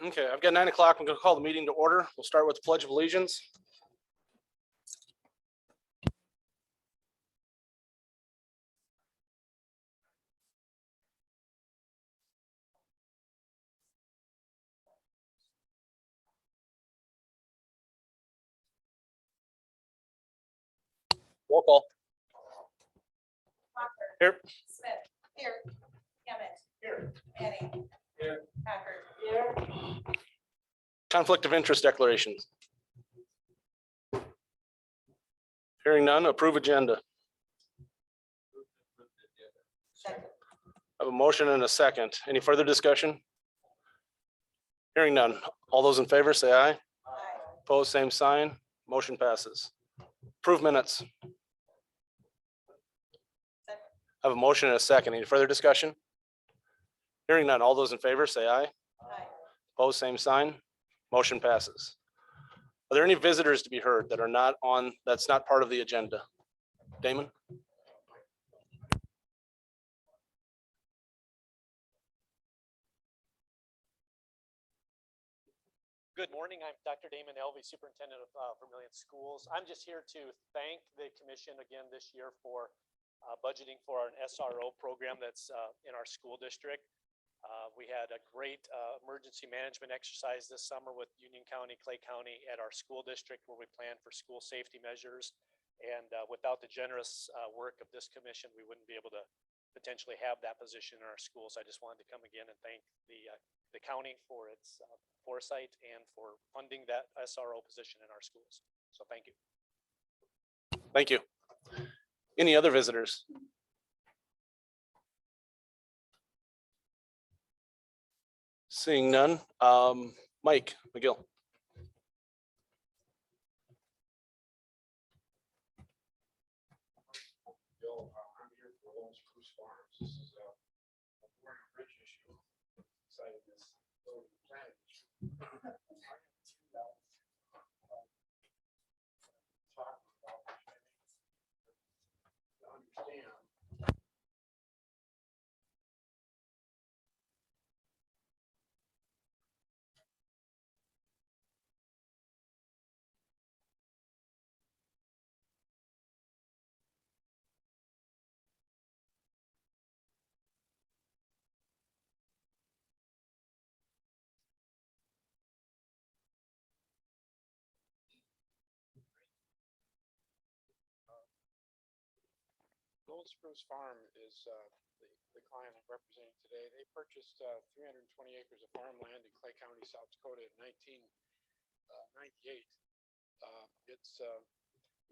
Okay, I've got 9 o'clock. I'm going to call the meeting to order. We'll start with the Pledge of Allegiance. Roll call. Here. Smith. Here. Hammett. Here. Manning. Here. Packard. Here. Conflict of interest declarations. Hearing none, approve agenda. Second. I have a motion and a second. Any further discussion? Hearing none. All those in favor say aye. Aye. Opposed, same sign. Motion passes. Approve minutes. Second. I have a motion and a second. Any further discussion? Hearing none. All those in favor say aye. Aye. Opposed, same sign. Motion passes. Are there any visitors to be heard that are not on, that's not part of the agenda? Damon? Good morning. I'm Dr. Damon Elvey, Superintendent of Vermillion Schools. I'm just here to thank the commission again this year for budgeting for an SRO program that's in our school district. We had a great emergency management exercise this summer with Union County, Clay County at our school district where we planned for school safety measures. And without the generous work of this commission, we wouldn't be able to potentially have that position in our schools. I just wanted to come again and thank the county for its foresight and for funding that SRO position in our schools. So thank you. Thank you. Any other visitors? Seeing none. Mike McGill. I'm here for Lone Spruce Farms. This is a Warren Bridge issue. Cited this planet issue. Talk about to understand. Lone Spruce Farm is the client I'm representing today. They purchased 320 acres of farmland in Clay County, South Dakota in 1998. If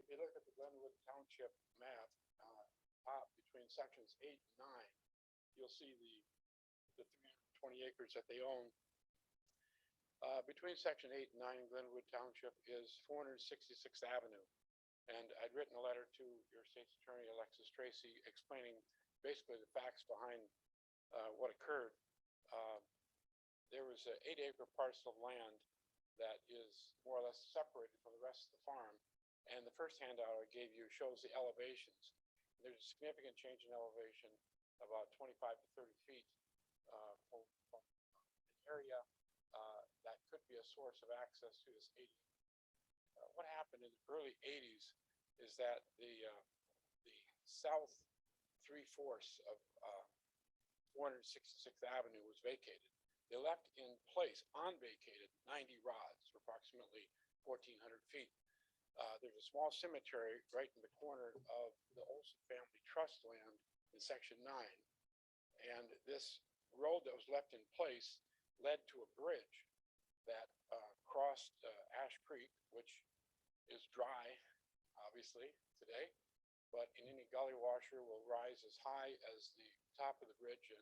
you look at the Glenwood Township map, top between sections 8 and 9, you'll see the 320 acres that they own. Between section 8 and 9 in Glenwood Township is 466th Avenue. And I'd written a letter to your state's attorney, Alexis Tracy, explaining basically the facts behind what occurred. There was an 8-acre parcel of land that is more or less separated from the rest of the farm. And the first handout I gave you shows the elevations. There's a significant change in elevation, about 25 to 30 feet from an area that could be a source of access to this 80. What happened in the early 80s is that the south 3/4 of 466th Avenue was vacated. They left in place, unvacated, 90 rods, or approximately 1,400 feet. There's a small cemetery right in the corner of the Olson Family Trust land in section 9. And this road that was left in place led to a bridge that crossed Ash Creek, which is dry, obviously, today, but in any gully washer will rise as high as the top of the bridge. And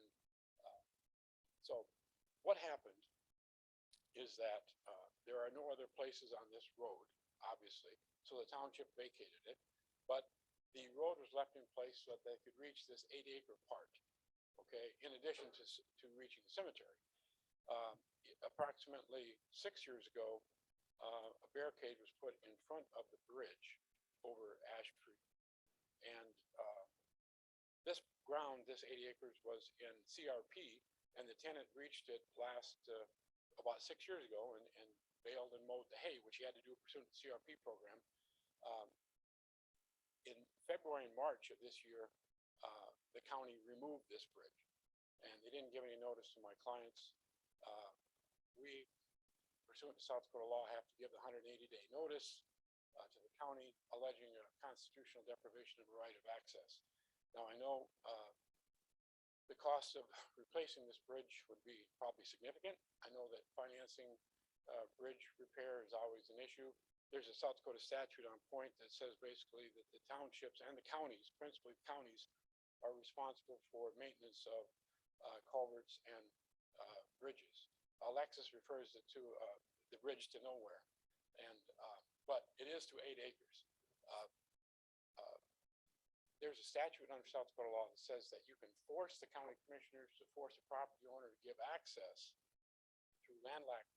so what happened is that there are no other places on this road, obviously, so the township vacated it, but the road was left in place so that they could reach this 8-acre part, okay, in addition to reaching the cemetery. Approximately 6 years ago, a barricade was put in front of the bridge over Ash Creek. And this ground, this 80 acres, was in CRP, and the tenant reached it last about 6 years ago and baled and mowed the hay, which he had to do pursuant to the CRP program. Um, in February and March of this year, the county removed this bridge, and they didn't give any notice to my clients. We, pursuant to South Dakota law, have to give the 180-day notice to the county alleging a constitutional deprivation of a right of access. Now, I know the cost of replacing this bridge would be probably significant. I know that financing bridge repair is always an issue. There's a South Dakota statute on point that says basically that the townships and the counties, principally the counties, are responsible for maintenance of culverts and bridges. Alexis refers it to the bridge to nowhere, and but it is to 8 acres. There's a statute under South Dakota law that says that you can force the county commissioners to force a property owner to give access through landlocked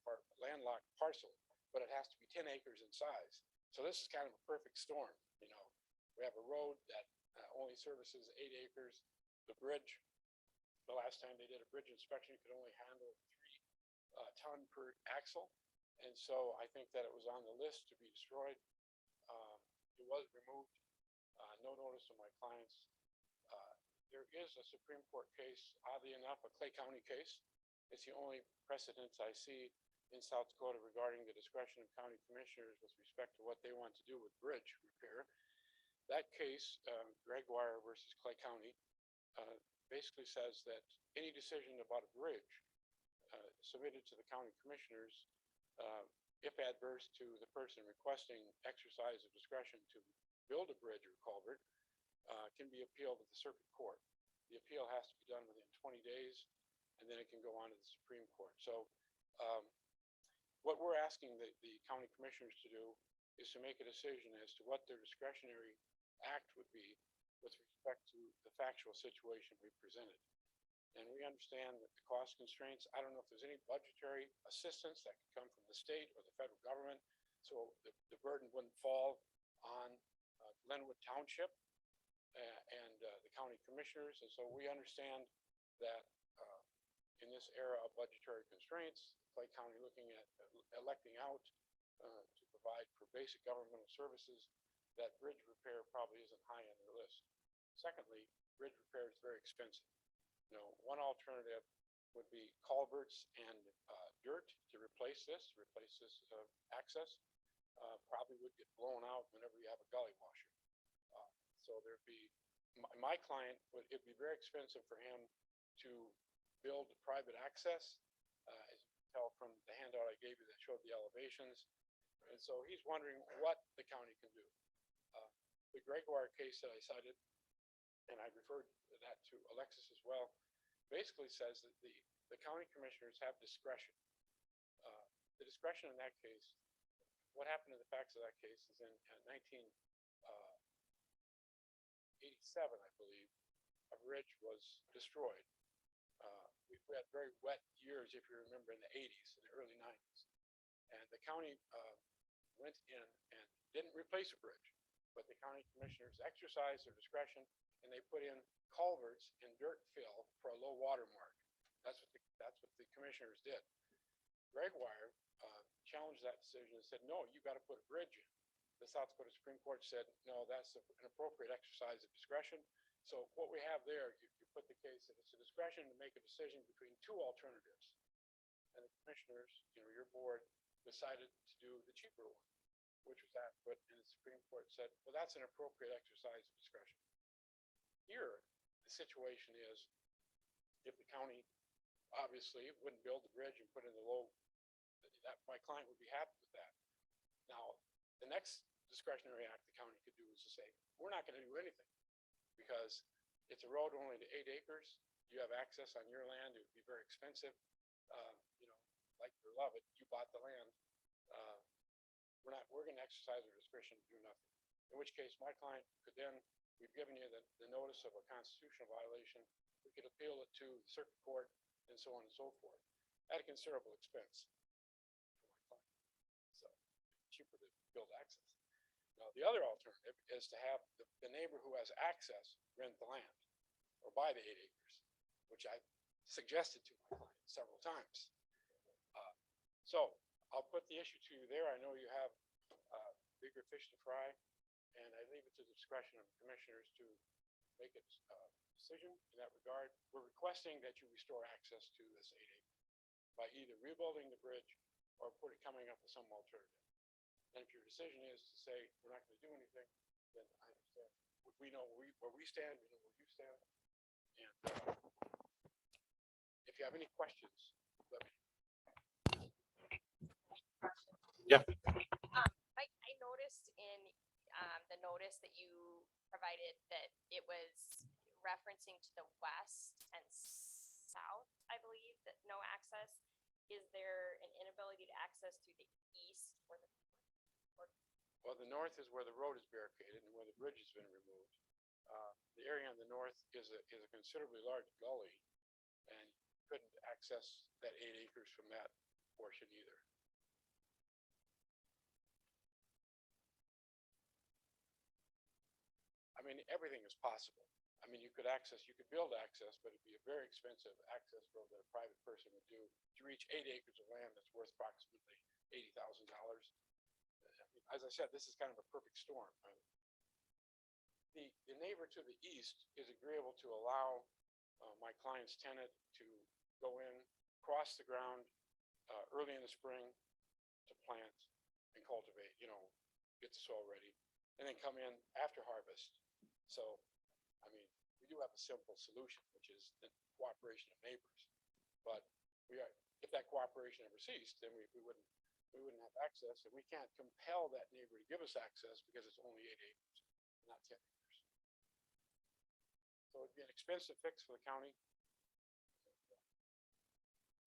parcel, but it has to be 10 acres in size. So this is kind of a perfect storm. You know, we have a road that only services 8 acres. The bridge, the last time they did a bridge inspection, it could only handle 3 ton per axle. And so I think that it was on the list to be destroyed. It was removed. No notice to my clients. There is a Supreme Court case, oddly enough, a Clay County case. It's the only precedence I see in South Dakota regarding the discretion of county commissioners with respect to what they want to do with bridge repair. That case, Gregoire versus Clay County, basically says that any decision about a bridge submitted to the county commissioners, if adverse to the person requesting exercise of discretion to build a bridge or culvert, can be appealed at the circuit court. The appeal has to be done within 20 days, and then it can go on to the Supreme Court. So what we're asking the county commissioners to do is to make a decision as to what their discretionary act would be with respect to the factual situation we presented. And we understand that the cost constraints, I don't know if there's any budgetary assistance that could come from the state or the federal government, so the burden wouldn't fall on Glenwood Township and the county commissioners. And so we understand that in this era of budgetary constraints, Clay County looking at electing out to provide for basic governmental services, that bridge repair probably isn't high on their list. Secondly, bridge repair is very expensive. You know, one alternative would be culverts and dirt to replace this access. Probably would get blown out whenever you have a gully washer. So there'd be, my client, it'd be very expensive for him to build private access, as you can tell from the handout I gave you that showed the elevations. And so he's wondering what the county can do. The Gregoire case that I cited, and I referred that to Alexis as well, basically says that the county commissioners have discretion. The discretion in that case, what happened in the facts of that case is in 1987, I believe, a bridge was destroyed. We had very wet years, if you remember, in the 80s, in the early 90s. And the county went in and didn't replace a bridge, but the county commissioners exercised their discretion and they put in culverts and dirt fill for a low water mark. That's what the commissioners did. Gregoire challenged that decision and said, no, you got to put a bridge in. The South Dakota Supreme Court said, no, that's an appropriate exercise of discretion. So what we have there, you put the case that it's a discretion to make a decision between 2 alternatives. And the commissioners, your board, decided to do the cheaper one, which was adequate, and the Supreme Court said, well, that's an appropriate exercise of discretion. Here, the situation is, if the county obviously wouldn't build the bridge and put in the low, that my client would be happy with that. Now, the next discretionary act the county could do is to say, we're not going to do anything because it's a road only to 8 acres. You have access on your land. It would be very expensive. Like it or love it, you bought the land. We're going to exercise our discretion to do nothing. In which case, my client could then, we've given you the notice of a constitutional violation. We could appeal it to the circuit court and so on and so forth at a considerable expense for my client. So cheaper to build access. Now, the other alternative is to have the neighbor who has access rent the land or buy the 8 acres, which I suggested to my client several times. So I'll put the issue to you there. I know you have bigger fish to fry, and I leave it to the discretion of the commissioners to make a decision in that regard. We're requesting that you restore access to this 8 acres by either rebuilding the bridge or coming up with some alternative. And if your decision is to say we're not going to do anything, then I understand. We know where we stand, we know where you stand. And if you have any questions, let me. Yeah. I noticed in the notice that you provided that it was referencing to the west and south, I believe, that no access. Is there an inability to access through the east or the? Well, the north is where the road is barricaded and where the bridge has been removed. The area on the north is a considerably large gully, and couldn't access that 8 acres from that portion either. I mean, everything is possible. I mean, you could build access, but it'd be a very expensive access road that a private person would do to reach 8 acres of land that's worth approximately $80,000. As I said, this is kind of a perfect storm. The neighbor to the east is agreeable to allow my client's tenant to go in, cross the ground early in the spring to plant and cultivate, get the soil ready, and then come in after harvest. So, I mean, we do have a simple solution, which is the cooperation of neighbors. But if that cooperation ever ceased, then we wouldn't have access, and we can't compel that neighbor to give us access because it's only 8 acres, not 10 acres. So it'd be an expensive fix for the county.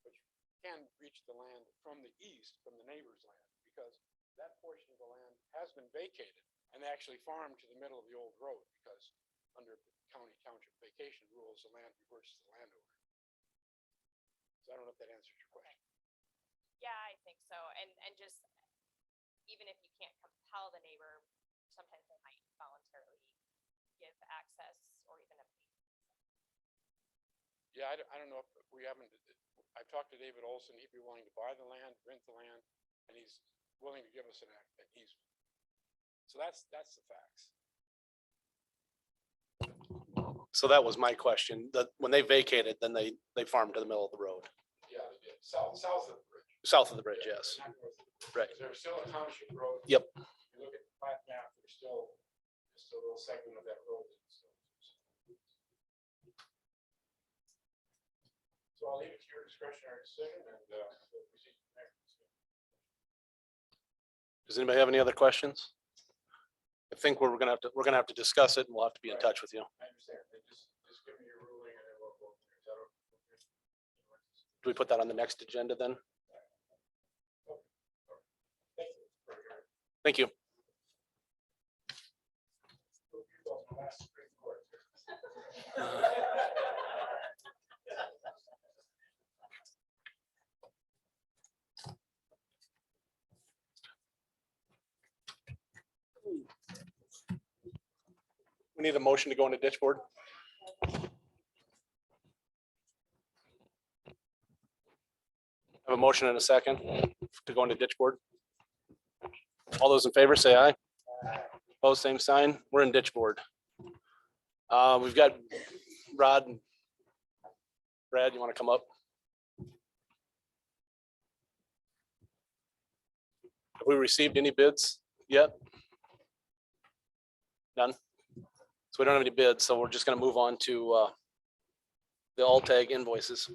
But you can reach the land from the east, from the neighbor's land, because that portion of the land has been vacated and they actually farmed to the middle of the old road because under county township vacation rules, the land reverts to the landowner. So I don't know if that answers your question. Yeah, I think so. And just, even if you can't compel the neighbor, sometimes they might voluntarily give access or even a. Yeah, I don't know if we haven't, I've talked to David Olson, he'd be willing to buy the land, rent the land, and he's willing to give us an easement. So that's the facts. So that was my question, that when they vacated, then they farmed to the middle of the road, Yeah, they did. South of the bridge. south of the bridge, yes. Not north of the bridge. Right. There's still a township road. Yep. If you look at the plat map, there's still a little segment of that road. So I'll leave it to your discretionary decision and we'll proceed to the next. Does anybody have any other questions? I think we're gonna have to discuss it and we'll have to be in touch with you. I understand. Then just give me your ruling and then we'll go. Is that okay? Do we put that on the next agenda then? Thank you for your. Thank you. Last Supreme Court. We need a motion to go into ditch board. Have a motion and a second to go into ditch board. All those in favor, say aye. Opposed, same sign. We're in ditch board. We've got Rod and Brad, you want to come up? Have we received any bids yet? None? So we don't have any bids, so we're just gonna move on to the Altag invoices.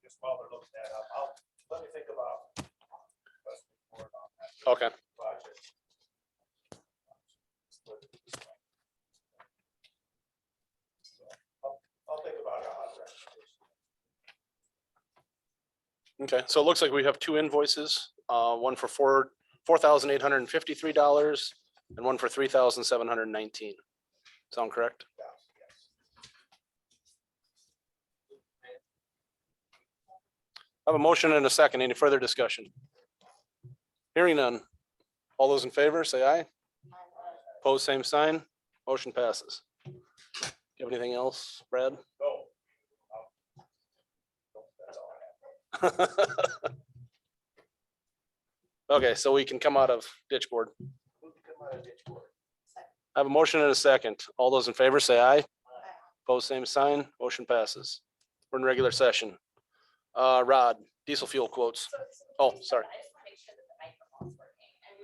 Just while they're looking that up, let me think about. Okay. Project. I'll think about it. Okay, so it looks like we have two invoices, one for $4,853 and one for 3,719. Sound correct? I have a motion and a second. Any further discussion? Hearing none. All those in favor, say aye. Pose same sign. Motion passes. Do you have anything else, Brad? No. That's all I have. Okay, so we can come out of ditch board. Move to come out of ditch board. I have a motion and a second. All those in favor, say aye. Pose same sign. Motion passes. We're in regular session. Rod, diesel fuel quotes. Oh, sorry. I just want to make sure that the microphone's working, and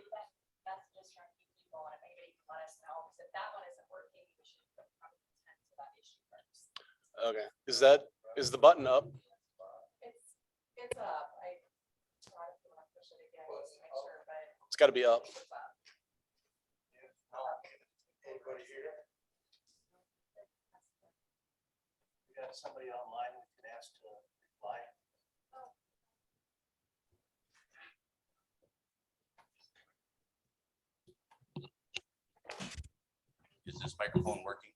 that's just trying to keep people, and if anybody can let us know, because if that one isn't working, we should probably attend to that issue first. Okay, is the button up? It's up. I tried to push it again, just to make sure, but It's gotta be up. it's up. Anybody here? We got somebody online we can ask to reply. Is this microphone working?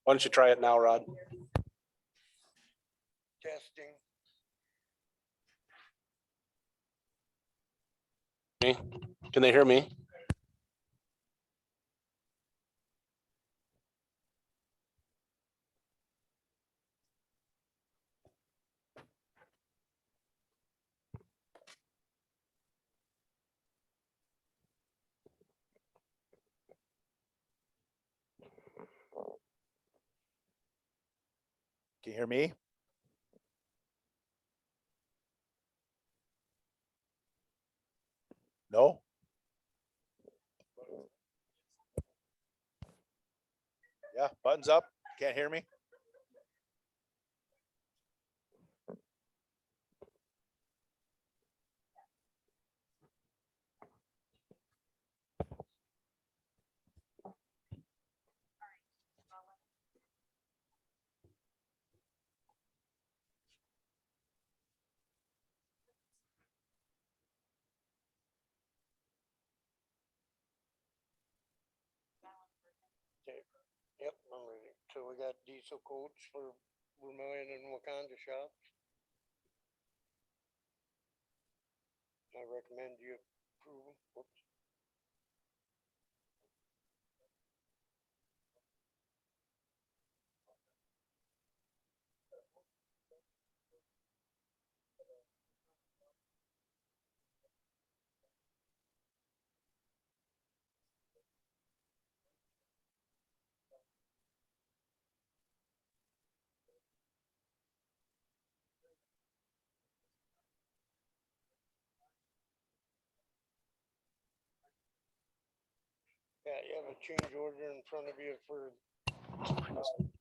Why don't you try it now, Rod? Testing. Me? Can they hear me? Can you hear me? No? Yeah, buttons up. Can't hear me? Yep, I'm ready. So we got diesel quotes for Vermillion and Wakanda shops. I recommend you approve them. Whoops. Yeah, you have a change order in front of you for,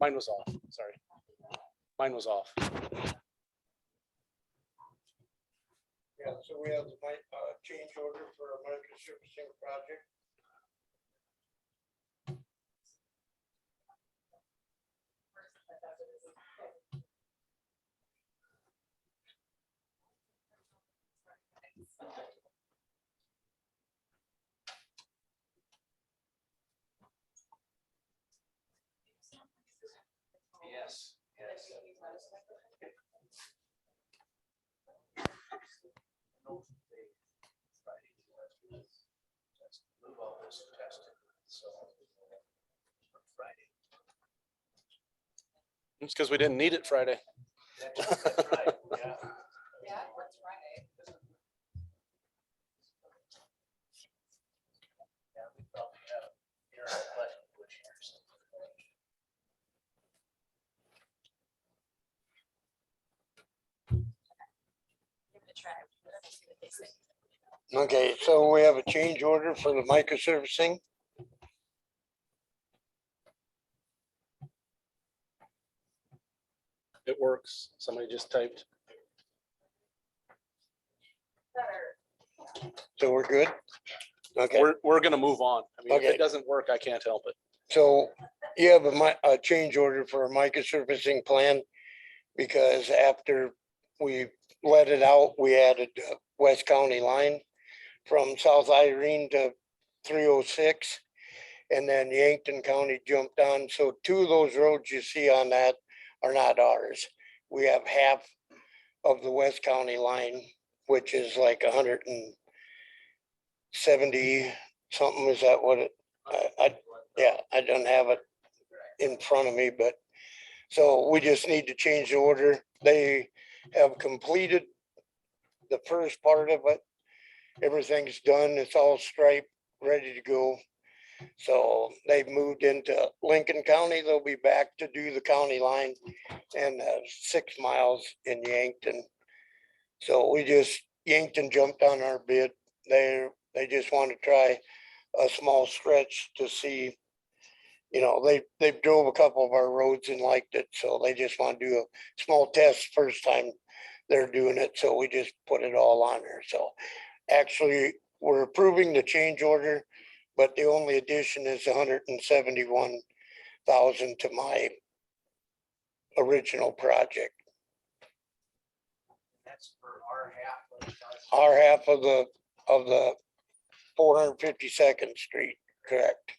Mine was off, sorry. Mine was off. yeah, so we have the change order for a microservicing project. Yes. Yes. Move all this and test it. So. Friday. It's because we didn't need it Friday. That's right, yeah. Yeah, it works Friday. Yeah, we probably have here a question which years. try. Let's see what they say. Okay, so we have a change order for the micro servicing. It works. Somebody just typed. So we're good? Okay, We're gonna move on. I mean, if Okay. it doesn't work, I can't help it. so you have a change order for a micro servicing plan. Because after we let it out, we added West County line from South Irene to 306. And then Yankton County jumped on. So two of those roads you see on that are not ours. We have half of the West County line, which is like 170 something. Is that what it? Yeah, I don't have it in front of me, but so we just need to change the order. They have completed the first part of it. Everything's done. It's all striped, ready to go. So they've moved into Lincoln County. They'll be back to do the county line and 6 miles in Yankton. So Yankton jumped on our bid. They just want to try a small stretch to see. They drove a couple of our roads and liked it, so they just want to do a small test first time they're doing it. So we just put it all on there. So actually, we're approving the change order, but the only addition is 171,000 to my original project. That's for our half of the. Our half of the 452nd Street, correct?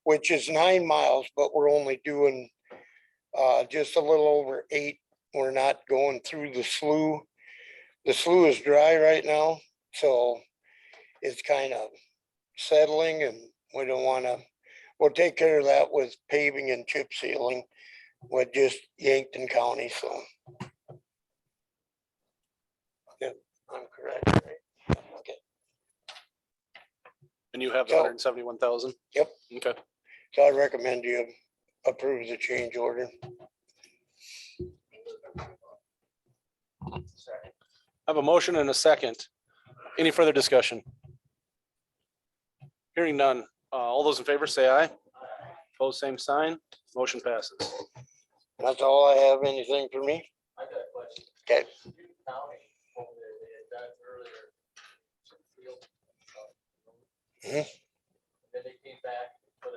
Which is 9 miles, but we're only doing just a little over 8. We're not going through the slough. The slough is dry right now, so it's kind of settling, and we don't want to. We'll take care of that with paving and chip sealing with just Yankton County, so. Yep, I'm correct, right? Okay, And you have the So- 171,000? Yep. Okay. so I recommend you approve the change order. Second. I have a motion and a second. Any further discussion? Hearing none. All those in favor say aye. Opposed, same sign. Motion passes. That's all I have. Anything for me? I got a question. Okay. Newton County over there, they had done earlier. some field, Mhm. Then they came back, and put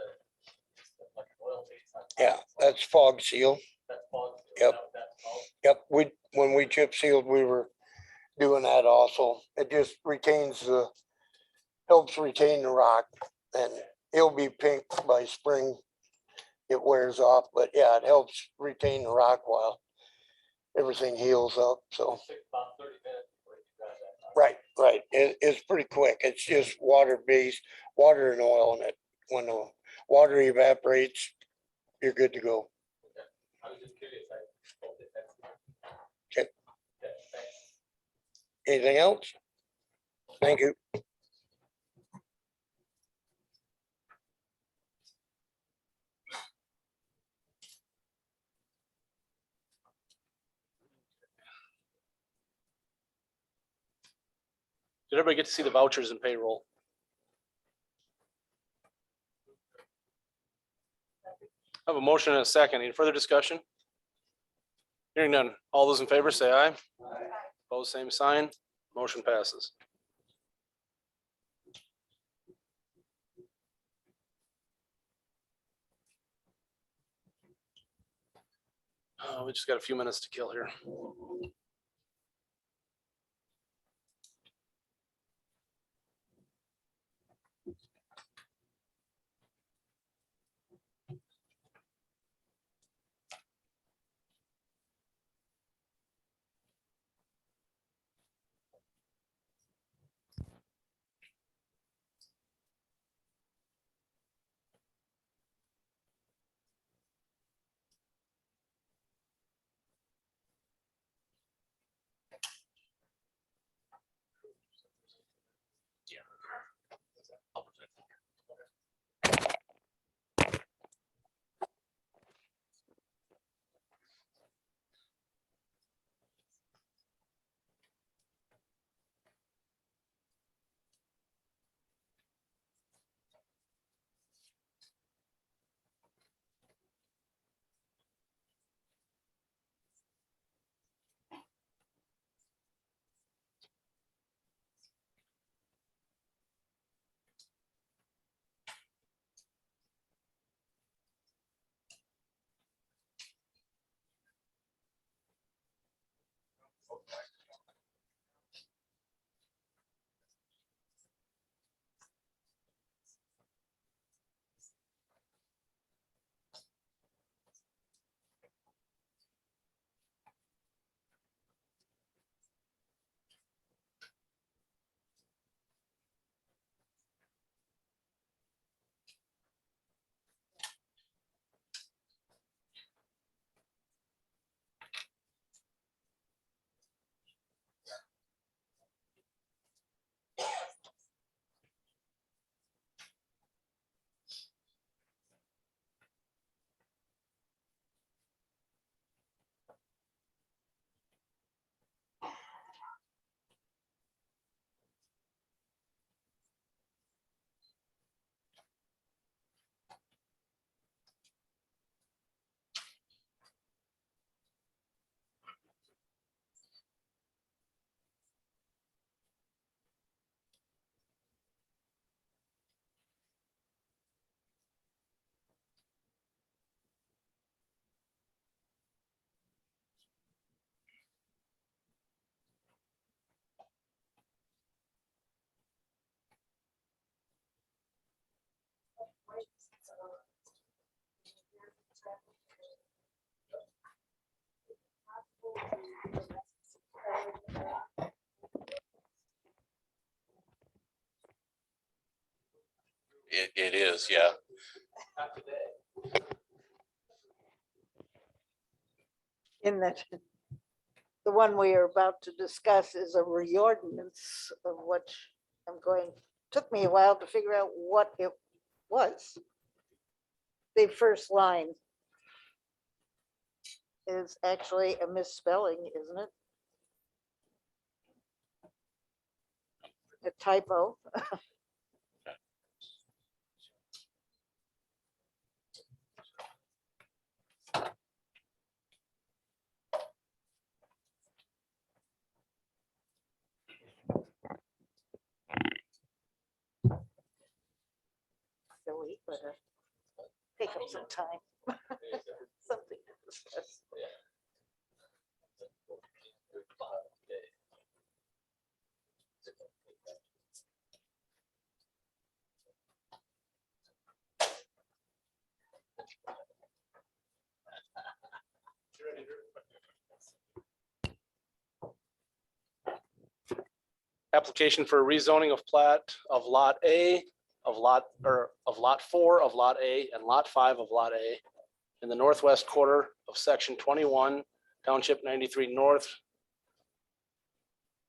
like an oil base on. top. Yeah, that's fog seal. That's fog. Yep. That's all. Yep, when we chip sealed, we were doing that also. It just helps retain the rock, and it'll be pink by spring. It wears off, but yeah, it helps retain the rock while everything heals up, so. Took about 30 minutes before you got that. Right. It's pretty quick. It's just water based, water and oil in it. When the water evaporates, you're good to go. I was just curious. Okay. Yeah, thanks. Anything else? Thank you. Did everybody get to see the vouchers and payroll? I have a motion and a second. Any further discussion? Hearing none. All those in favor say aye. Opposed, same sign. Motion passes. We just got a few minutes to kill here. It is, yeah. In that, the one we are about to discuss is a reordinance of which took me a while to figure out what it was. The first line is actually a misspelling, isn't it? A typo. Silly, but take up some time. Something to discuss. Application for rezoning of plat of Lot A, of Lot 4 of Lot A and Lot 5 of Lot A in the northwest quarter of Section 21, Township 93 North,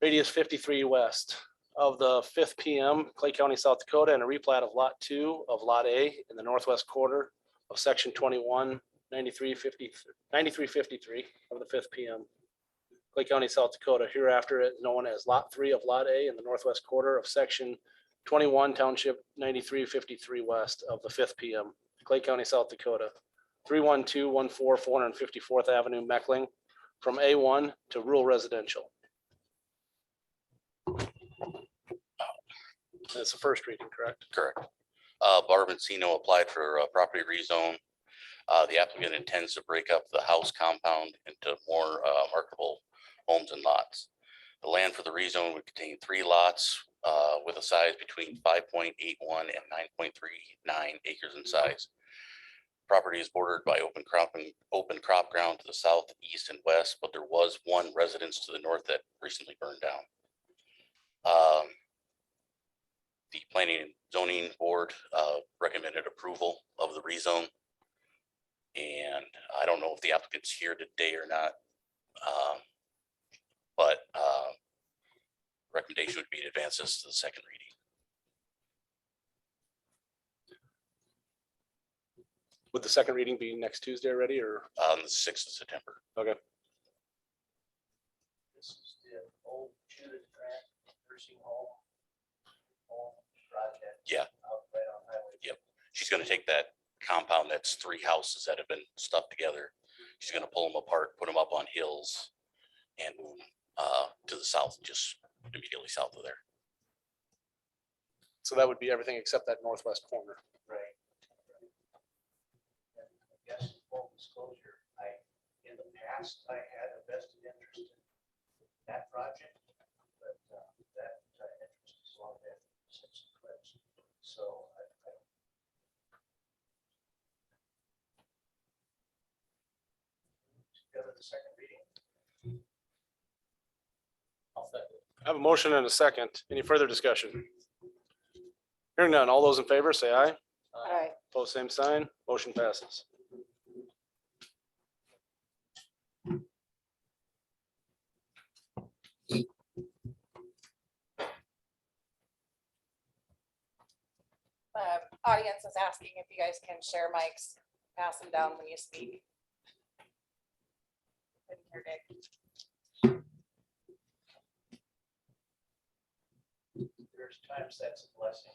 radius 53 west of the 5th PM, Clay County, South Dakota, and a replat of Lot 2 of Lot A in the northwest quarter of Section 21, 9353 of the 5th PM, Clay County, South Dakota, hereafter is known as Lot 3 of Lot A in the northwest quarter of Section 21, Township 9353 west of the 5th PM, Clay County, South Dakota, 31214 454th Avenue, Meckling, from A1 to rural residential. That's the first reading, correct? Correct. Barb Encino applied for a property rezone. The applicant intends to break up the house compound into more marketable homes and lots. The land for the rezone would contain 3 lots with a size between 5.81 and 9.39 acres in size. Property is bordered by open crop ground to the south, east, and west, but there was one residence to the north that recently burned down. The Planning and Zoning Board recommended approval of the rezone. And I don't know if the applicant's here today or not. But recommendation would be to advance this to the second reading. Would the second reading be next Tuesday already, or? On the 6th of September. Okay. This is the old Judith Grant nursing home. Project. Yeah. Out right on highway. Yep. She's gonna take that compound that's 3 houses that have been stuck together. She's gonna pull them apart, put them up on hills and move to the south, just immediately south of there. So that would be everything except that northwest corner. Right. And I guess in full disclosure, in the past, I had a vested interest in that project, but that interest is long dead since eclipse. So I together the second reading. I have a motion and a second. Any further discussion? Hearing none. All those in favor, say aye. All right. Pose same sign. Motion passes. Audience is asking if you guys can share mics, pass them down when you speak. Couldn't hear Dick. There's times that's a blessing.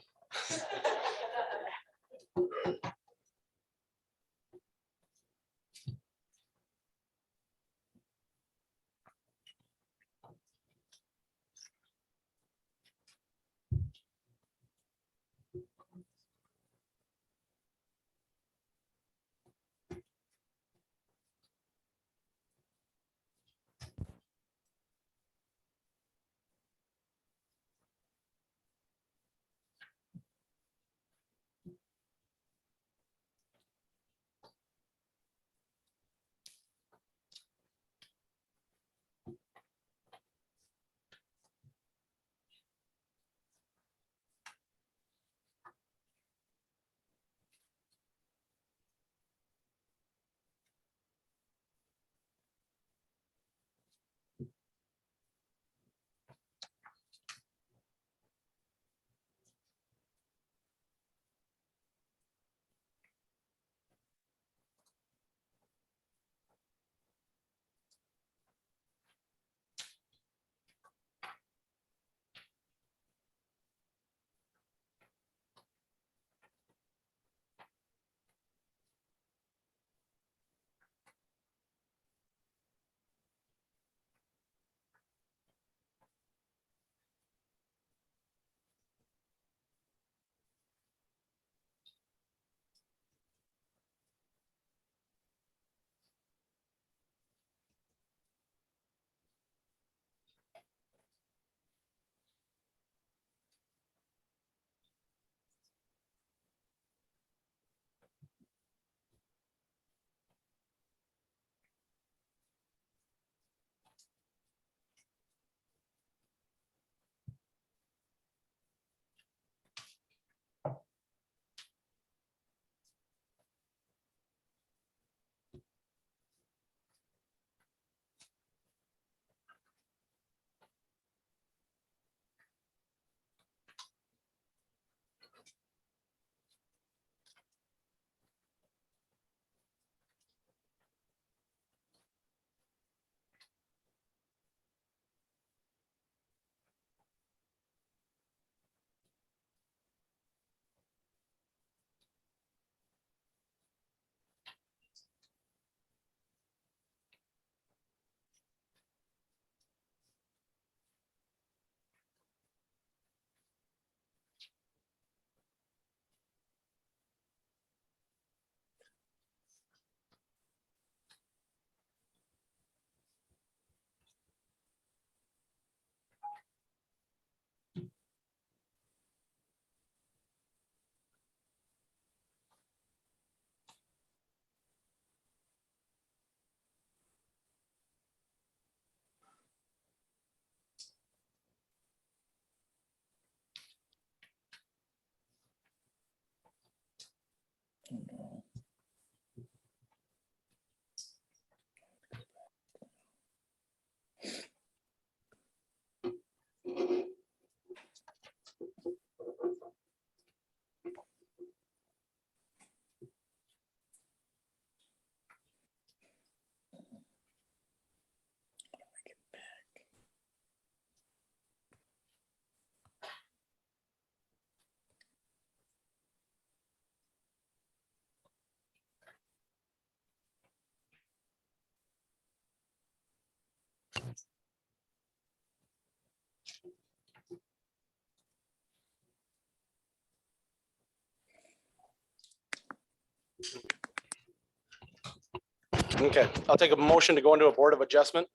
Okay, I'll take a motion to go into a Board of Adjustment.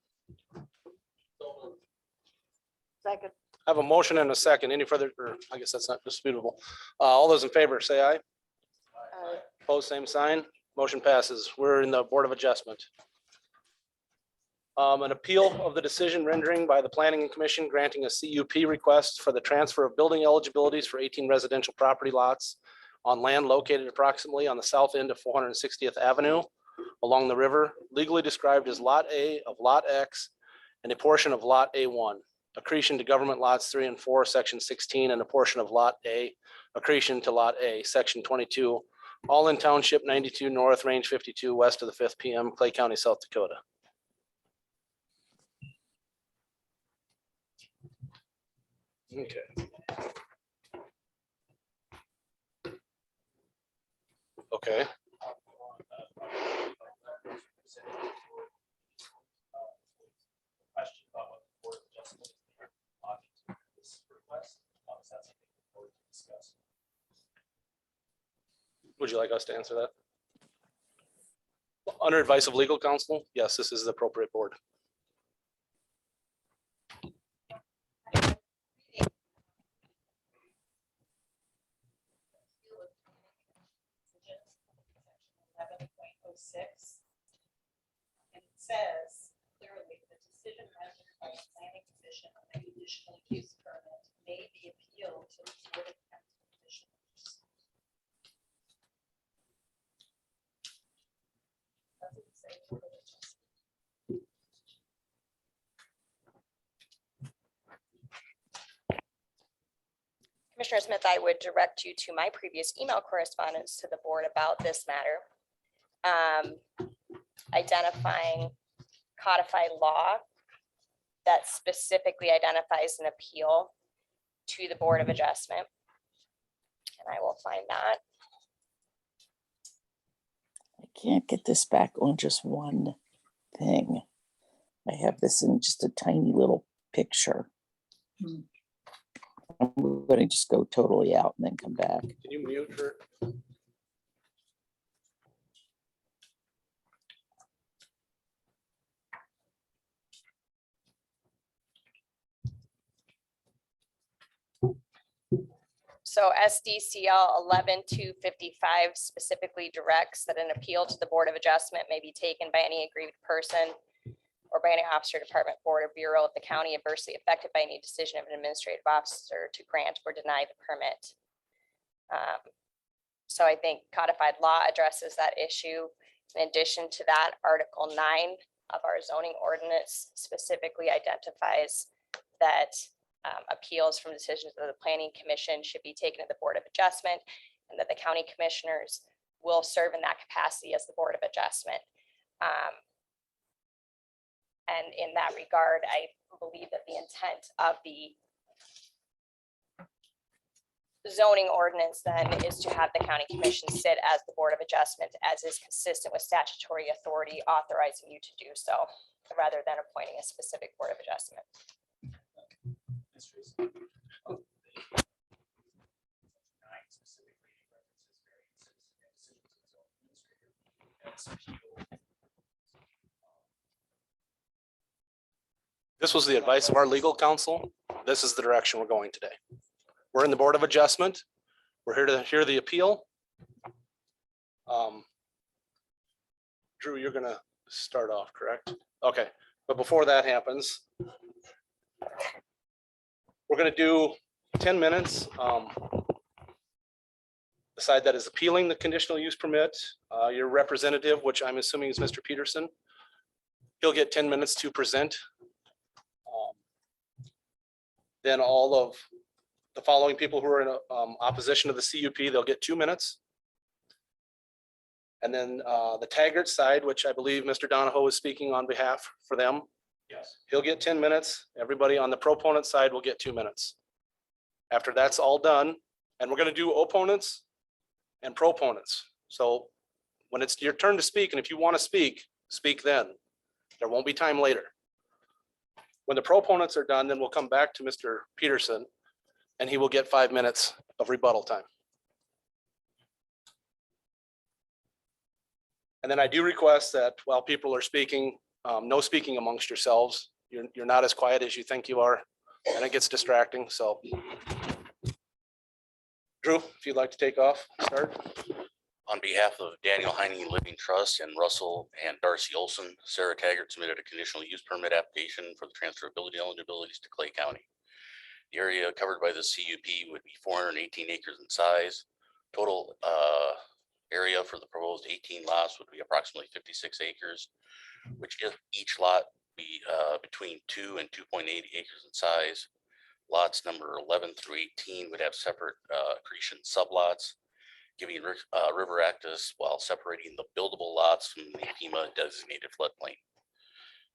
Second, I have a motion and a second. Any further, or I guess that's not disputable. All those in favor, say aye. Opposed, same sign. Motion passes. We're in the Board of Adjustment. An appeal of the decision rendering by the Planning Commission granting a CUP request for the transfer of building eligibilities for 18 residential property lots on land located approximately on the south end of 460th Avenue along the river, legally described as Lot A of Lot X and a portion of Lot A1. Accretion to government lots 3 and 4, section 16, and a portion of Lot A, accretion to Lot A, section 22, all in Township 92 North, Range 52, west of the 5th PM, Clay County, South Dakota. Okay. Okay. Question about what the Board of Adjustment options for this request. Is that something the board can discuss? Would you like us to answer that? Under advice of legal counsel, yes, this is the appropriate board. And it says clearly the decision rendered by the planning commission on a conditional use permit may be appealed to the Board of County Commissioners. Doesn't say Board of Adjustment. Commissioner Smith, I would direct you to my previous email correspondence to the board about this matter. Identifying codified law that specifically identifies an appeal to the Board of Adjustment. And I will find that. I can't get this back on just one thing. I have this in just a tiny little picture. I'm going to just go totally out and then come back. Can you mute her? So SDCL 11255 specifically directs that an appeal to the Board of Adjustment may be taken by any aggrieved person or by any officer, department, board, or bureau of the county adversely affected by any decision of an administrative officer to grant or deny the permit. So I think codified law addresses that issue. In addition to that, Article 9 of our zoning ordinance specifically identifies that appeals from decisions of the Planning Commission should be taken to the Board of Adjustment, and that the county commissioners will serve in that capacity as the Board of Adjustment. And in that regard, I believe that the intent of the zoning ordinance then is to have the county commission sit as the Board of Adjustment, as is consistent with statutory authority authorizing you to do so, rather than appointing a specific Board of Adjustment. This was the advice of our legal counsel. This is the direction we're going today. We're in the Board of Adjustment. We're here to hear the appeal. Drew, you're gonna start off, correct? Okay, but before that happens, we're gonna do 10 minutes. The side that is appealing the conditional use permit, your representative, which I'm assuming is Mr. Peterson, he'll get 10 minutes to present. Then all of the following people who are in opposition to the CUP, they'll get 2 minutes. And then the Taggart side, which I believe Mr. Donahoe is speaking on behalf for them. Yes. He'll get 10 minutes. Everybody on the proponent side will get 2 minutes. After that's all done, and we're going to do opponents and proponents. So when it's your turn to speak, and if you want to speak, speak then. There won't be time later. When the proponents are done, then we'll come back to Mr. Peterson and he will get 5 minutes of rebuttal time. And then I do request that while people are speaking, no speaking amongst yourselves. You're not as quiet as you think you are, and it gets distracting, so. Drew, if you'd like to take off, start. On behalf of Daniel Heine Living Trust and Russell and Darcy Olson, Sarah Taggart submitted a conditional use permit application for the transferability eligibilities to Clay County. The area covered by the CUP would be 418 acres in size. Total area for the proposed 18 lots would be approximately 56 acres, which if each lot be between 2 and 2.8 acres in size. Lots number 11 through 18 would have separate accretion sublots, giving river access while separating the buildable lots from the FEMA designated floodplain.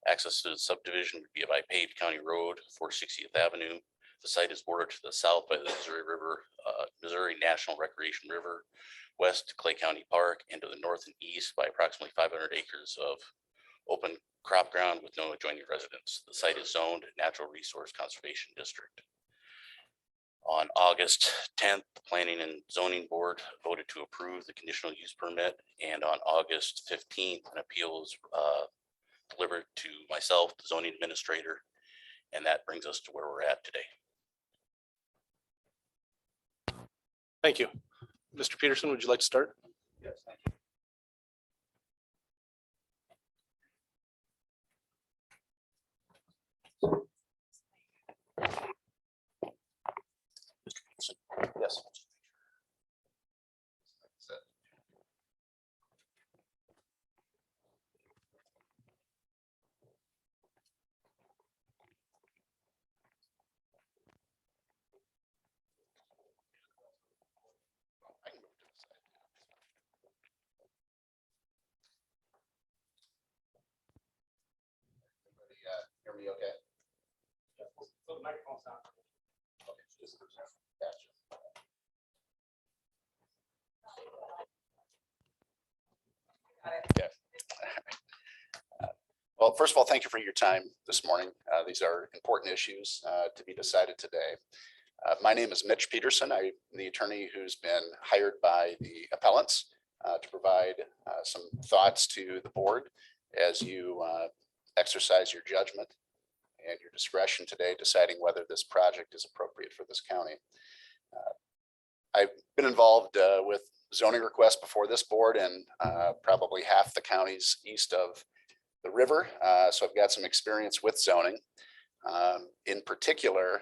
Access to the subdivision would be by paved county road, 460th Avenue. The site is bordered to the south by the Missouri River, Missouri National Recreation River, west to Clay County Park, and to the north and east by approximately 500 acres of open crop ground with no adjoining residents. The site is zoned Natural Resource Conservation District. On August 10th, the Planning and Zoning Board voted to approve the conditional use permit, and on August 15th, an appeal was delivered to myself, the zoning administrator, and that brings us to where we're at today. Thank you. Mr. Peterson, would you like to start? Yes, thank you. Yes. Hear me okay? So the microphone's on. Gotcha. Well, first of all, thank you for your time this morning. These are important issues to be decided today. My name is Mitch Peterson. I'm the attorney who's been hired by the appellants to provide some thoughts to the board as you exercise your judgment and your discretion today, deciding whether this project is appropriate for this county. I've been involved with zoning requests before this board and probably half the counties east of the river. So I've got some experience with zoning. In particular,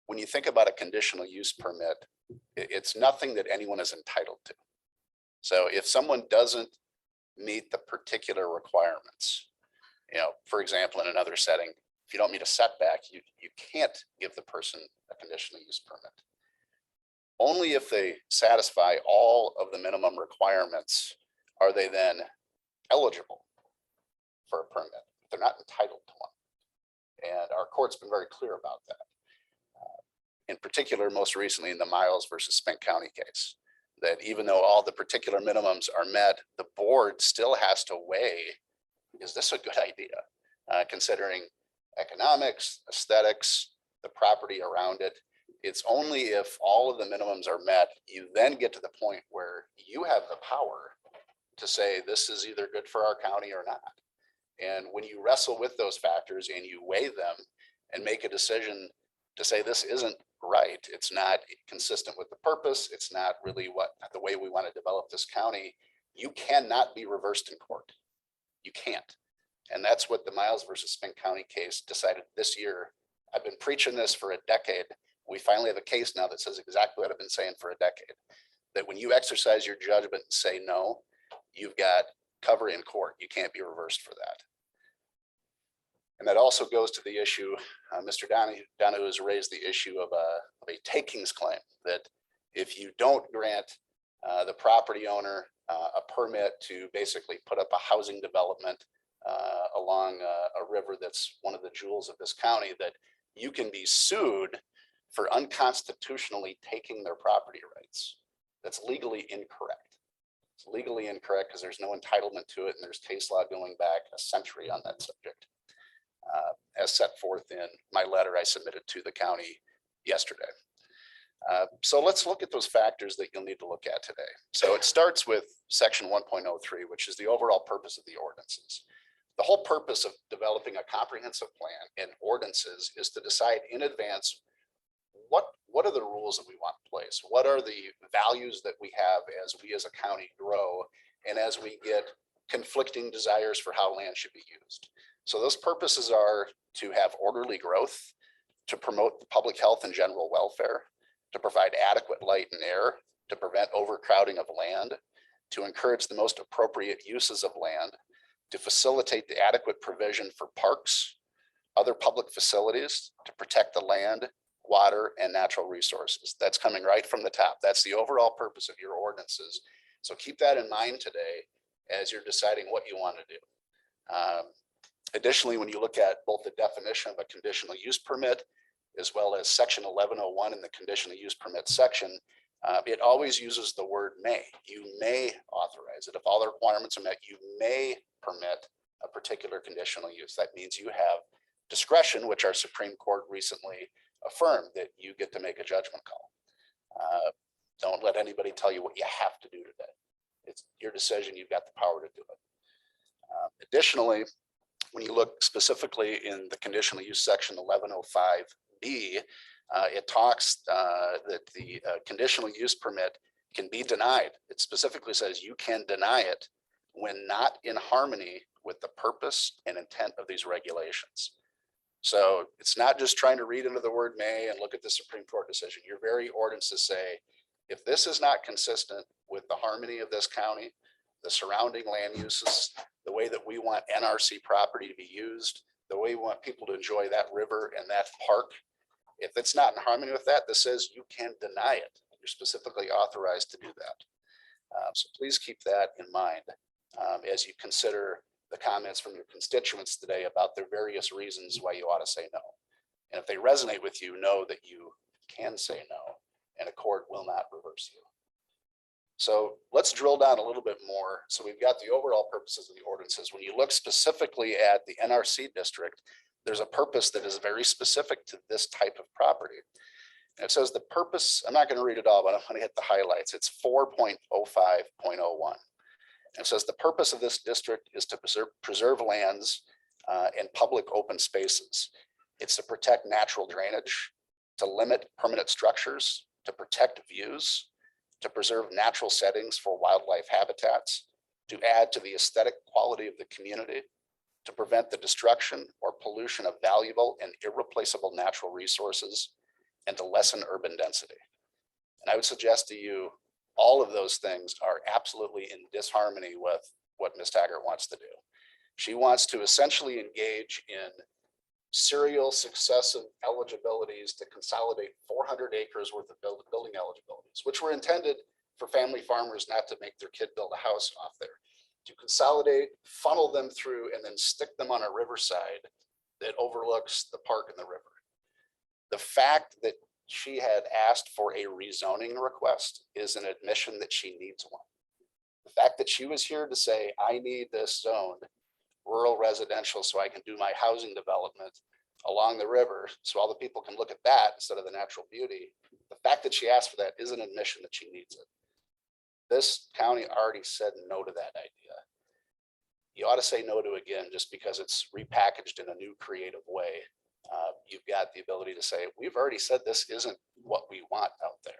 when you think about a conditional use permit, it's nothing that anyone is entitled to. So if someone doesn't meet the particular requirements, for example, in another setting, if you don't meet a setback, you can't give the person a conditional use permit. Only if they satisfy all of the minimum requirements are they then eligible for a permit. They're not entitled to one. And our court's been very clear about that. In particular, most recently in the Miles versus Spink County case, that even though all the particular minimums are met, the board still has to weigh, is this a good idea? Considering economics, aesthetics, the property around it. It's only if all of the minimums are met, you then get to the point where you have the power to say this is either good for our county or not. And when you wrestle with those factors and you weigh them and make a decision to say this isn't right, it's not consistent with the purpose, it's not really the way we want to develop this county, you cannot be reversed in court. You can't. And that's what the Miles versus Spink County case decided this year. I've been preaching this for a decade. We finally have a case now that says exactly what I've been saying for a decade. That when you exercise your judgment and say no, you've got cover in court. You can't be reversed for that. And that also goes to the issue, Mr. Donahue has raised the issue of a takings claim, that if you don't grant the property owner a permit to basically put up a housing development along a river that's one of the jewels of this county, that you can be sued for unconstitutionally taking their property rights. That's legally incorrect. It's legally incorrect because there's no entitlement to it, and there's case law going back a century on that subject. as set forth in my letter I submitted to the county yesterday. So let's look at those factors that you'll need to look at today. So it starts with section 1.03, which is the overall purpose of the ordinances. The whole purpose of developing a comprehensive plan and ordinances is to decide in advance what are the rules that we want in place? What are the values that we have as we as a county grow and as we get conflicting desires for how land should be used? So those purposes are to have orderly growth, to promote the public health and general welfare, to provide adequate light and air, to prevent overcrowding of land, to encourage the most appropriate uses of land, to facilitate the adequate provision for parks, other public facilities, to protect the land, water, and natural resources. That's coming right from the top. That's the overall purpose of your ordinances. So keep that in mind today as you're deciding what you want to do. Additionally, when you look at both the definition of a conditional use permit, as well as section 1101 in the conditional use permit section, it always uses the word may. You may authorize it. If all the requirements are met, you may permit a particular conditional use. That means you have discretion, which our Supreme Court recently affirmed that you get to make a judgment call. Don't let anybody tell you what you have to do today. It's your decision. You've got the power to do it. Additionally, when you look specifically in the conditional use section 1105B, it talks that the conditional use permit can be denied. It specifically says you can deny it when not in harmony with the purpose and intent of these regulations. So it's not just trying to read into the word may and look at the Supreme Court decision. Your very ordinances say, if this is not consistent with the harmony of this county, the surrounding land uses, the way that we want NRC property to be used, the way we want people to enjoy that river and that park, if it's not in harmony with that, this says you can deny it. You're specifically authorized to do that. So please keep that in mind as you consider the comments from your constituents today about their various reasons why you ought to say no. And if they resonate with you, know that you can say no, and a court will not reverse you. So let's drill down a little bit more. So we've got the overall purposes of the ordinances. When you look specifically at the NRC district, there's a purpose that is very specific to this type of property. And it says the purpose, I'm not going to read it all, but I'm going to hit the highlights. It's 4.05.01. And it says the purpose of this district is to preserve lands and public open spaces. It's to protect natural drainage, to limit permanent structures, to protect views, to preserve natural settings for wildlife habitats, to add to the aesthetic quality of the community, to prevent the destruction or pollution of valuable and irreplaceable natural resources, and to lessen urban density. And I would suggest to you, all of those things are absolutely in disharmony with what Ms. Taggart wants to do. She wants to essentially engage in serial successive eligibilities to consolidate 400 acres worth of building eligibilities, which were intended for family farmers not to make their kid build a house off there, to consolidate, funnel them through, and then stick them on a riverside that overlooks the park and the river. The fact that she had asked for a rezoning request is an admission that she needs one. The fact that she was here to say, I need this zoned rural residential so I can do my housing development along the river so all the people can look at that instead of the natural beauty. The fact that she asked for that is an admission that she needs it. This county already said no to that idea. You ought to say no to it again just because it's repackaged in a new creative way. You've got the ability to say, we've already said this isn't what we want out there.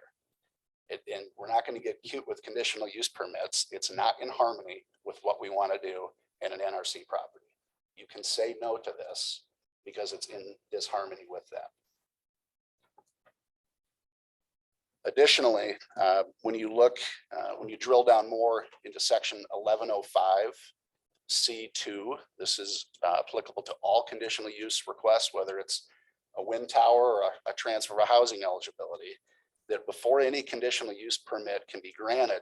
And we're not going to get cute with conditional use permits. It's not in harmony with what we want to do in an NRC property. You can say no to this because it's in disharmony with that. Additionally, when you drill down more into section 1105 C2, this is applicable to all conditional use requests, whether it's a wind tower or a transfer of housing eligibility, that before any conditional use permit can be granted,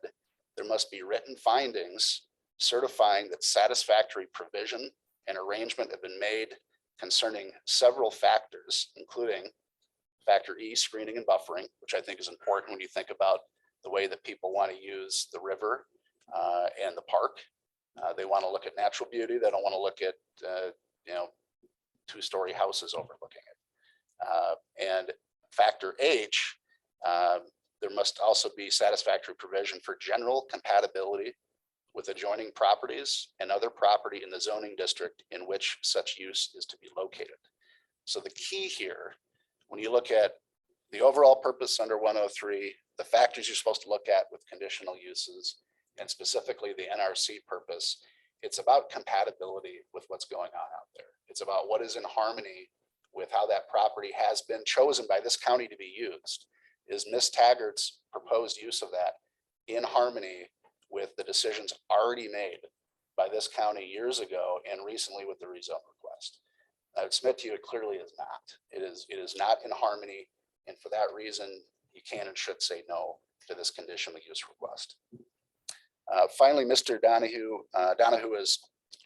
there must be written findings certifying that satisfactory provision and arrangement have been made concerning several factors, including factor E, screening and buffering, which I think is important when you think about the way that people want to use the river and the park. They want to look at natural beauty. They don't want to look at two-story houses overlooking it. And factor H, there must also be satisfactory provision for general compatibility with adjoining properties and other property in the zoning district in which such use is to be located. So the key here, when you look at the overall purpose under 103, the factors you're supposed to look at with conditional uses, and specifically the NRC purpose, it's about compatibility with what's going on out there. It's about what is in harmony with how that property has been chosen by this county to be used. Is Ms. Taggart's proposed use of that in harmony with the decisions already made by this county years ago and recently with the rezone request? I would submit to you, it clearly is not. It is not in harmony. And for that reason, you can and should say no to this conditional use request. Finally, Mr. Donahue has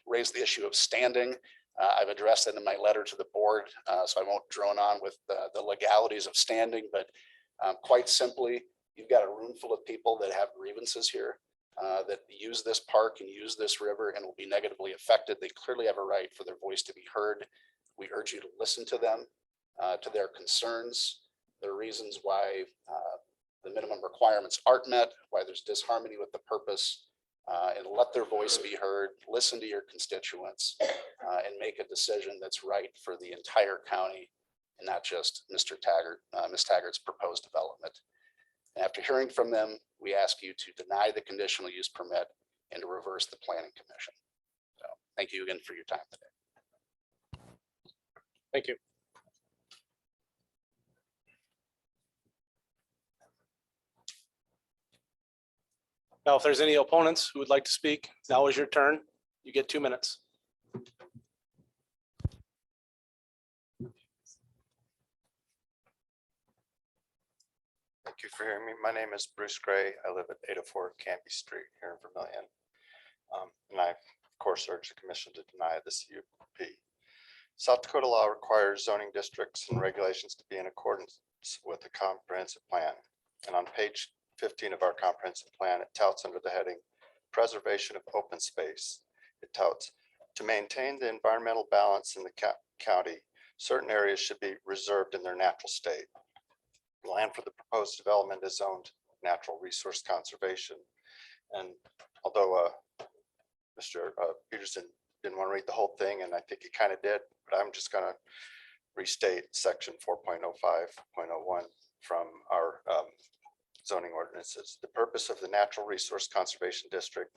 raised the issue of standing. I've addressed it in my letter to the board, so I won't drone on with the legalities of standing, but quite simply, you've got a room full of people that have grievances here, that use this park and use this river and will be negatively affected. They clearly have a right for their voice to be heard. We urge you to listen to them, to their concerns, their reasons why the minimum requirements aren't met, why there's disharmony with the purpose, and let their voice be heard, listen to your constituents, and make a decision that's right for the entire county and not just Ms. Taggart's proposed development. After hearing from them, we ask you to deny the conditional use permit and to reverse the planning commission. So thank you again for your time today. Thank you. Now, if there's any opponents who would like to speak, now is your turn. You get 2 minutes. Thank you for hearing me. My name is Bruce Gray. I live at 804 Campy Street here in Vermillion. And I, of course, urge the commission to deny the CUP. South Dakota law requires zoning districts and regulations to be in accordance with the comprehensive plan. And on page 15 of our comprehensive plan, it touts under the heading preservation of open space. It touts to maintain the environmental balance in the county, certain areas should be reserved in their natural state. The land for the proposed development is zoned natural resource conservation. And although Mr. Peterson didn't want to read the whole thing, and I think he kind of did, but I'm just going to restate section 4.05.01 from our zoning ordinances. The purpose of the Natural Resource Conservation District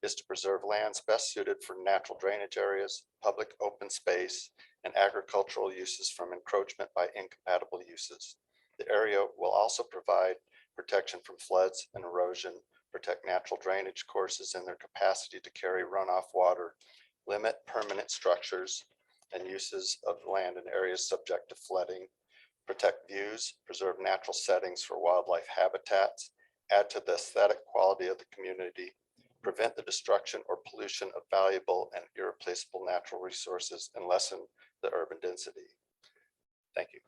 is to preserve lands best suited for natural drainage areas, public open space, and agricultural uses from encroachment by incompatible uses. The area will also provide protection from floods and erosion, protect natural drainage courses and their capacity to carry runoff water, limit permanent structures and uses of land in areas subject to flooding, protect views, preserve natural settings for wildlife habitats, add to the aesthetic quality of the community, prevent the destruction or pollution of valuable and irreplaceable natural resources, and lessen the urban density. Thank you.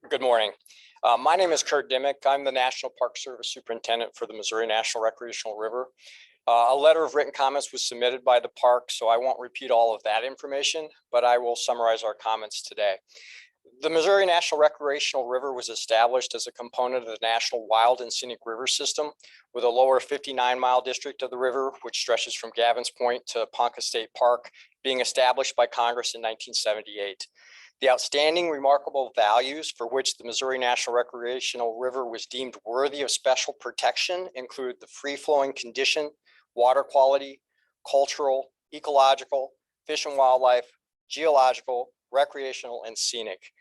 Good morning. My name is Kurt Dimick. I'm the National Park Service Superintendent for the Missouri National Recreational River. A letter of written comments was submitted by the park, so I won't repeat all of that information, but I will summarize our comments today. The Missouri National Recreational River was established as a component of the National Wild and Scenic River System with a lower 59-mile district of the river, which stretches from Gavins Point to Ponca State Park, being established by Congress in 1978. The outstanding remarkable values for which the Missouri National Recreational River was deemed worthy of special protection include the free-flowing condition, water quality, cultural, ecological, fish and wildlife, geological, recreational, and scenic.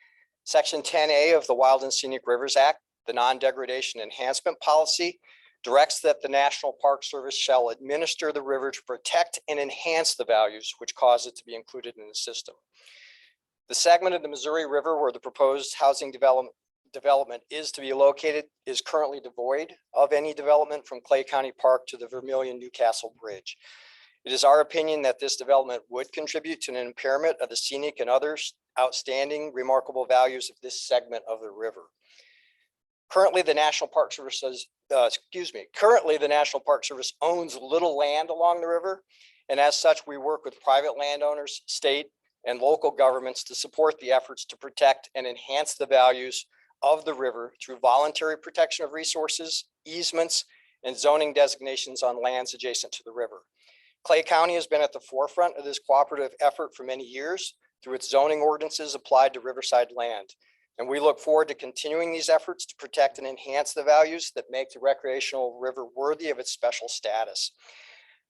Section 10A of the Wild and Scenic Rivers Act, the non-degradation enhancement policy, directs that the National Park Service shall administer the river to protect and enhance the values which cause it to be included in the system. The segment of the Missouri River where the proposed housing development is to be located is currently devoid of any development from Clay County Park to the Vermillion Newcastle Bridge. It is our opinion that this development would contribute to an impairment of the scenic and others outstanding remarkable values of this segment of the river. Currently, the National Park Service currently the National Park Service owns little land along the river. And as such, we work with private landowners, state and local governments to support the efforts to protect and enhance the values of the river through voluntary protection of resources, easements, and zoning designations on lands adjacent to the river. Clay County has been at the forefront of this cooperative effort for many years through its zoning ordinances applied to riverside land. And we look forward to continuing these efforts to protect and enhance the values that make the recreational river worthy of its special status.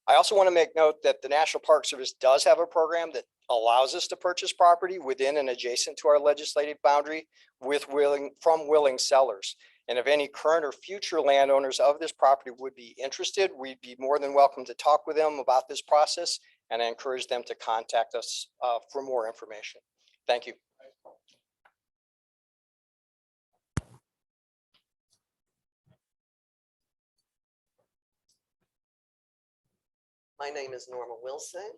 I also want to make note that the National Park Service does have a program that allows us to purchase property within and adjacent to our legislative boundary from willing sellers. And if any current or future landowners of this property would be interested, we'd be more than welcome to talk with them about this process. And I encourage them to contact us for more information. Thank you. My name is Norma Wilson.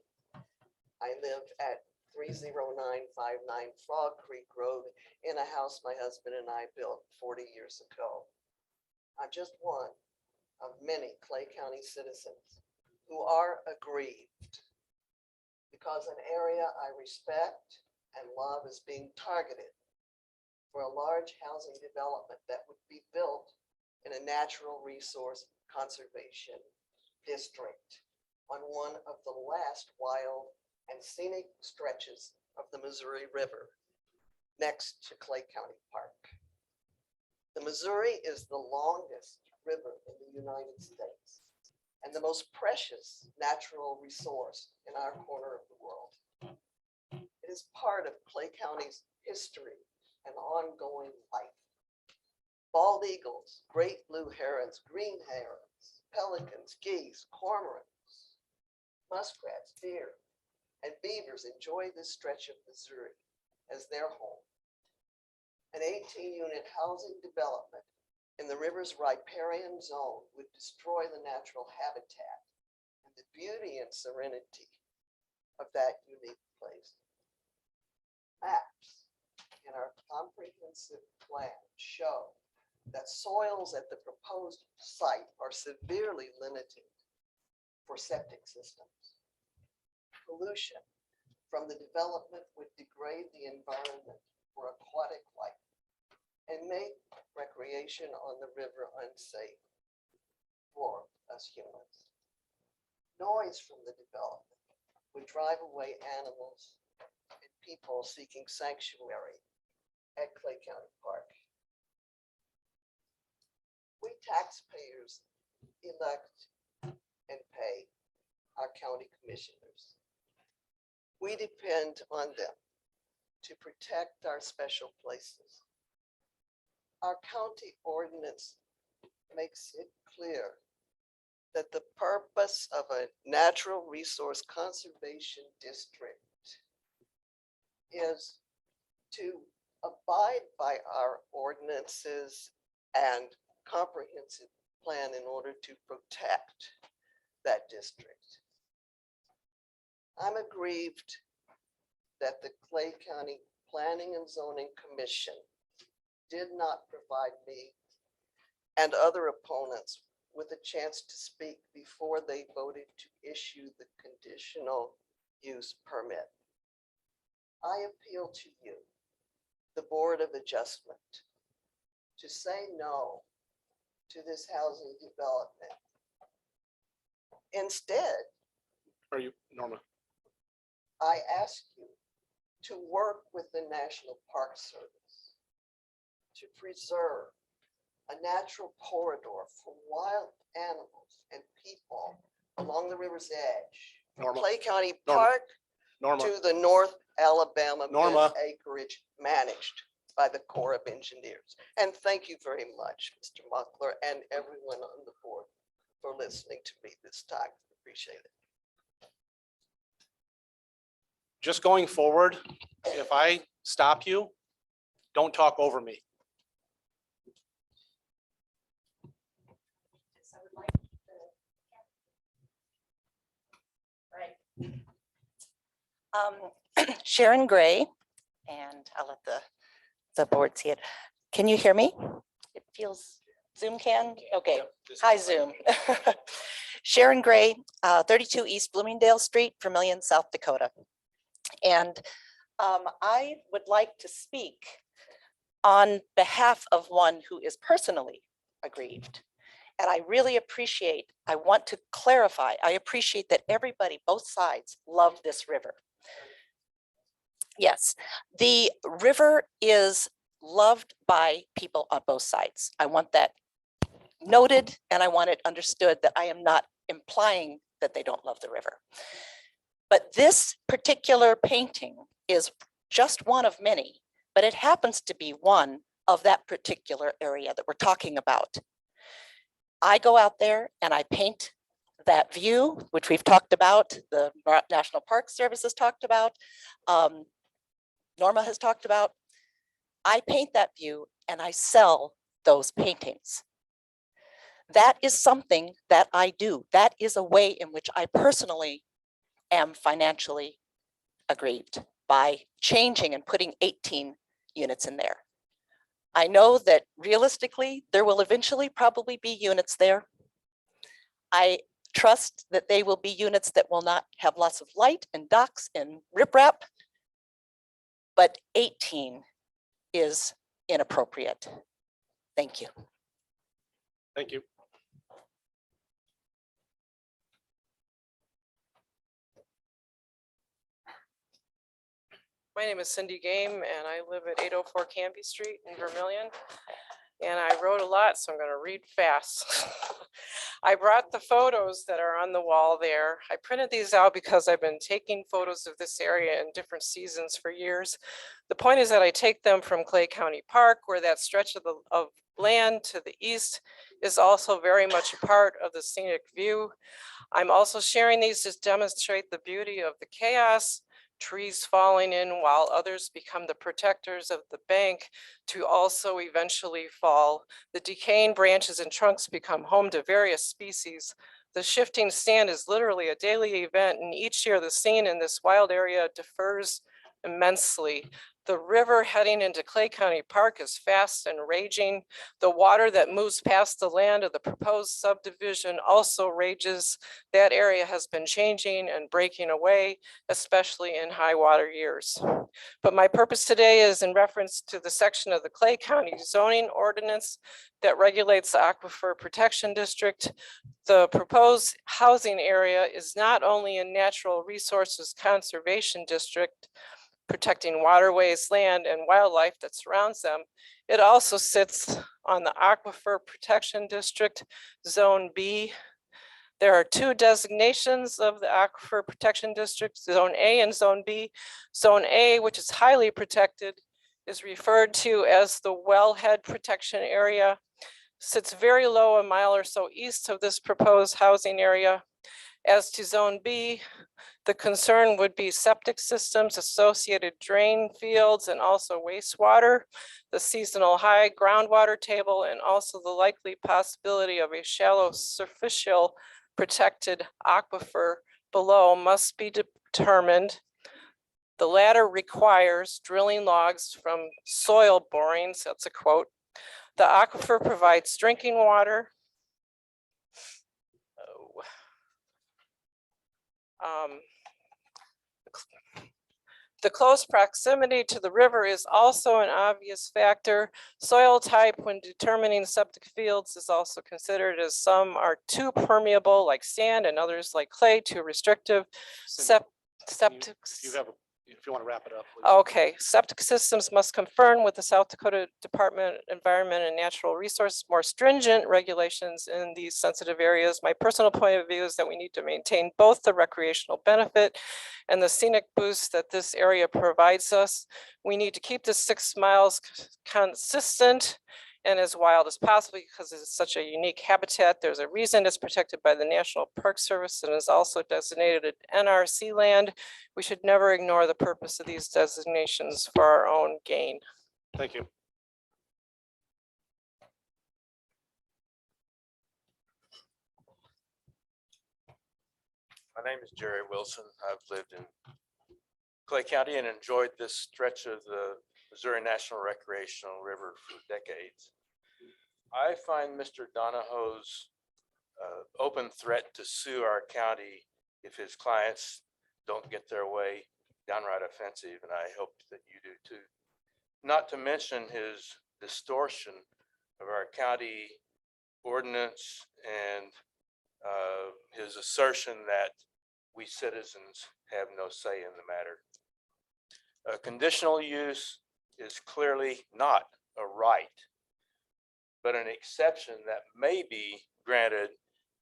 I live at 30959 Frog Creek Road in a house my husband and I built 40 years ago. I'm just one of many Clay County citizens who are aggrieved because an area I respect and love is being targeted for a large housing development that would be built in a natural resource conservation district on one of the last wild and scenic stretches of the Missouri River next to Clay County Park. The Missouri is the longest river in the United States and the most precious natural resource in our corner of the world. It is part of Clay County's history and ongoing life. Bald eagles, great blue herons, green herons, pelicans, geese, cormorants, muskrats, deer, and beavers enjoy this stretch of Missouri as their home. An 18-unit housing development in the river's riparian zone would destroy the natural habitat and the beauty and serenity of that unique place. Maps in our comprehensive plan show that soils at the proposed site are severely limited for septic systems. Pollution from the development would degrade the environment for aquatic life and make recreation on the river unsafe for us humans. Noise from the development would drive away animals and people seeking sanctuary at Clay County Park. We taxpayers elect and pay our county commissioners. We depend on them to protect our special places. Our county ordinance makes it clear that the purpose of a natural resource conservation district is to abide by our ordinances and comprehensive plan in order to protect that district. I'm aggrieved that the Clay County Planning and Zoning Commission did not provide me and other opponents with a chance to speak before they voted to issue the conditional use permit. I appeal to you, the Board of Adjustment, to say no to this housing development. Instead, Are you, Norma? I ask you to work with the National Park Service to preserve a natural corridor for wild animals and people along the river's edge. From Norma. Clay County Norma. Park Norma, to the North Alabama Norma. acreage managed by the Corps of Engineers. And thank you very much, Mr. Muckler, and everyone on the board for listening to me this time. Appreciate it. just going forward, if I stop you, don't talk over me. Yes, I would like to Sharon Gray, and I'll let the board see it. Can you hear me? It feels, Zoom can? Okay. Hi, Zoom. Sharon Gray, 32 East Bloomingdale Street, Vermillion, South Dakota. And I would like to speak on behalf of one who is personally aggrieved. And I really appreciate, I want to clarify, I appreciate that everybody, both sides, love this river. Yes, the river is loved by people on both sides. I want that noted, and I want it understood that I am not implying that they don't love the river. But this particular painting is just one of many, but it happens to be one of that particular area that we're talking about. I go out there and I paint that view, which we've talked about, the National Park Service has talked about, Norma has talked about. I paint that view and I sell those paintings. That is something that I do. That is a way in which I personally am financially aggrieved by changing and putting 18 units in there. I know that realistically, there will eventually probably be units there. I trust that they will be units that will not have lots of light and docks and riprap, but 18 is inappropriate. Thank you. Thank you. My name is Cindy Game and I live at 804 Canby Street in Vermillion. And I wrote a lot, so I'm going to read fast. I brought the photos that are on the wall there. I printed these out because I've been taking photos of this area in different seasons for years. The point is that I take them from Clay County Park, where that stretch of land to the east is also very much a part of the scenic view. I'm also sharing these to demonstrate the beauty of the chaos, trees falling in while others become the protectors of the bank to also eventually fall. The decaying branches and trunks become home to various species. The shifting stand is literally a daily event, and each year the scene in this wild area differs immensely. The river heading into Clay County Park is fast and raging. The water that moves past the land of the proposed subdivision also rages. That area has been changing and breaking away, especially in high water years. But my purpose today is in reference to the section of the Clay County zoning ordinance that regulates the Aquifer Protection District. The proposed housing area is not only a natural resources conservation district, protecting waterways, land, and wildlife that surrounds them. It also sits on the Aquifer Protection District, Zone B. There are two designations of the Aquifer Protection District, Zone A and Zone B. Zone A, which is highly protected, is referred to as the wellhead protection area, sits very low, a mile or so east of this proposed housing area. As to Zone B, the concern would be septic systems, associated drain fields, and also wastewater, the seasonal high groundwater table, and also the likely possibility of a shallow superficial protected aquifer below must be determined. The latter requires drilling logs from soil borings, that's a quote. The aquifer provides drinking water. The close proximity to the river is also an obvious factor. Soil type when determining septic fields is also considered, as some are too permeable like sand and others like clay too restrictive. Septic. If you want to wrap it up, please. Okay, septic systems must conform with the South Dakota Department of Environment and Natural Resources more stringent regulations in these sensitive areas. My personal point of view is that we need to maintain both the recreational benefit and the scenic boost that this area provides us. We need to keep the 6 miles consistent and as wild as possible because it's such a unique habitat. There's a reason it's protected by the National Park Service and is also designated NRC land. We should never ignore the purpose of these designations for our own gain. Thank you. My name is Jerry Wilson. I've lived in Clay County and enjoyed this stretch of the Missouri National Recreational River for decades. I find Mr. Donahoe's open threat to sue our county if his clients don't get their way downright offensive, and I hope that you do too. Not to mention his distortion of our county ordinance and his assertion that we citizens have no say in the matter. Conditional use is clearly not a right, but an exception that may be granted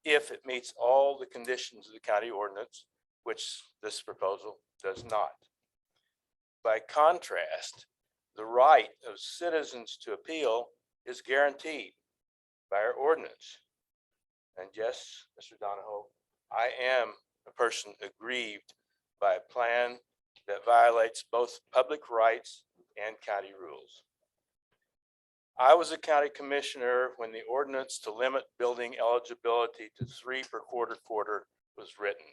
if it meets all the conditions of the county ordinance, which this proposal does not. By contrast, the right of citizens to appeal is guaranteed by our ordinance. And yes, Mr. Donahoe, I am a person aggrieved by a plan that violates both public rights and county rules. I was a county commissioner when the ordinance to limit building eligibility to 3 per quarter was written.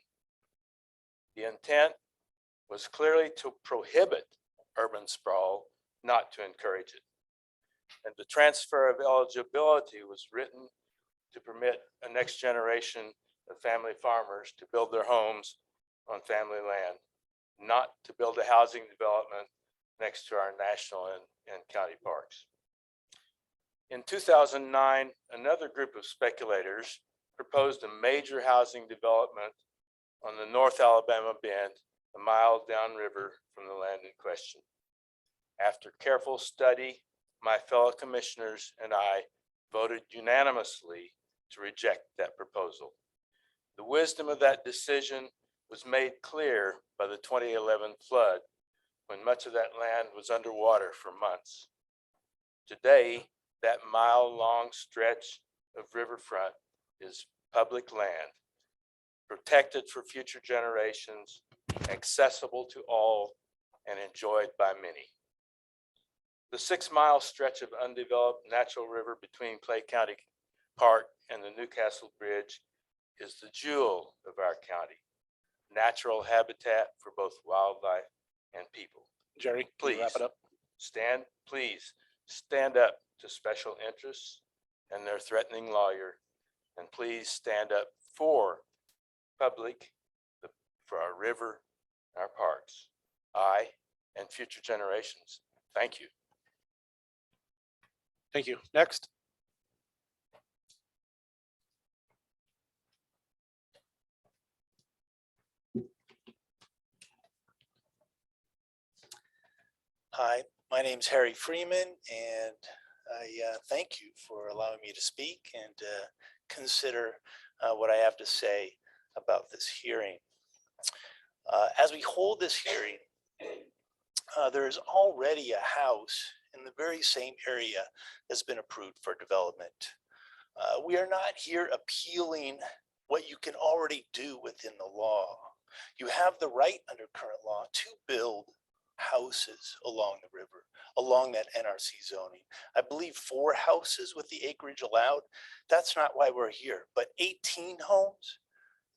The intent was clearly to prohibit urban sprawl, not to encourage it. And the transfer of eligibility was written to permit a next generation of family farmers to build their homes on family land, not to build a housing development next to our national and county parks. In 2009, another group of speculators proposed a major housing development on the North Alabama Bend, a mile downriver from the land in question. After careful study, my fellow commissioners and I voted unanimously to reject that proposal. The wisdom of that decision was made clear by the 2011 flood, when much of that land was underwater for months. Today, that mile-long stretch of riverfront is public land, protected for future generations, accessible to all, and enjoyed by many. The 6-mile stretch of undeveloped natural river between Clay County Park and the Newcastle Bridge is the jewel of our county, natural habitat for both wildlife and people. Jerry, please wrap it up. Please stand up to special interests and their threatening lawyer, and please stand up for public, for our river, our parks. I and future generations. Thank you. Thank you. Next. Hi, my name's Harry Freeman, and I thank you for allowing me to speak and consider what I have to say about this hearing. As we hold this hearing, there is already a house in the very same area that's been approved for development. We are not here appealing what you can already do within the law. You have the right under current law to build houses along the river, along that NRC zoning. I believe 4 houses with the acreage allowed. That's not why we're here, but 18 homes,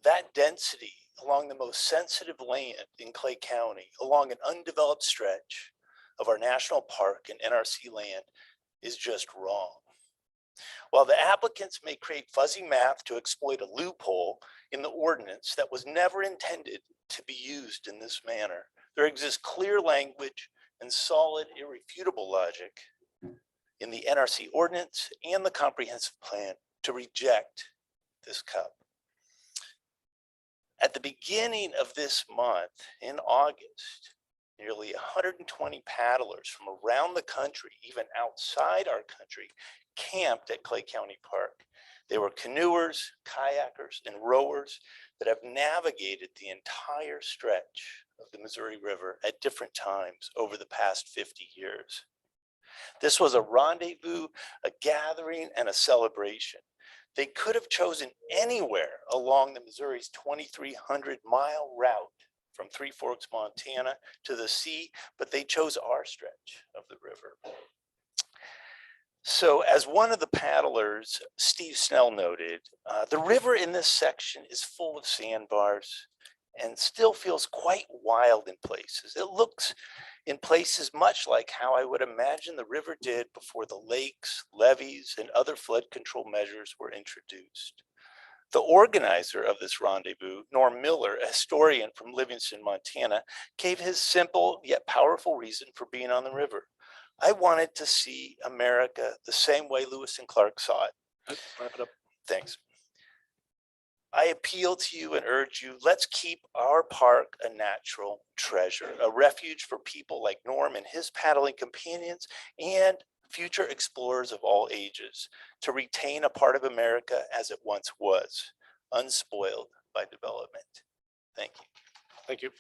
that density along the most sensitive land in Clay County, along an undeveloped stretch of our national park and NRC land, is just wrong. While the applicants may create fuzzy math to exploit a loophole in the ordinance that was never intended to be used in this manner, there exists clear language and solid, irrefutable logic in the NRC ordinance and the comprehensive plan to reject this cup. At the beginning of this month, in August, nearly 120 paddlers from around the country, even outside our country, camped at Clay County Park. They were canoers, kayakers, and rowers that have navigated the entire stretch of the Missouri River at different times over the past 50 years. This was a rendezvous, a gathering, and a celebration. They could have chosen anywhere along the Missouri's 2,300-mile route from Three Forks, Montana to the sea, but they chose our stretch of the river. So as one of the paddlers, Steve Snell, noted, the river in this section is full of sandbars and still feels quite wild in places. It looks in places much like how I would imagine the river did before the lakes, levees, and other flood control measures were introduced. The organizer of this rendezvous, Norm Miller, a historian from Livingston, Montana, gave his simple yet powerful reason for being on the river. I wanted to see America the same way Lewis and Clark saw it. Wrap it up. Thanks. I appeal to you and urge you, let's keep our park a natural treasure, a refuge for people like Norm and his paddling companions and future explorers of all ages, to retain a part of America as it once was, unspoiled by development. Thank you. Thank you.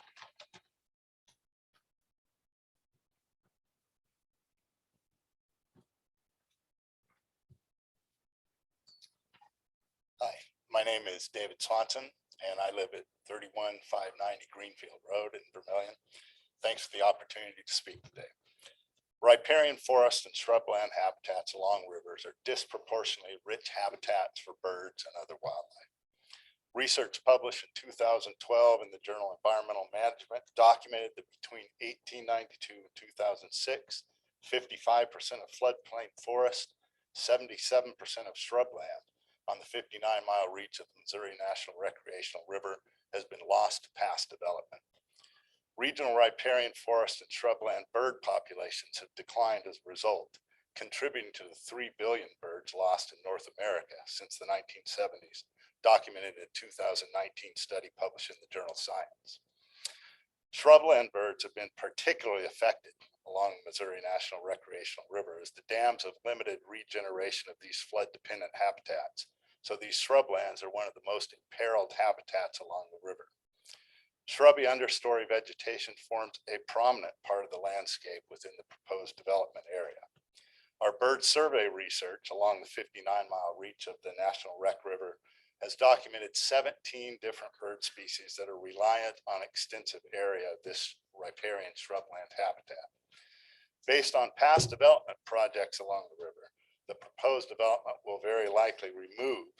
Hi, my name is David Swanson, and I live at 31590 Greenfield Road in Vermillion. Thanks for the opportunity to speak today. Riparian forest and shrubland habitats along rivers are disproportionately rich habitats for birds and other wildlife. Research published in 2012 in the journal Environmental Management documented that between 1892 and 2006, 55% of floodplain forest, 77% of shrubland on the 59-mile reach of the Missouri National Recreational River has been lost to past development. Regional riparian forest and shrubland bird populations have declined as a result, contributing to the 3 billion birds lost in North America since the 1970s, documented in a 2019 study published in the journal Science. Shrubland birds have been particularly affected along the Missouri National Recreational River as the dams have limited regeneration of these flood-dependent habitats. So these shrublands are one of the most imperiled habitats along the river. Shrubby understory vegetation forms a prominent part of the landscape within the proposed development area. Our bird survey research along the 59-mile reach of the National Rec River has documented 17 different bird species that are reliant on extensive area of this riparian shrubland habitat. Based on past development projects along the river, the proposed development will very likely remove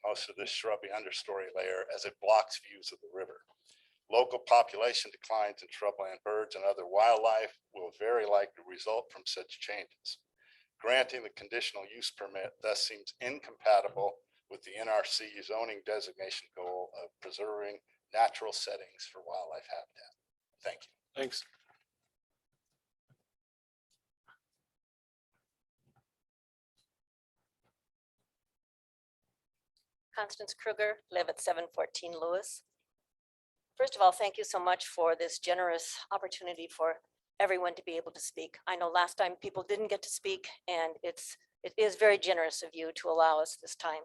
most of this shrubby understory layer as it blocks views of the river. Local population declines in shrubland birds and other wildlife will very likely result from such changes. Granting the conditional use permit thus seems incompatible with the NRC zoning designation goal of preserving natural settings for wildlife habitat. Thank you. Thanks. Constance Kruger, live at 714 Lewis. First of all, thank you so much for this generous opportunity for everyone to be able to speak. I know last time people didn't get to speak, and it is very generous of you to allow us this time.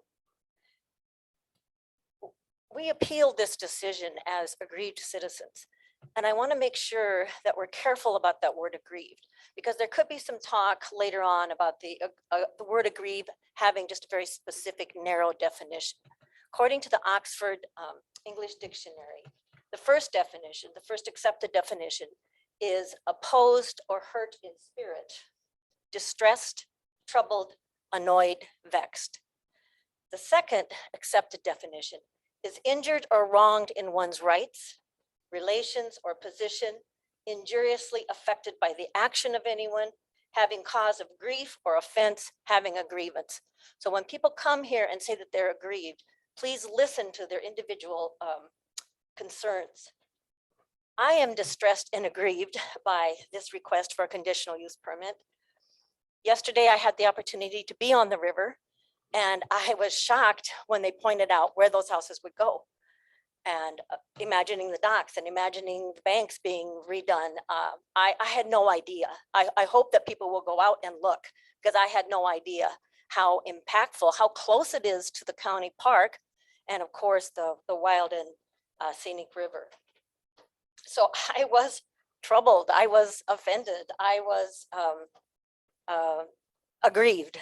We appealed this decision as aggrieved citizens, and I want to make sure that we're careful about that word aggrieved, because there could be some talk later on about the word aggrieved having just a very specific narrow definition. According to the Oxford English Dictionary, the first definition, the first accepted definition, is opposed or hurt in spirit, distressed, troubled, annoyed, vexed. The second accepted definition is injured or wronged in one's rights, relations, or position, injuriously affected by the action of anyone, having cause of grief or offense, having a grievance. So when people come here and say that they're aggrieved, please listen to their individual concerns. I am distressed and aggrieved by this request for a conditional use permit. Yesterday, I had the opportunity to be on the river, and I was shocked when they pointed out where those houses would go. And imagining the docks and imagining the banks being redone, I had no idea. I hope that people will go out and look, because I had no idea how impactful, how close it is to the county park, and of course, the wild and scenic river. So I was troubled, I was offended, I was aggrieved.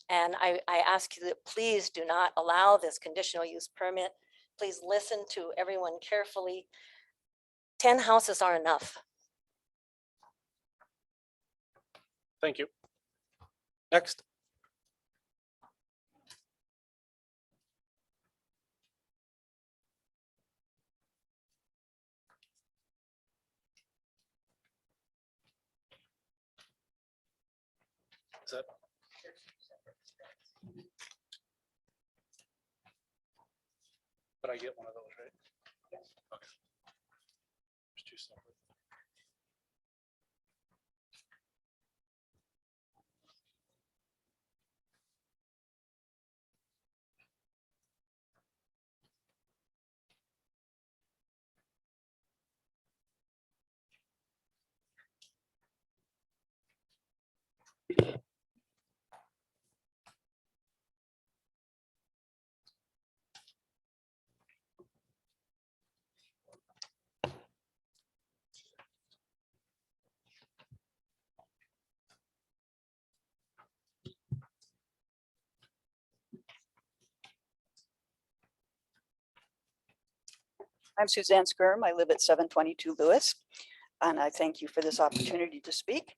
And I ask you that please do not allow this conditional use permit. Please listen to everyone carefully. 10 houses are enough. Thank you. Next. Is that? But I get one of those, right? Okay. There's two separate. I'm Suzanne Skirm. I live at 722 Lewis, and I thank you for this opportunity to speak.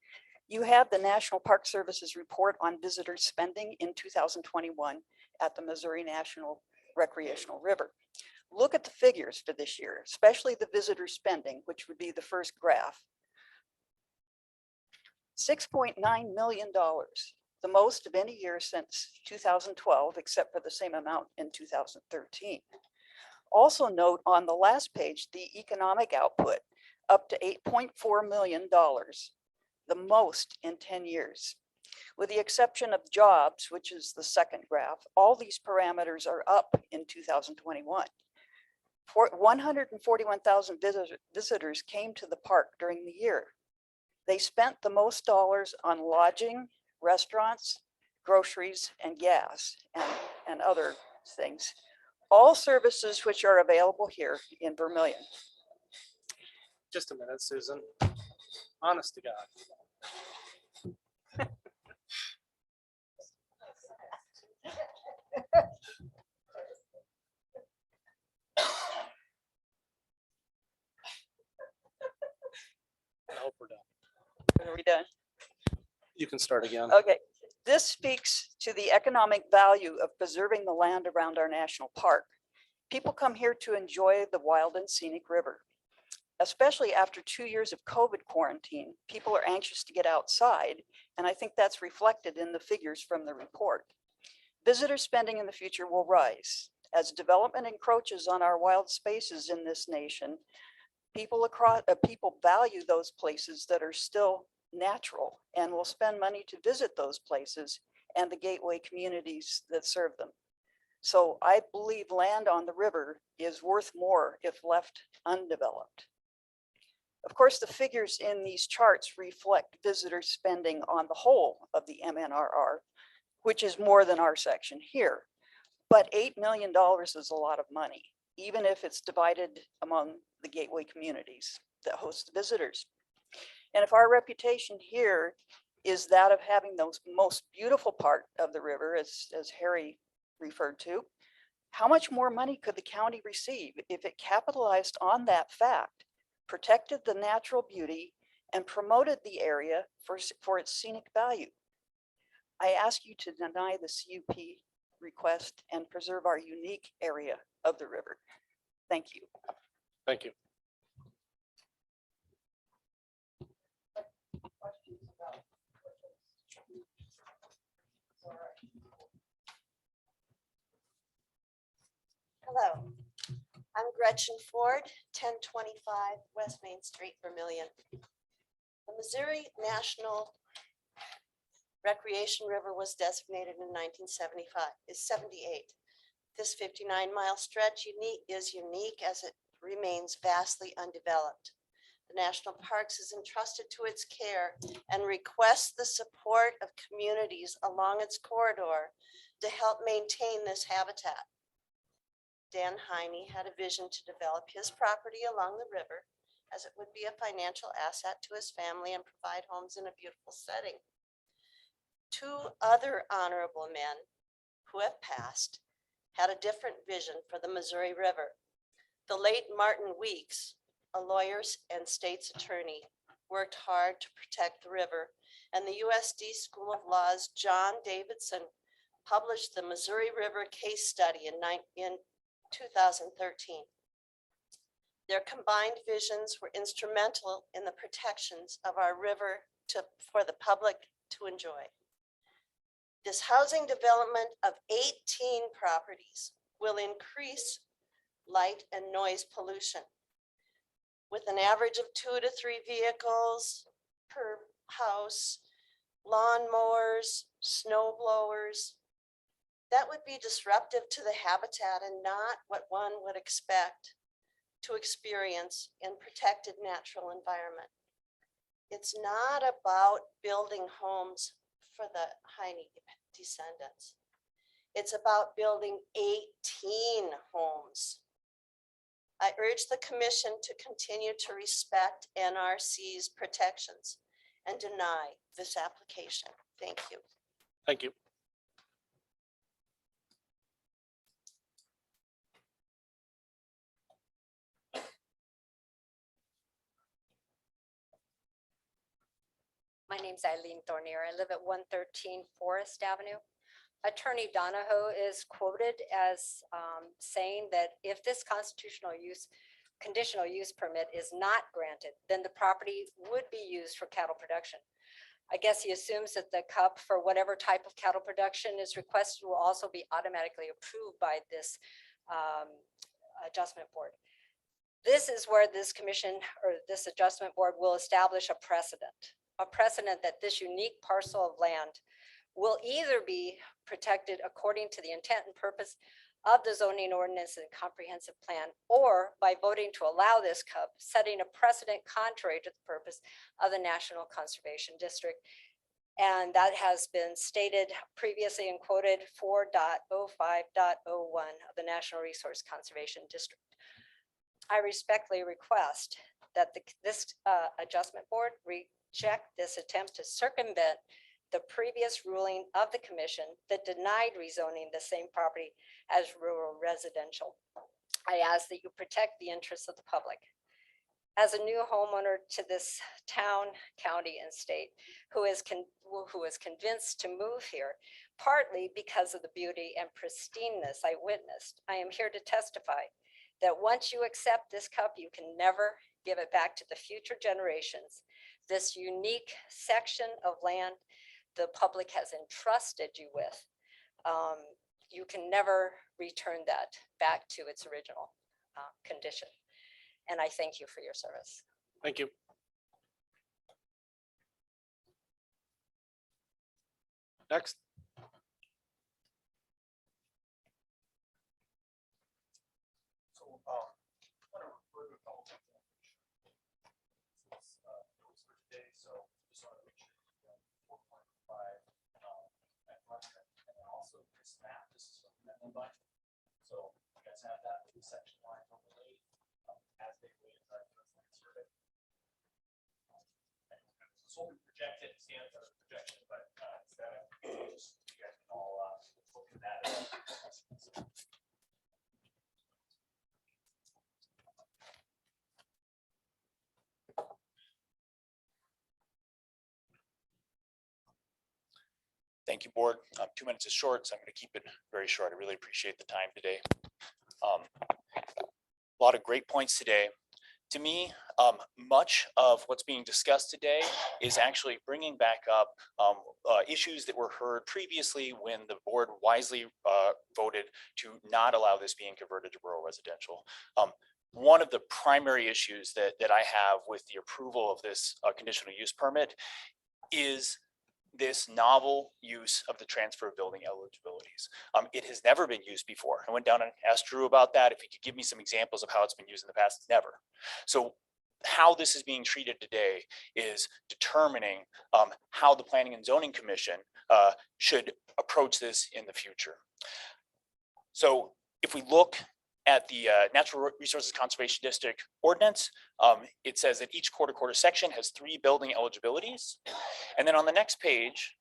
You have the National Park Service's report on visitor spending in 2021 at the Missouri National Recreational River. Look at the figures for this year, especially the visitor spending, which would be the first graph. $6.9 million, the most of any year since 2012, except for the same amount in 2013. Also note on the last page, the economic output up to $8.4 million, the most in 10 years. With the exception of jobs, which is the second graph, all these parameters are up in 2021. 141,000 visitors came to the park during the year. They spent the most dollars on lodging, restaurants, groceries, and gas, and other things. All services which are available here in Vermillion. Just a minute, Susan. Honest to God. I hope we're done. Are we done? You can start again. Okay, this speaks to the economic value of preserving the land around our national park. People come here to enjoy the wild and scenic river. Especially after 2 years of COVID quarantine, people are anxious to get outside, and I think that's reflected in the figures from the report. Visitor spending in the future will rise. As development encroaches on our wild spaces in this nation, people value those places that are still natural and will spend money to visit those places and the gateway communities that serve them. So I believe land on the river is worth more if left undeveloped. Of course, the figures in these charts reflect visitor spending on the whole of the MNRR, which is more than our section here. But $8 million is a lot of money, even if it's divided among the gateway communities that host the visitors. And if our reputation here is that of having those most beautiful part of the river, as Harry referred to, how much more money could the county receive if it capitalized on that fact, protected the natural beauty, and promoted the area for its scenic value? I ask you to deny the CUP request and preserve our unique area of the river. Thank you. Thank you. Hello, I'm Gretchen Ford, 1025 West Main Street, Vermillion. The Missouri National Recreation River was designated in 78. This 59-mile stretch is unique as it remains vastly undeveloped. The National Parks is entrusted to its care and requests the support of communities along its corridor to help maintain this habitat. Dan Heine had a vision to develop his property along the river as it would be a financial asset to his family and provide homes in a beautiful setting. Two other honorable men who have passed had a different vision for the Missouri River. The late Martin Weeks, a lawyer and state's attorney, worked hard to protect the river, and the USD School of Law's John Davidson published the Missouri River case study in 2013. Their combined visions were instrumental in the protections of our river for the public to enjoy. This housing development of 18 properties will increase light and noise pollution with an average of 2 to 3 vehicles per house, lawn mowers, snow blowers. That would be disruptive to the habitat and not what one would expect to experience in protected natural environment. It's not about building homes for the Heine descendants. It's about building 18 homes. I urge the commission to continue to respect NRC's protections and deny this application. Thank you. Thank you. My name's Eileen Thornier. I live at 113 Forest Avenue. Attorney Donahoe is quoted as saying that if this conditional use permit is not granted, then the property would be used for cattle production. I guess he assumes that the cup for whatever type of cattle production is requested will also be automatically approved by this adjustment board. This is where this commission or this adjustment board will establish a precedent that this unique parcel of land will either be protected according to the intent and purpose of the zoning ordinance and comprehensive plan, or by voting to allow this cup, setting a precedent contrary to the purpose of the National Conservation District. And that has been stated previously and quoted 4.05.01 of the National Resource Conservation District. I respectfully request that this adjustment board reject this attempt to circumvent the previous ruling of the commission that denied rezoning the same property as rural residential. I ask that you protect the interests of the public. As a new homeowner to this town, county, and state who is convinced to move here, partly because of the beauty and pristineness I witnessed, I am here to testify that once you accept this cup, you can never give it back to the future generations. This unique section of land the public has entrusted you with, you can never return that back to its original condition. And I thank you for your service. Thank you. Next. So you guys have that with the section line overlaid as they wait survey. This will be projected, stand for the projection, but just you guys can all look at that. Thank you, board. 2 minutes is short, so I'm going to keep it very short. I really appreciate the time today. A lot of great points today. To me, much of what's being discussed today is actually bringing back up issues that were heard previously when the board wisely voted to not allow this being converted to rural residential. One of the primary issues that I have with the approval of this conditional use permit is this novel use of the transfer of building eligibilities. It has never been used before. I went down and asked Drew about that. If he could give me some examples of how it's been used in the past, never. So how this is being treated today is determining how the Planning and Zoning Commission should approach this in the future. So if we look at the Natural Resources Conservation District ordinance, it says that each quarter section has 3 building eligibilities. And then on the next page,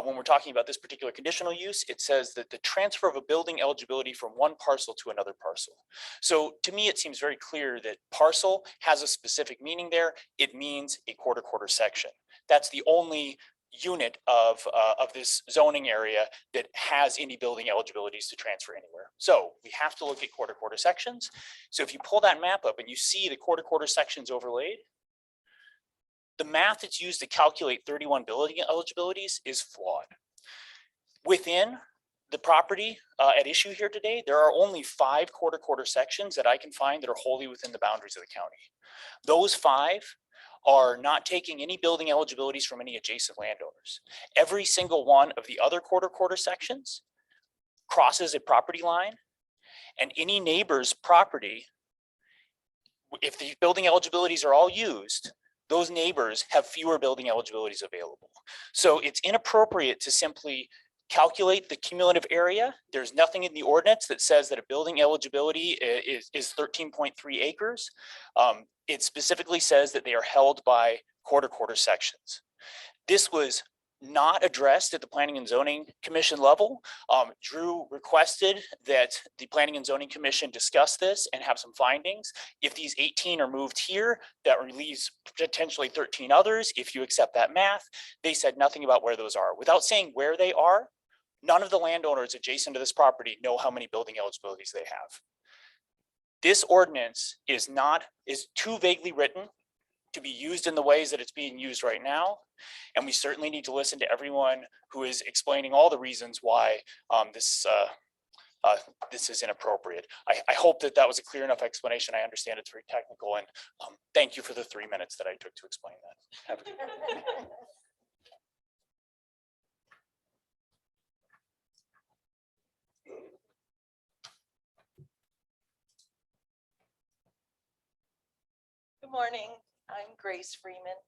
when we're talking about this particular conditional use, it says that the transfer of a building eligibility from one parcel to another parcel. So to me, it seems very clear that parcel has a specific meaning there. It means a quarter section. That's the only unit of this zoning area that has any building eligibilities to transfer anywhere. So we have to look at quarter sections. So if you pull that map up and you see the quarter sections overlaid, the math that's used to calculate 31 building eligibilities is flawed. Within the property at issue here today, there are only 5 quarter sections that I can find that are wholly within the boundaries of the county. Those 5 are not taking any building eligibilities from any adjacent landowners. Every single one of the other quarter sections crosses a property line, and any neighbor's property, if the building eligibilities are all used, those neighbors have fewer building eligibilities available. So it's inappropriate to simply calculate the cumulative area. There's nothing in the ordinance that says that a building eligibility is 13.3 acres. It specifically says that they are held by quarter sections. This was not addressed at the Planning and Zoning Commission level. Drew requested that the Planning and Zoning Commission discuss this and have some findings. If these 18 are moved here, that relieves potentially 13 others. If you accept that math, they said nothing about where those are. Without saying where they are, none of the landowners adjacent to this property know how many building eligibilities they have. This ordinance is too vaguely written to be used in the ways that it's being used right now. And we certainly need to listen to everyone who is explaining all the reasons why this is inappropriate. I hope that that was a clear enough explanation. I understand it's very technical, and thank you for the 3 minutes that I took to explain that. Have a good day. Good morning, I'm Grace Freeman,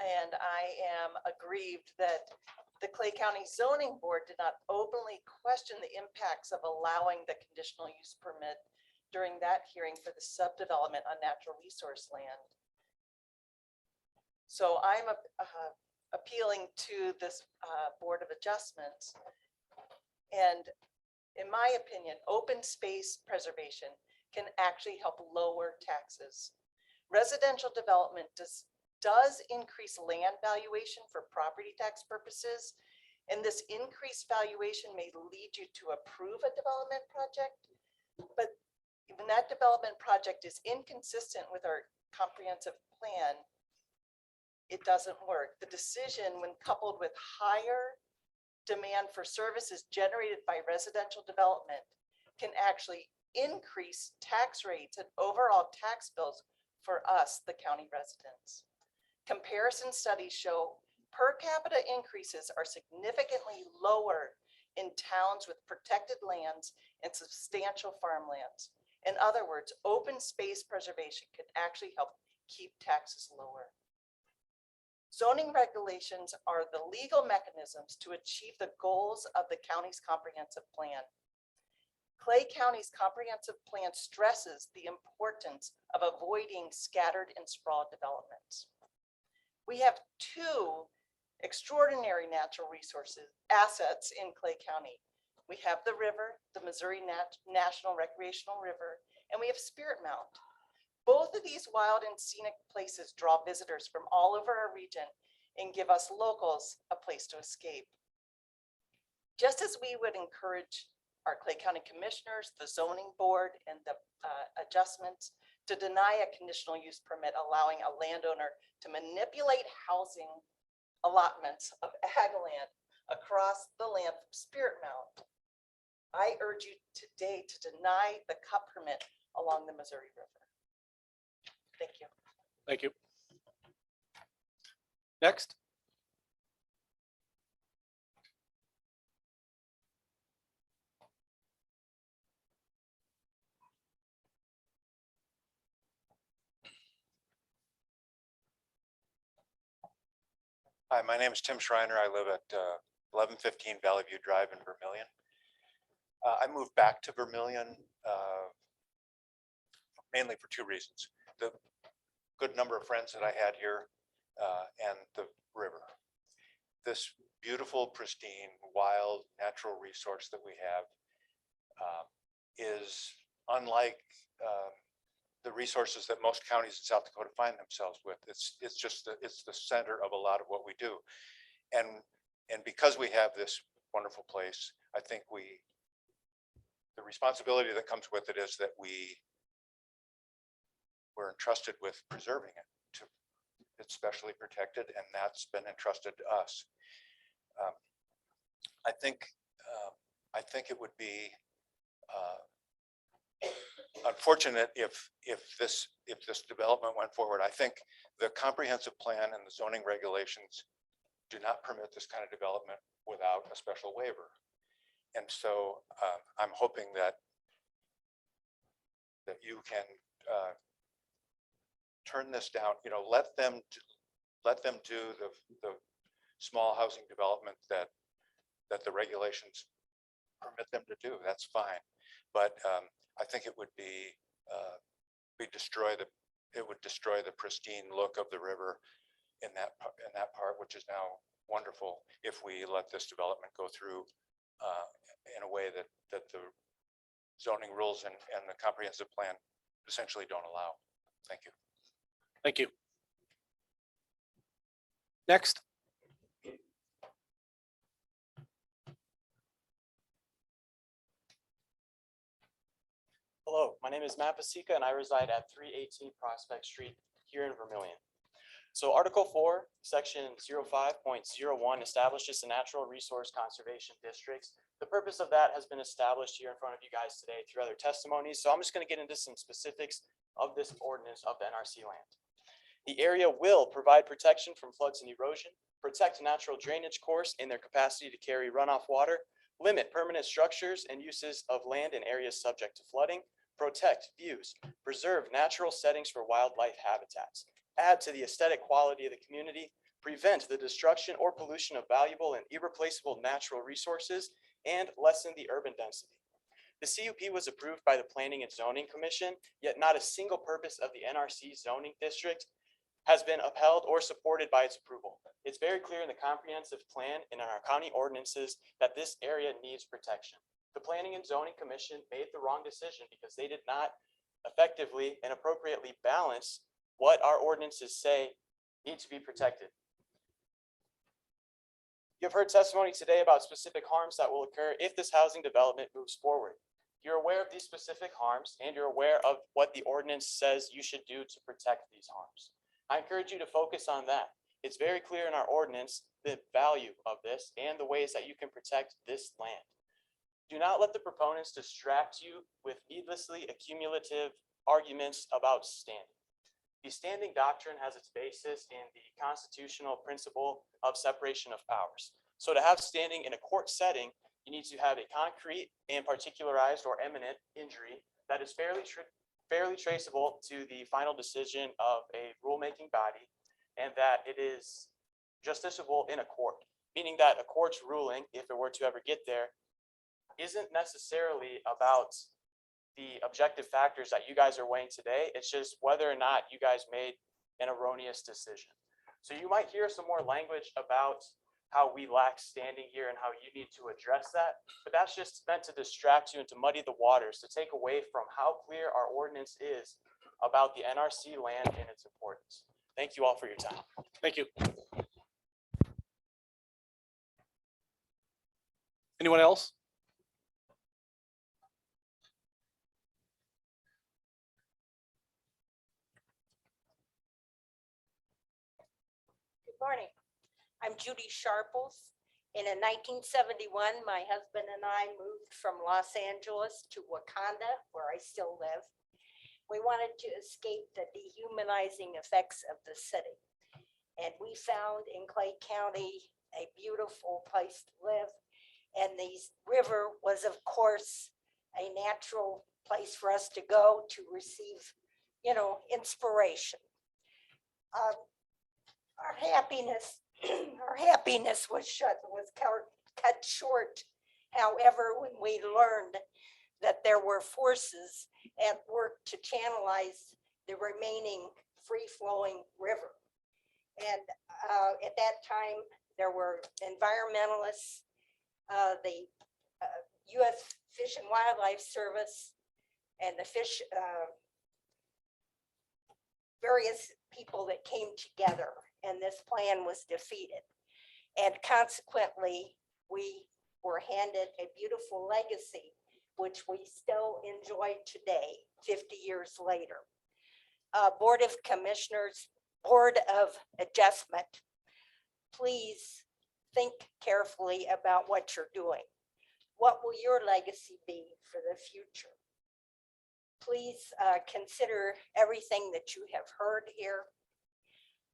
and I am aggrieved that the Clay County Zoning Board did not openly question the impacts of allowing the conditional use permit during that hearing for the subdevelopment on natural resource land. So I'm appealing to this Board of Adjustments. And in my opinion, open space preservation can actually help lower taxes. Residential development does increase land valuation for property tax purposes, and this increased valuation may lead you to approve a development project, but when that development project is inconsistent with our comprehensive plan, it doesn't work. The decision, when coupled with higher demand for services generated by residential development, can actually increase tax rates and overall tax bills for us, the county residents. Comparison studies show per capita increases are significantly lower in towns with protected lands and substantial farmlands. In other words, open space preservation can actually help keep taxes lower. Zoning regulations are the legal mechanisms to achieve the goals of the county's comprehensive plan. Clay County's comprehensive plan stresses the importance of avoiding scattered and sprawled developments. We have 2 extraordinary natural resources assets in Clay County. We have the river, the Missouri National Recreational River, and we have Spirit Mount. Both of these wild and scenic places draw visitors from all over our region and give us locals a place to escape. Just as we would encourage our Clay County commissioners, the zoning board, and the adjustments to deny a conditional use permit allowing a landowner to manipulate housing allotments of ag land across the land from Spirit Mount, I urge you today to deny the cut permit along the Missouri River. Thank you. Thank you. Next. Hi, my name is Tim Schreiner. I live at 1115 Valley View Drive in Vermillion. I moved back to Vermillion mainly for 2 reasons. The good number of friends that I had here and the river. This beautiful, pristine, wild, natural resource that we have is unlike the resources that most counties in South Dakota find themselves with. It's the center of a lot of what we do. And because we have this wonderful place, I think the responsibility that comes with it is that we're entrusted with preserving it. It's specially protected, and that's been entrusted to us. I think I think it would be unfortunate if this development went forward. I think the comprehensive plan and the zoning regulations do not permit this kind of development without a special waiver. And so I'm hoping that you can turn this down, let them do the small housing development that the regulations permit them to do. That's fine. But I think it would destroy the pristine look of the river in that part, which is now wonderful, if we let this development go through in a way that the zoning rules and the comprehensive plan essentially don't allow. Thank you. Thank you. Next. Hello, my name is Matt Pasica and I reside at 318 Prospect Street here in Vermillion. So Article 4, Section 05.01 establishes the natural resource conservation districts. The purpose of that has been established here in front of you guys today through other testimonies. So I'm just going to get into some specifics of this ordinance of the NRC land. The area will provide protection from floods and erosion, protect natural drainage course in their capacity to carry runoff water, limit permanent structures and uses of land in areas subject to flooding, protect views, preserve natural settings for wildlife habitats, add to the aesthetic quality of the community, prevent the destruction or pollution of valuable and irreplaceable natural resources, and lessen the urban density. The CUP was approved by the Planning and Zoning Commission, yet not a single purpose of the NRC zoning district has been upheld or supported by its approval. It's very clear in the comprehensive plan and in our county ordinances that this area needs protection. The Planning and Zoning Commission made the wrong decision because they did not effectively and appropriately balance what our ordinances say need to be protected. You've heard testimony today about specific harms that will occur if this housing development moves forward. You're aware of these specific harms and you're aware of what the ordinance says you should do to protect these harms. I encourage you to focus on that. It's very clear in our ordinance the value of this and the ways that you can protect this land. Do not let the proponents distract you with needlessly accumulative arguments about standing. The standing doctrine has its basis in the constitutional principle of separation of powers. So to have standing in a court setting, you need to have a concrete and particularized or eminent injury that is fairly traceable to the final decision of a rulemaking body, and that it is justiciable in a court, meaning that a court's ruling, if it were to ever get there, isn't necessarily about the objective factors that you guys are weighing today. It's just whether or not you guys made an erroneous decision. So you might hear some more language about how we lack standing here and how you need to address that, but that's just meant to distract you and to muddy the waters, to take away from how clear our ordinance is about the NRC land and its importance. Thank you all for your time. Thank you. Anyone else? Good morning. I'm Judy Sharples. In 1971, my husband and I moved from Los Angeles to Wakanda, where I still live. We wanted to escape the dehumanizing effects of the city. And we found in Clay County a beautiful place to live. And the river was, of course, a natural place for us to go to receive, inspiration. Our happiness was cut short. However, when we learned that there were forces at work to channelize the remaining free-flowing river. And at that time, there were environmentalists, the U.S. Fish and Wildlife Service, and the various people that came together, and this plan was defeated. And consequently, we were handed a beautiful legacy, which we still enjoy today, 50 years later. Board of Commissioners, Board of Adjustment, please think carefully about what you're doing. What will your legacy be for the future? Please consider everything that you have heard here.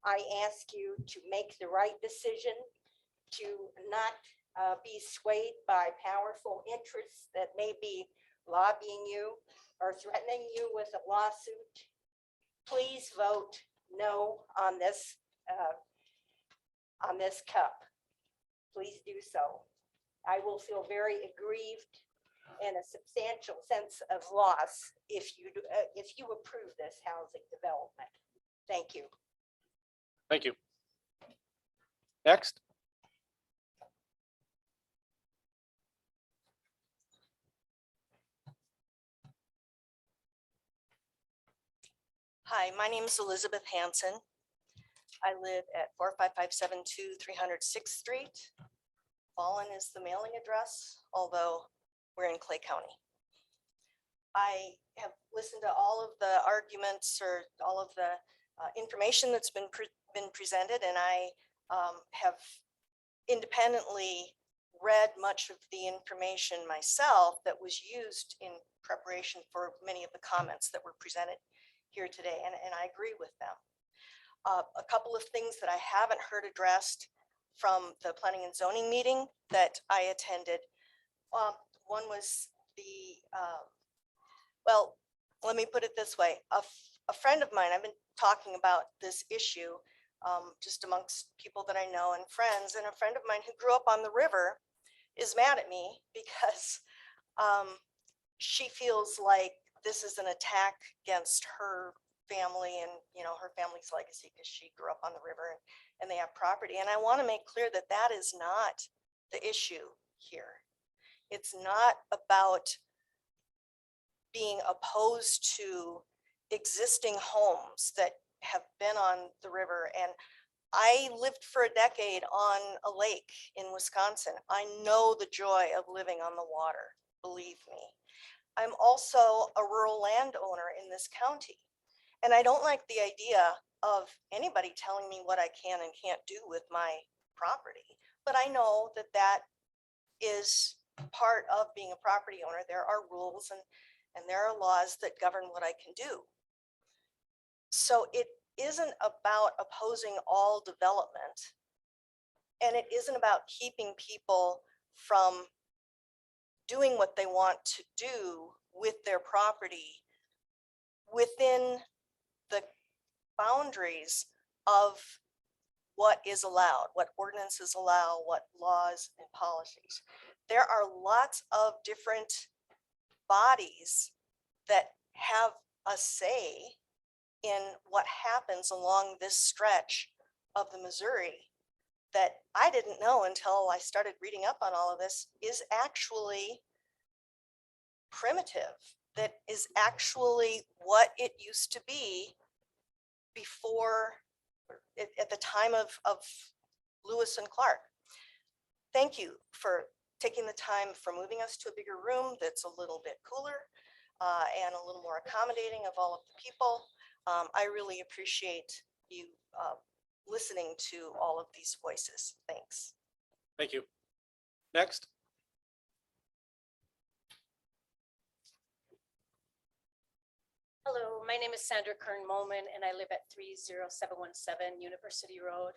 I ask you to make the right decision, to not be swayed by powerful interests that may be lobbying you or threatening you with a lawsuit. Please vote no on this cup. Please do so. I will feel very aggrieved and a substantial sense of loss if you approve this housing development. Thank you. Thank you. Next. Hi, my name is Elizabeth Hanson. I live at 45572 306th Street. Fallon is the mailing address, although we're in Clay County. I have listened to all of the arguments or all of the information that's been presented, and I have independently read much of the information myself that was used in preparation for many of the comments that were presented here today, and I agree with them. A couple of things that I haven't heard addressed from the planning and zoning meeting that I attended. One was the, well, let me put it this way. A friend of mine, I've been talking about this issue just amongst people that I know and friends, and a friend of mine who grew up on the river is mad at me because she feels like this is an attack against her family and, you know, her family's legacy because she grew up on the river and they have property. And I want to make clear that that is not the issue here. It's not about being opposed to existing homes that have been on the river. And I lived for a decade on a lake in Wisconsin. I know the joy of living on the water, believe me. I'm also a rural landowner in this county. And I don't like the idea of anybody telling me what I can and can't do with my property. But I know that that is part of being a property owner. There are rules and there are laws that govern what I can do. So it isn't about opposing all development. And it isn't about keeping people from doing what they want to do with their property within the boundaries of what is allowed, what ordinances allow, what laws and policies. There are lots of different bodies that have a say in what happens along this stretch of the Missouri that I didn't know until I started reading up on all of this is actually primitive, that is actually what it used to be before, at the time of Lewis and Clark. Thank you for taking the time for moving us to a bigger room that's a little bit cooler and a little more accommodating of all of the people. I really appreciate you listening to all of these voices. Thanks. Thank you. Next. Hello, my name is Sandra Kern-Molman and I live at 30717 University Road.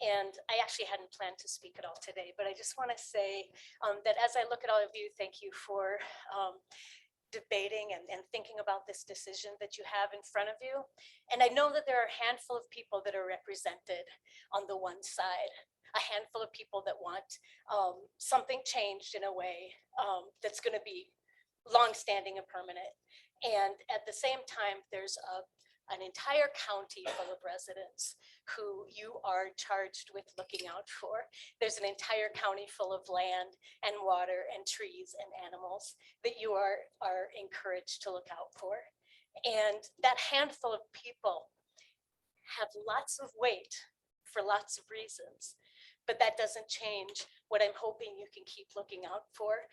And I actually hadn't planned to speak at all today, but I just want to say that as I look at all of you, thank you for debating and thinking about this decision that you have in front of you. And I know that there are a handful of people that are represented on the one side, a handful of people that want something changed in a way that's going to be longstanding and permanent. And at the same time, there's an entire county full of residents who you are charged with looking out for. There's an entire county full of land and water and trees and animals that you are encouraged to look out for. And that handful of people have lots of weight for lots of reasons, but that doesn't change what I'm hoping you can keep looking out for,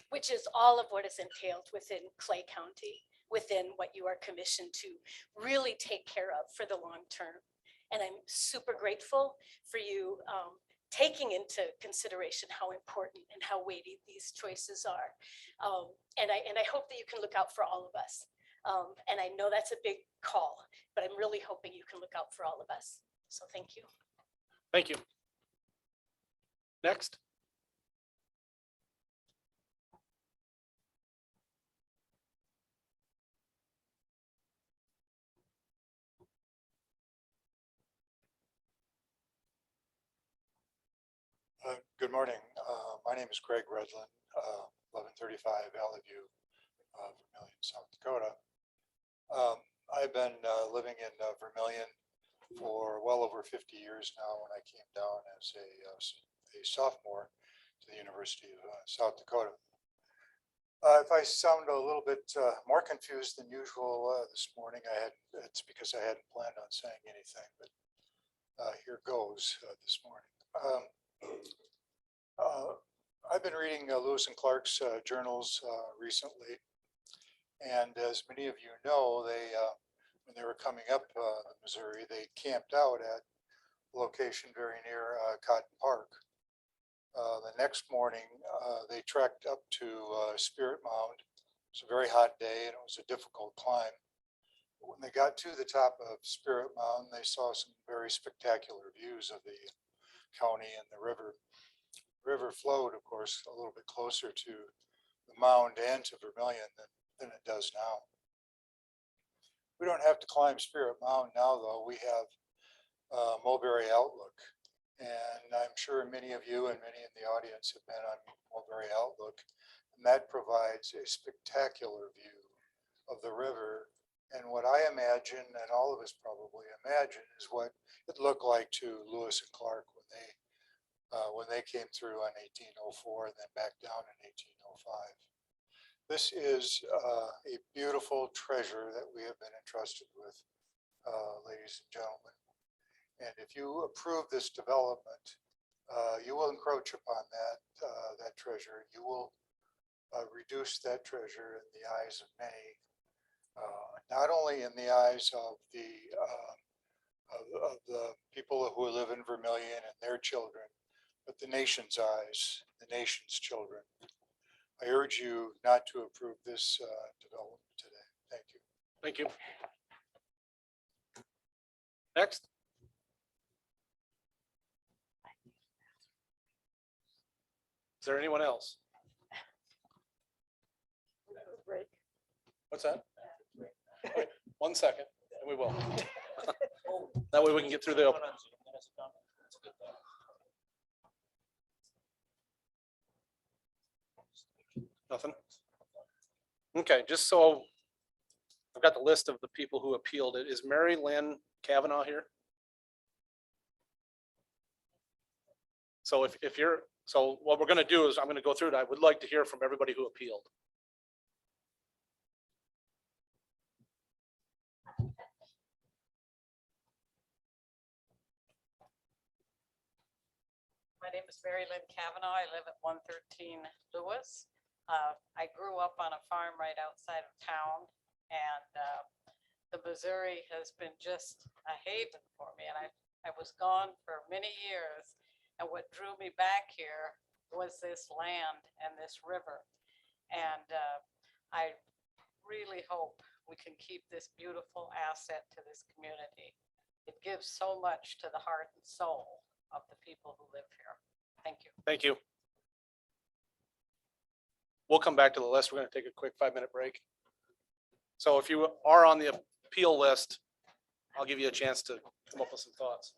which is all of what is entailed within Clay County, within what you are commissioned to really take care of for the long term. And I'm super grateful for you taking into consideration how important and how weighty these choices are. And I hope that you can look out for all of us. And I know that's a big call, but I'm really hoping you can look out for all of us. So thank you. Thank you. Next. Good morning. My name is Greg Redlin, 1135 Valley View, Vermillion, South Dakota. I've been living in Vermillion for well over 50 years now when I came down as a sophomore to the University of South Dakota. If I sound a little bit more confused than usual this morning, it's because I hadn't planned on saying anything, but here goes this morning. I've been reading Lewis and Clark's journals recently, and as many of you know, when they were coming up Missouri, they camped out at a location very near Cotton Park. The next morning, they trekked up to Spirit Mound. It was a very hot day and it was a difficult climb. When they got to the top of Spirit Mound, they saw some very spectacular views of the county and the river. The river flowed, of course, a little bit closer to the mound and to Vermillion than it does now. We don't have to climb Spirit Mound now, though. We have Mulberry Outlook. And I'm sure many of you and many in the audience have been on Mulberry Outlook. And that provides a spectacular view of the river. And what I imagine, and all of us probably imagine, is what it looked like to Lewis and Clark when they came through in 1804 and then back down in 1805. This is a beautiful treasure that we have been entrusted with, ladies and gentlemen. And if you approve this development, you will encroach upon that treasure. You will reduce that treasure in the eyes of many, not only in the eyes of the people who live in Vermillion and their children, but the nation's eyes, the nation's children. I urge you not to approve this development today. Thank you. Thank you. Next. Is there anyone else? What's that? Wait, 1 second, and we will. That way we can get through the. Nothing? Okay, just so I've got the list of the people who appealed it. Is Mary Lynn Kavanaugh here? So if you're, so what we're gonna do is I'm gonna go through it. I would like to hear from everybody who appealed. My name is Mary Lynn Kavanaugh. I live at 113 Lewis. I grew up on a farm right outside of town, and the Missouri has been just a haven for me. And I was gone for many years, and what drew me back here was this land and this river. And I really hope we can keep this beautiful asset to this community. It gives so much to the heart and soul of the people who live here. Thank you. Thank you. We'll come back to the list. We're going to take a quick 5-minute break. So if you are on the appeal list, I'll give you a chance to come up with some thoughts.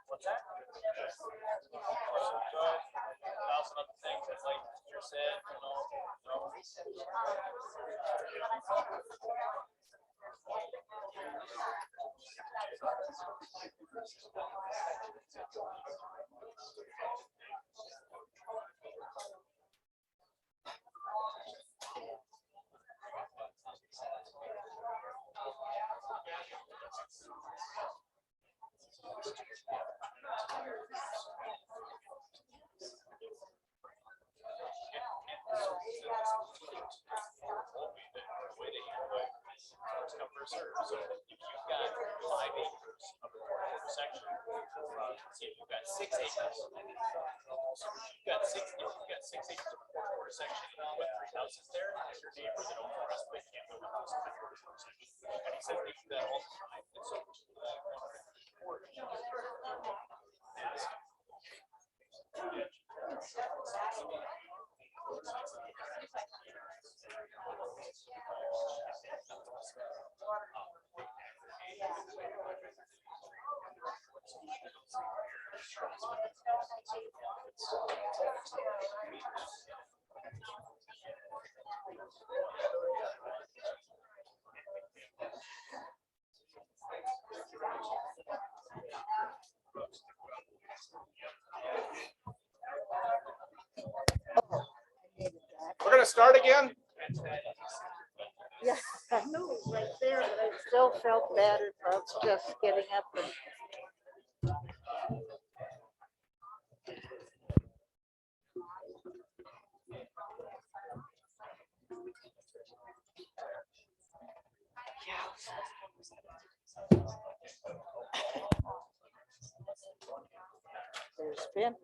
What's that? Thousand other things that like you said, So if you've got 5 acres of a quarter section, say if you've got 6 acres. So if you've got 6 acres of a quarter section, and you put 3 houses there, your neighbor that owns the rest of it can't build a house in that quarter section. And he said they do that all the time. And so We're gonna start again? Yeah, I knew it was right there, but I still felt bad about just getting up and. There's been,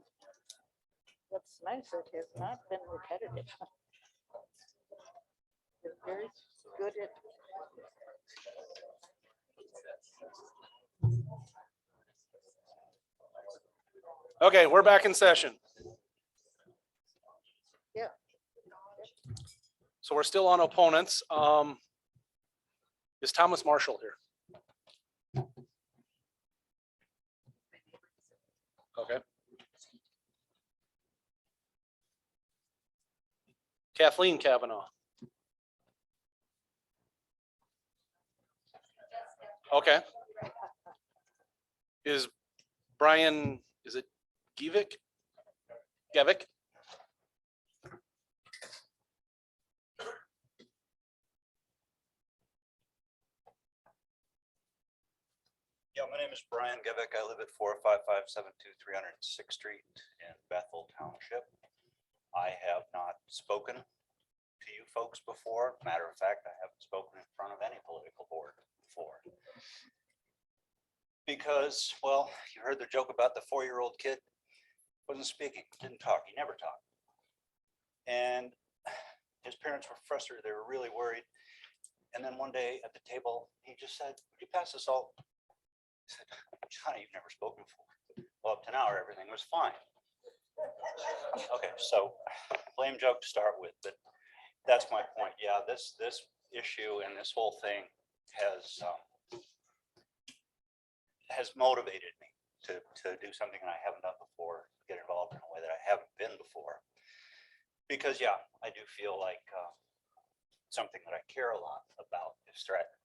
what's nice, it has not been repetitive. They're very good at. Okay, we're back in session. Yeah. So we're still on opponents. Is Thomas Marshall here? Okay. Kathleen Kavanaugh. Okay. Is Brian, is it Givik? Gavik? Yeah, my name is Brian Gevick. I live at 45572 306th Street in Bethel Township. I have not spoken to you folks before. Matter of fact, I haven't spoken in front of any political board before. Because, well, you heard the joke about the 4-year-old kid. Wasn't speaking, didn't talk, he never talked. And his parents were frustrated, they were really worried. And then one day at the table, he just said, "Would you pass the salt?" I said, "Johnny, you've never spoken before." Well, up to now, everything was fine. Okay, so lame joke to start with, but that's my point. Yeah, this issue and this whole thing has motivated me to do something that I haven't done before, get involved in a way that I haven't been before. Because yeah, I do feel like something that I care a lot about is threatened.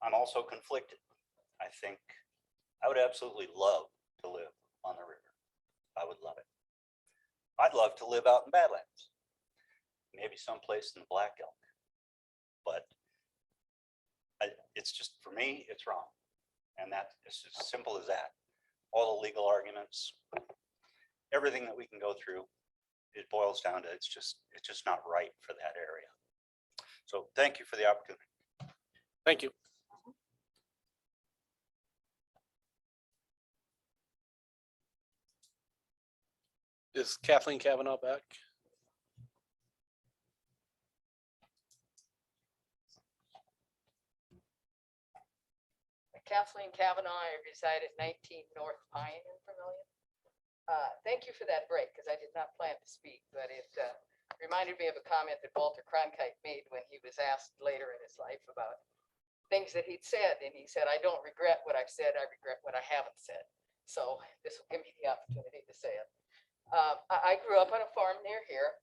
I'm also conflicted. I think I would absolutely love to live on the river. I would love it. I'd love to live out in Badlands, maybe someplace in the Black Elk, but it's just, for me, it's wrong. And that is as simple as that. All the legal arguments, everything that we can go through, it boils down to it's just not right for that area. So thank you for the opportunity. Thank you. Is Kathleen Kavanaugh back? Kathleen Kavanaugh, I reside at 19 North Pine in Vermillion. Thank you for that break, because I did not plan to speak, but it reminded me of a comment that Walter Cronkite made when he was asked later in his life about things that he'd said. And he said, "I don't regret what I've said, I regret what I haven't said." So this will give me the opportunity to say it. I grew up on a farm near here,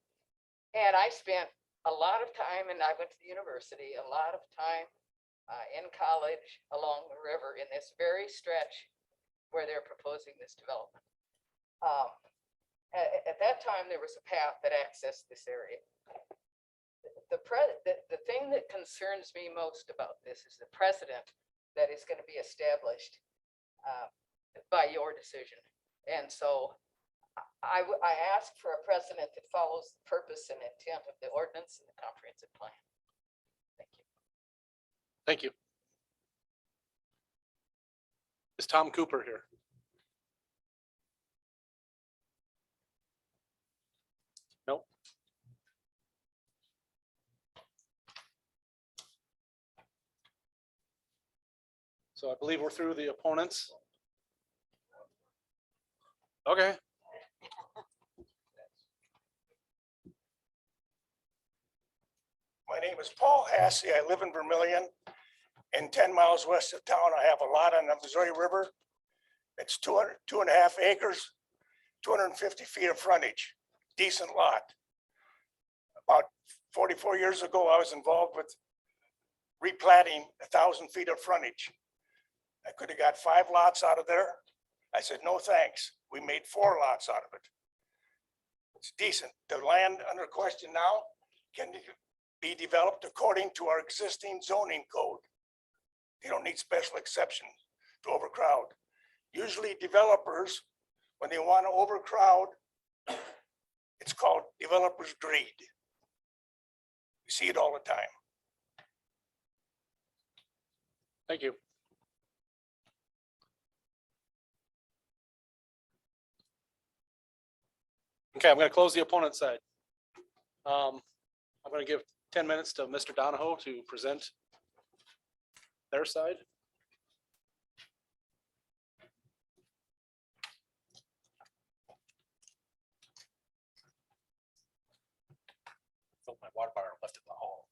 and I spent a lot of time, and I went to the university, a lot of time in college along the river in this very stretch where they're proposing this development. At that time, there was a path that accessed this area. The thing that concerns me most about this is the precedent that is going to be established by your decision. And so I ask for a precedent that follows the purpose and intent of the ordinance and the comprehensive plan. Thank you. Thank you. Is Tom Cooper here? Nope. So I believe we're through the opponents. Okay. My name is Paul Hassey. I live in Vermillion. And 10 miles west of town, I have a lot on the Missouri River. It's 2.5 acres, 250 feet of frontage, decent lot. About 44 years ago, I was involved with replanting 1,000 feet of frontage. I could have got 5 lots out of there. I said, no, thanks. We made 4 lots out of it. It's decent. The land under question now can be developed according to our existing zoning code. You don't need special exception to overcrowd. Usually developers, when they want to overcrowd, it's called developer's greed. You see it all the time. Thank you. Okay, I'm going to close the opponent side. I'm going to give 10 minutes to Mr. Donahoe to present their side. Filled my water bottle and left it in the hall.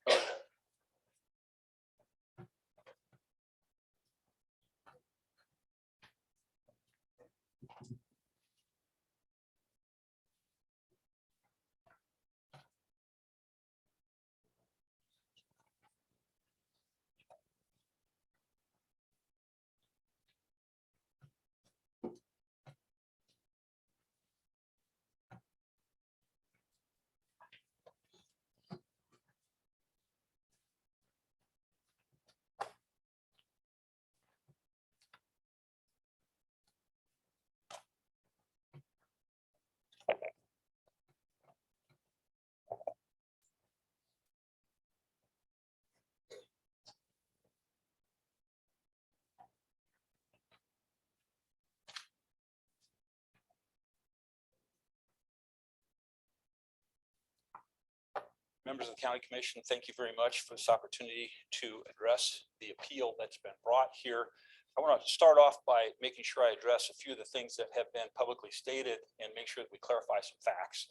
Members of the County Commission, thank you very much for this opportunity to address the appeal that's been brought here. I want to start off by making sure I address a few of the things that have been publicly stated and make sure that we clarify some facts.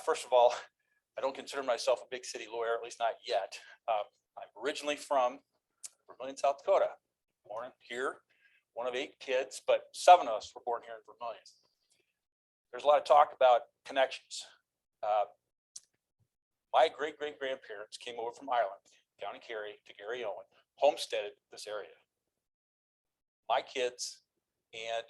First of all, I don't consider myself a big city lawyer, at least not yet. I'm originally from Vermillion, South Dakota, born here, one of 8 kids, but 7 of us were born here in Vermillion. There's a lot of talk about connections. My great-great-grandparents came over from Ireland, County Kerry to Garryowen, homesteaded this area. My kids and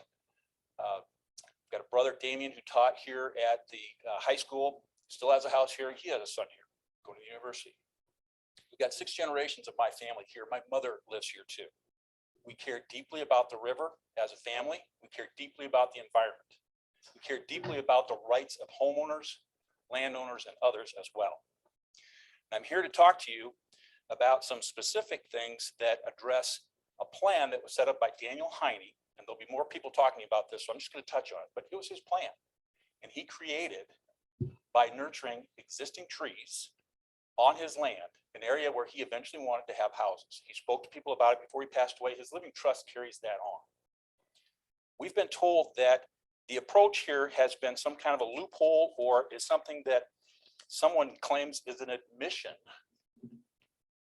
got a brother, Damien, who taught here at the high school, still has a house here. He has a son here, going to the university. We've got 6 generations of my family here. My mother lives here too. We care deeply about the river as a family. We care deeply about the environment. We care deeply about the rights of homeowners, landowners, and others as well. I'm here to talk to you about some specific things that address a plan that was set up by Daniel Heine, and there'll be more people talking about this, so I'm just going to touch on it, but it was his plan. And he created, by nurturing existing trees on his land, an area where he eventually wanted to have houses. He spoke to people about it before he passed away. His living trust carries that on. We've been told that the approach here has been some kind of a loophole or is something that someone claims is an admission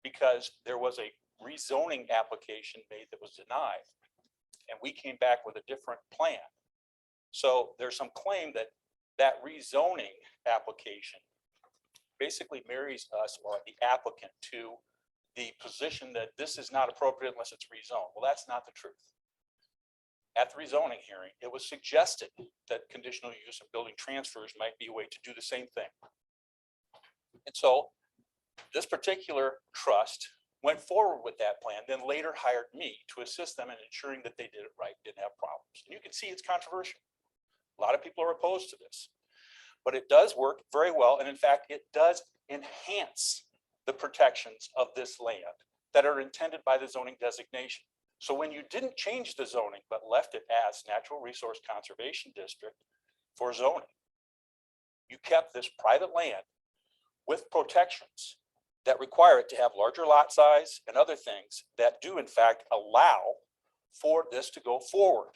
because there was a rezoning application made that was denied. And we came back with a different plan. So there's some claim that that rezoning application basically marries us or the applicant to the position that this is not appropriate unless it's rezoned. Well, that's not the truth. At the rezoning hearing, it was suggested that conditional use and building transfers might be a way to do the same thing. And so this particular trust went forward with that plan, then later hired me to assist them in ensuring that they did it right, didn't have problems. And you can see it's controversial. A lot of people are opposed to this, but it does work very well. And in fact, it does enhance the protections of this land that are intended by the zoning designation. So when you didn't change the zoning, but left it as Natural Resource Conservation District for zoning, you kept this private land with protections that require it to have larger lot size and other things that do in fact allow for this to go forward.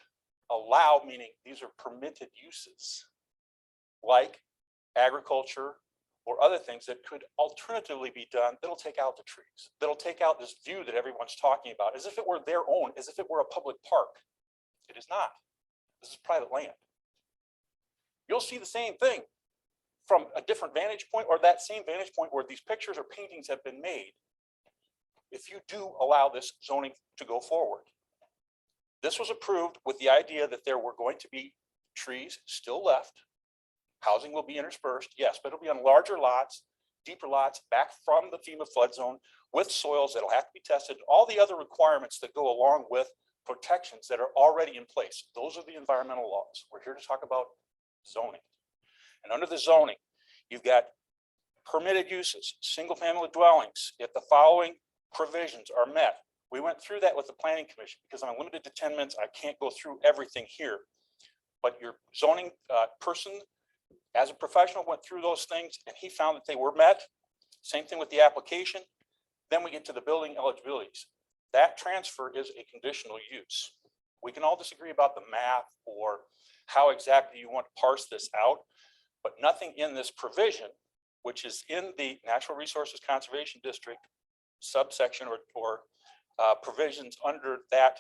Allow meaning these are permitted uses like agriculture or other things that could alternatively be done that'll take out the trees, that'll take out this view that everyone's talking about as if it were their own, as if it were a public park. It is not. This is private land. You'll see the same thing from a different vantage point or that same vantage point where these pictures or paintings have been made. If you do allow this zoning to go forward. This was approved with the idea that there were going to be trees still left. Housing will be interspersed, yes, but it'll be on larger lots, deeper lots, back from the FEMA flood zone with soils that'll have to be tested, all the other requirements that go along with protections that are already in place. Those are the environmental laws. We're here to talk about zoning. And under the zoning, you've got permitted uses, single-family dwellings, if the following provisions are met. We went through that with the planning commission because I'm limited to 10 minutes. I can't go through everything here. But your zoning person, as a professional, went through those things and he found that they were met. Same thing with the application. Then we get to the building eligibilities. That transfer is a conditional use. We can all disagree about the math or how exactly you want to parse this out, but nothing in this provision, which is in the Natural Resources Conservation District subsection or provisions under that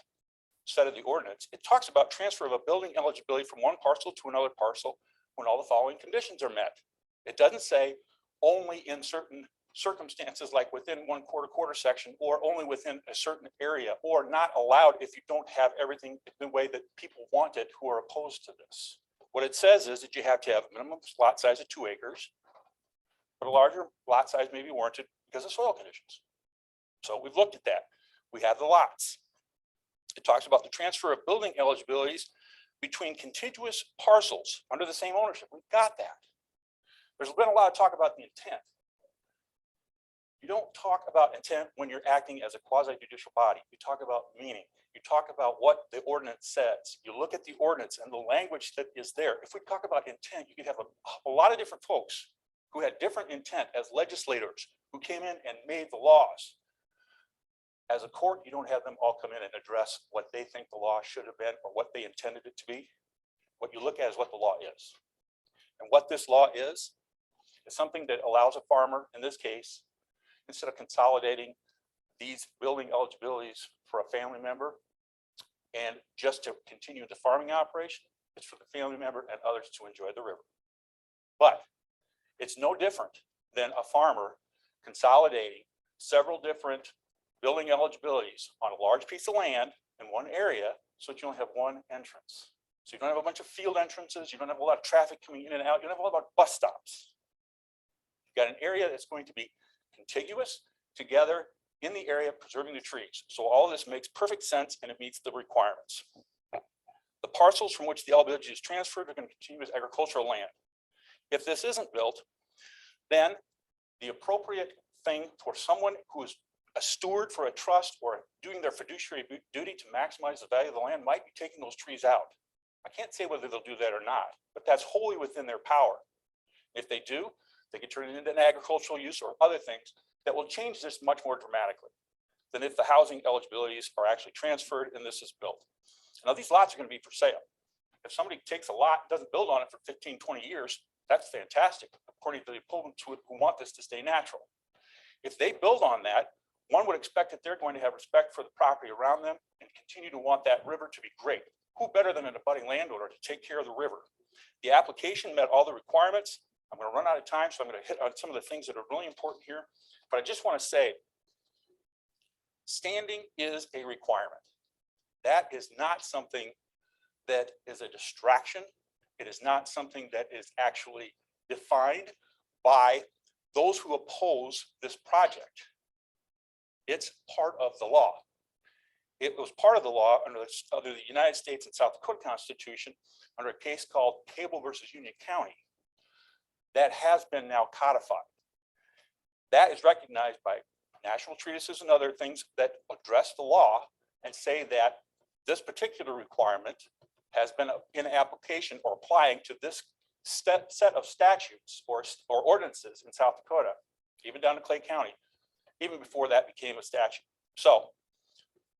set of the ordinance, it talks about transfer of a building eligibility from one parcel to another parcel when all the following conditions are met. It doesn't say only in certain circumstances, like within one quarter section, or only within a certain area, or not allowed if you don't have everything the way that people want it who are opposed to this. What it says is that you have to have minimum lot size of 2 acres, but a larger lot size may be warranted because of soil conditions. So we've looked at that. We have the lots. It talks about the transfer of building eligibilities between contiguous parcels under the same ownership. We've got that. There's been a lot of talk about the intent. You don't talk about intent when you're acting as a quasi-judicial body. You talk about meaning. You talk about what the ordinance says. You look at the ordinance and the language that is there. If we talk about intent, you could have a lot of different folks who had different intent as legislators who came in and made the laws. As a court, you don't have them all come in and address what they think the law should have been or what they intended it to be. What you look at is what the law is. And what this law is something that allows a farmer, in this case, instead of consolidating these building eligibilities for a family member and just to continue the farming operation, it's for the family member and others to enjoy the river. But it's no different than a farmer consolidating several different building eligibilities on a large piece of land in one area so that you only have one entrance. So you don't have a bunch of field entrances, you don't have a lot of traffic coming in and out, you don't have a lot of bus stops. You've got an area that's going to be contiguous together in the area preserving the trees. So all of this makes perfect sense and it meets the requirements. The parcels from which the eligibility is transferred are going to continue as agricultural land. If this isn't built, then the appropriate thing for someone who is a steward for a trust or doing their fiduciary duty to maximize the value of the land might be taking those trees out. I can't say whether they'll do that or not, but that's wholly within their power. If they do, they can turn it into an agricultural use or other things that will change this much more dramatically than if the housing eligibilities are actually transferred and this is built. Now, these lots are going to be for sale. If somebody takes a lot, doesn't build on it for 15, 20 years, that's fantastic, according to the opponents who want this to stay natural. If they build on that, one would expect that they're going to have respect for the property around them and continue to want that river to be great. Who better than an abutting landowner to take care of the river? The application met all the requirements. I'm going to run out of time, so I'm going to hit on some of the things that are really important here. But I just want to say, standing is a requirement. That is not something that is a distraction. It is not something that is actually defined by those who oppose this project. It's part of the law. It was part of the law under the United States and South Dakota Constitution under a case called Cable versus Union County that has been now codified. That is recognized by national treatises and other things that address the law and say that this particular requirement has been in application or applying to this set of statutes or ordinances in South Dakota, even down to Clay County, even before that became a statute. So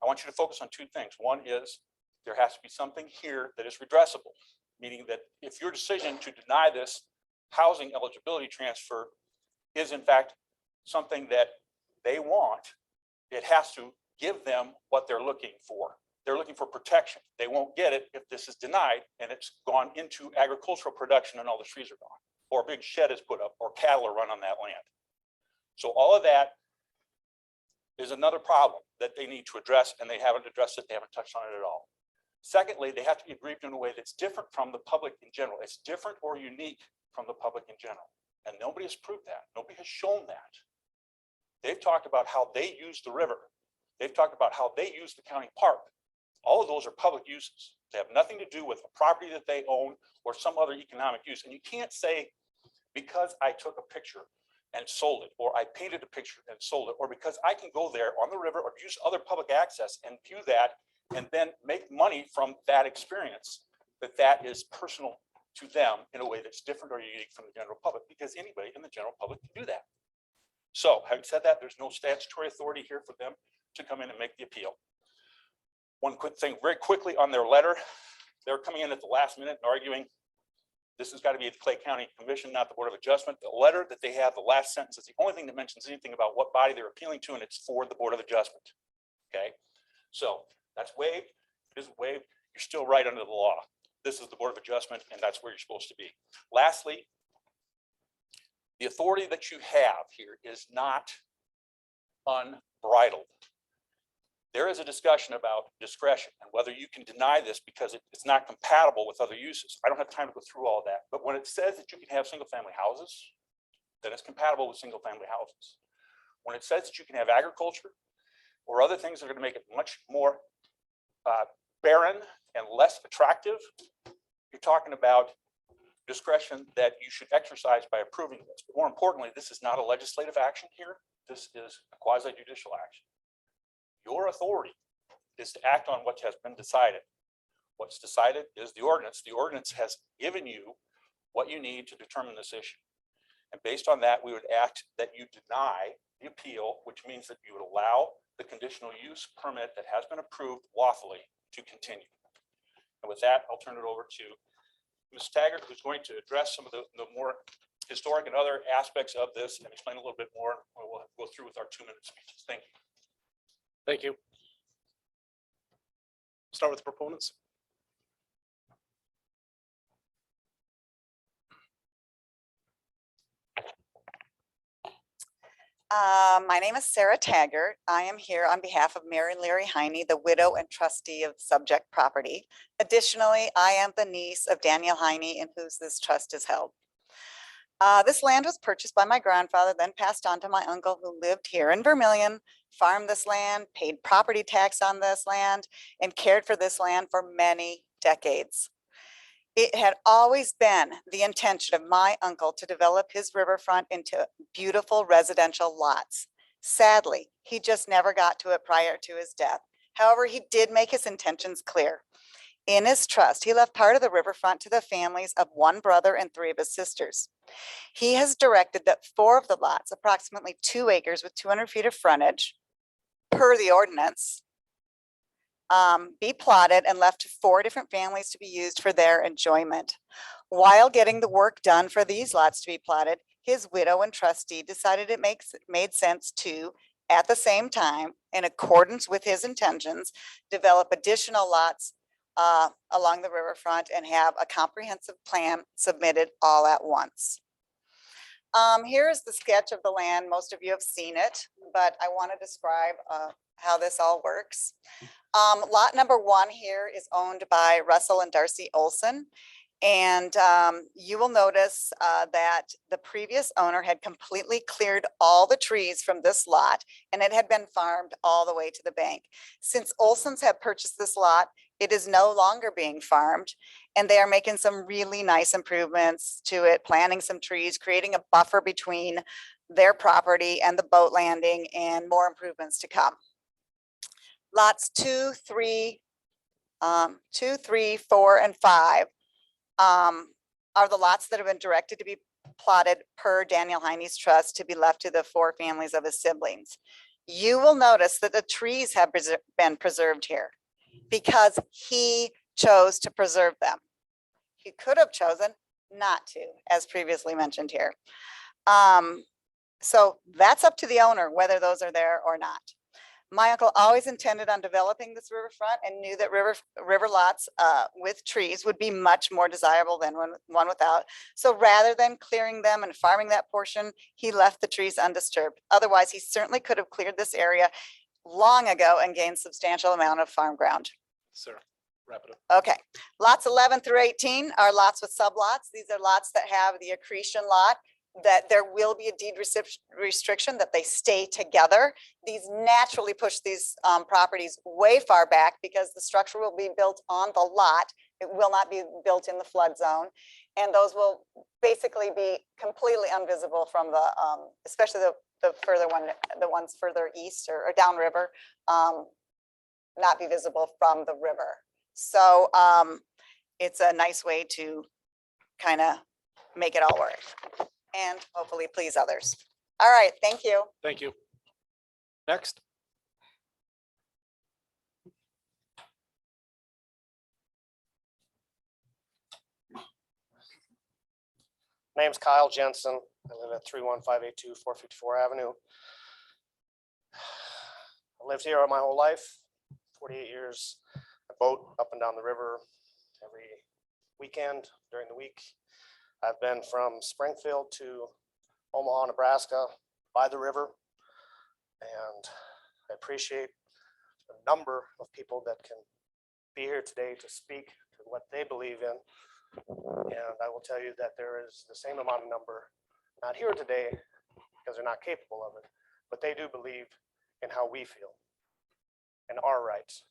I want you to focus on two things. One is there has to be something here that is redressable, meaning that if your decision to deny this housing eligibility transfer is in fact something that they want, it has to give them what they're looking for. they're looking for protection. They won't get it if this is denied and it's gone into agricultural production and all the trees are gone, or a big shed is put up, or cattle are run on that land. So all of that is another problem that they need to address, and they haven't addressed it. They haven't touched on it at all. Secondly, they have to be aggrieved in a way that's different from the public in general. It's different or unique from the public in general. And nobody has proved that. Nobody has shown that. They've talked about how they use the river. They've talked about how they use the county park. All of those are public uses. They have nothing to do with a property that they own or some other economic use. And you can't say, because I took a picture and sold it, or I painted a picture and sold it, or because I can go there on the river or use other public access and view that and then make money from that experience, that is personal to them in a way that's different or unique from the general public, because anybody in the general public can do that. So having said that, there's no statutory authority here for them to come in and make the appeal. One quick thing, very quickly on their letter, they're coming in at the last minute and arguing this has got to be the Clay County Commission, not the Board of Adjustment. The letter that they have, the last sentence is the only thing that mentions anything about what body they're appealing to, and it's for the Board of Adjustment. Okay, so that's waived. If it isn't waived, you're still right under the law. This is the Board of Adjustment, and that's where you're supposed to be. Lastly, the authority that you have here is not unbridled. There is a discussion about discretion and whether you can deny this because it's not compatible with other uses. I don't have time to go through all that, but when it says that you can have single family houses, then it's compatible with single family houses. When it says that you can have agriculture or other things that are going to make it much more barren and less attractive, you're talking about discretion that you should exercise by approving this. But more importantly, this is not a legislative action here. This is a quasi-judicial action. Your authority is to act on what has been decided. What's decided is the ordinance. The ordinance has given you what you need to determine this issue. And based on that, we would act that you deny the appeal, which means that you would allow the conditional use permit that has been approved lawfully to continue. And with that, I'll turn it over to Ms. Taggart, who's going to address some of the more historic and other aspects of this and explain a little bit more. We'll go through with our 2-minute speeches. Thank you. Thank you. Start with the proponents. My name is Sarah Taggart. I am here on behalf of Mary Larry Heine, the widow and trustee of subject property. Additionally, I am the niece of Daniel Heine, in whose this trust is held. This land was purchased by my grandfather, then passed on to my uncle, who lived here in Vermillion, farmed this land, paid property tax on this land, and cared for this land for many decades. It had always been the intention of my uncle to develop his riverfront into beautiful residential lots. Sadly, he just never got to it prior to his death. However, he did make his intentions clear. In his trust, he left part of the riverfront to the families of one brother and 3 of his sisters. He has directed that 4 of the lots, approximately 2 acres with 200 feet of frontage, per the ordinance, be plotted and left to 4 different families to be used for their enjoyment. While getting the work done for these lots to be plotted, his widow and trustee decided it made sense to, at the same time, in accordance with his intentions, develop additional lots along the riverfront and have a comprehensive plan submitted all at once. Here is the sketch of the land. Most of you have seen it, but I want to describe how this all works. Lot number 1 here is owned by Russell and Darcy Olson. And you will notice that the previous owner had completely cleared all the trees from this lot, and it had been farmed all the way to the bank. Since Olsons have purchased this lot, it is no longer being farmed, and they are making some really nice improvements to it, planting some trees, creating a buffer between their property and the boat landing, and more improvements to come. Lots 2, 3, 4, and 5 are the lots that have been directed to be plotted per Daniel Heine's trust to be left to the 4 families of his siblings. You will notice that the trees have been preserved here because he chose to preserve them. He could have chosen not to, as previously mentioned here. So that's up to the owner, whether those are there or not. My uncle always intended on developing this riverfront and knew that river lots with trees would be much more desirable than one without. So rather than clearing them and farming that portion, he left the trees undisturbed. Otherwise, he certainly could have cleared this area long ago and gained substantial amount of farm ground. Sir, wrap it up. Okay, lots 11 through 18 are lots with sublots. These are lots that have the accretion lot, that there will be a deed restriction, that they stay together. These naturally push these properties way far back because the structure will be built on the lot. It will not be built in the flood zone. And those will basically be completely invisible from the, especially the further one, the ones further east or downriver, not be visible from the river. So it's a nice way to kind of make it all work and hopefully please others. All right, thank you. Thank you. Next. Name's Kyle Jensen. I live at 31582 454 Avenue. I lived here my whole life, 48 years. I boat up and down the river every weekend during the week. I've been from Springfield to Omaha, Nebraska by the river. And I appreciate the number of people that can be here today to speak to what they believe in. And I will tell you that there is the same amount of number not here today because they're not capable of it, but they do believe in how we feel and our rights.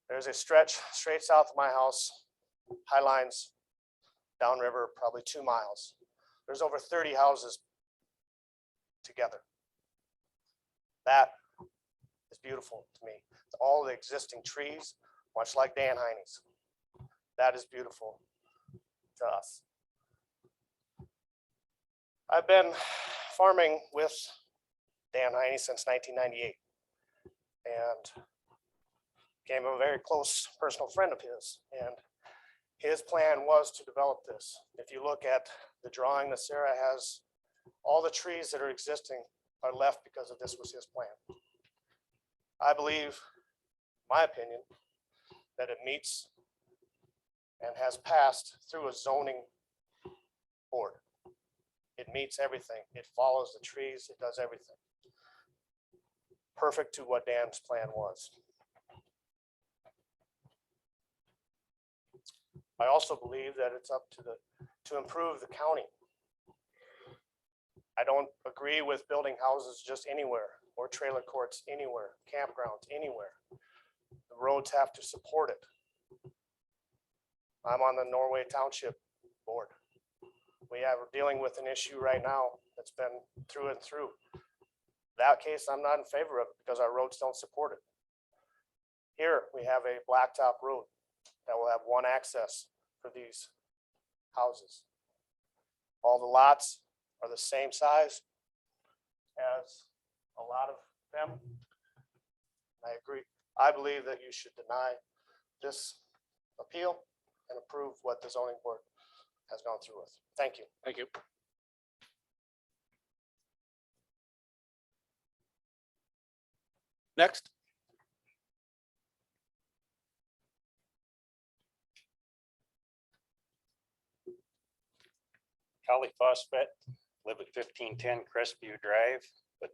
There's a stretch straight south of my house, high lines, downriver, probably 2 miles. There's over 30 houses together. That is beautiful to me. All the existing trees, much like Dan Heine's. That is beautiful to us. I've been farming with Dan Heine since 1998 and became a very close personal friend of his. And his plan was to develop this. If you look at the drawing that Sarah has, all the trees that are existing are left because of this was his plan. I believe, my opinion, that it meets and has passed through a zoning board. It meets everything. It follows the trees. It does everything. Perfect to what Dan's plan was. I also believe that it's up to improve the county. I don't agree with building houses just anywhere or trailer courts anywhere, campgrounds anywhere. The roads have to support it. I'm on the Norway Township Board. We're dealing with an issue right now that's been through and through. That case, I'm not in favor of it because our roads don't support it. Here, we have a blacktop road that will have one access for these houses. All the lots are the same size as a lot of them. I agree. I believe that you should deny this appeal and approve what the zoning board has gone through with. Thank you. Thank you. Next. Holly Phosphate, live at 1510 Crestview Drive, but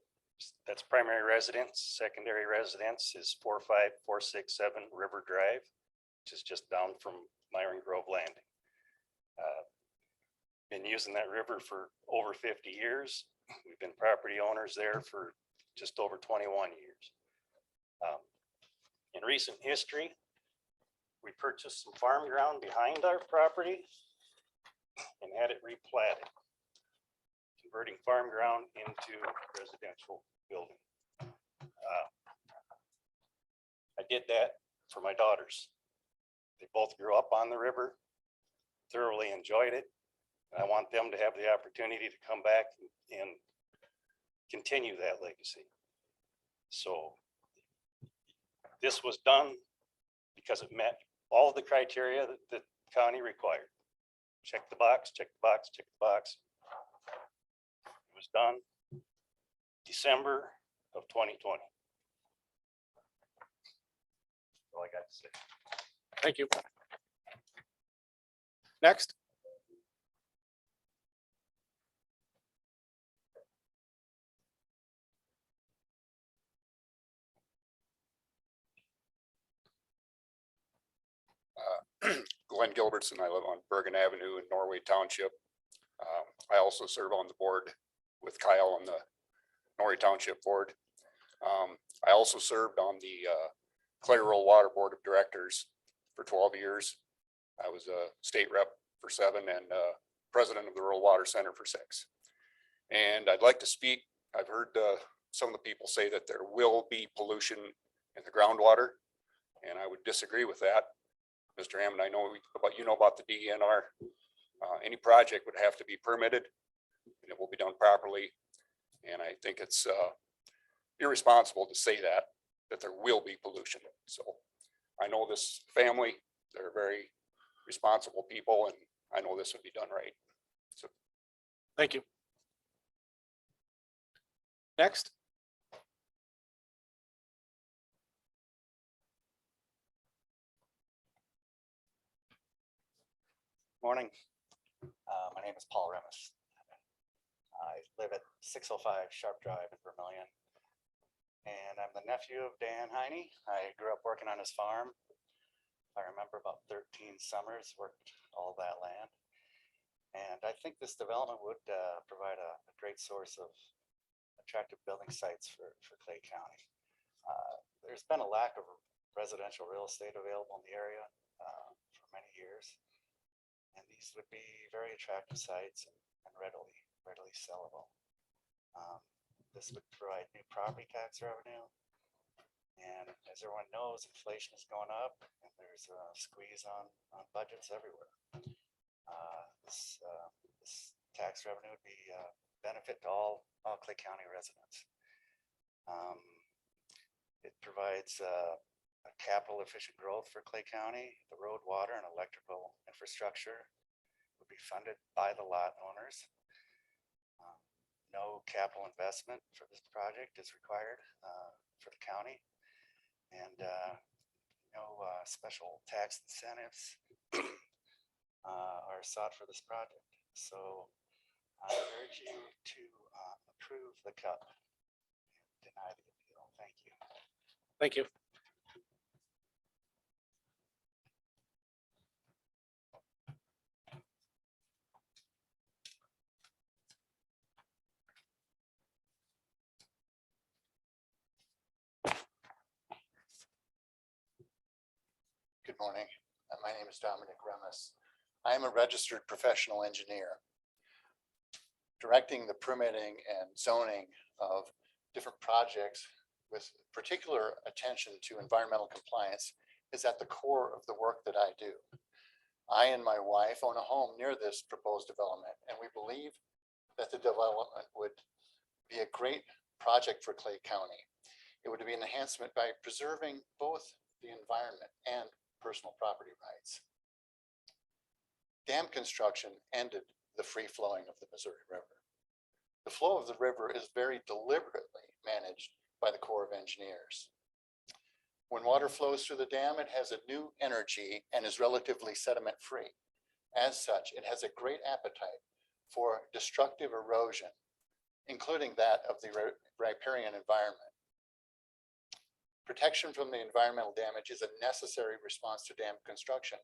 that's primary residence. Secondary residence is 45467 River Drive, which is just down from Myron Grove Landing. Been using that river for over 50 years. We've been property owners there for just over 21 years. In recent history, we purchased some farm ground behind our property and had it replatted, converting farm ground into residential building. I did that for my daughters. They both grew up on the river, thoroughly enjoyed it. I want them to have the opportunity to come back and continue that legacy. So this was done because it met all of the criteria that the county required. Check the box, check the box, check the box. It was done. December of 2020. That's all I got to say. Thank you. Next. Glenn Gilbertson. I live on Bergen Avenue in Norway Township. I also serve on the board with Kyle on the Norway Township Board. I also served on the Clay Rural Water Board of Directors for 12 years. I was a state rep for 7 and president of the Rural Water Center for 6. And I'd like to speak. I've heard some of the people say that there will be pollution in the groundwater, and I would disagree with that. Mr. Hammond, I know about the DNR. Any project would have to be permitted, and it will be done properly. And I think it's irresponsible to say that there will be pollution. So I know this family, they're very responsible people, and I know this would be done right. So Thank you. Next. Morning. My name is Paul Remus. I live at 605 Sharp Drive in Vermillion. And I'm the nephew of Dan Heine. I grew up working on his farm. I remember about 13 summers, worked all that land. And I think this development would provide a great source of attractive building sites for Clay County. There's been a lack of residential real estate available in the area for many years. And these would be very attractive sites and readily sellable. This would provide new property tax revenue. And as everyone knows, inflation is going up and there's a squeeze on budgets everywhere. This tax revenue would be a benefit to all Clay County residents. It provides a capital efficient growth for Clay County. The road, water, and electrical infrastructure would be funded by the lot owners. No capital investment for this project is required for the county, and no special tax incentives are sought for this project. So I urge you to approve the CUP and deny the appeal. Thank you. Thank you. Good morning. My name is Dominic Remus. I am a registered professional engineer. Directing the permitting and zoning of different projects with particular attention to environmental compliance is at the core of the work that I do. I and my wife own a home near this proposed development, and we believe that the development would be a great project for Clay County. It would be an enhancement by preserving both the environment and personal property rights. Dam construction ended the free flowing of the Missouri River. The flow of the river is very deliberately managed by the Corps of Engineers. When water flows through the dam, it has a new energy and is relatively sediment free. As such, it has a great appetite for destructive erosion, including that of the riparian environment. Protection from the environmental damage is a necessary response to dam construction.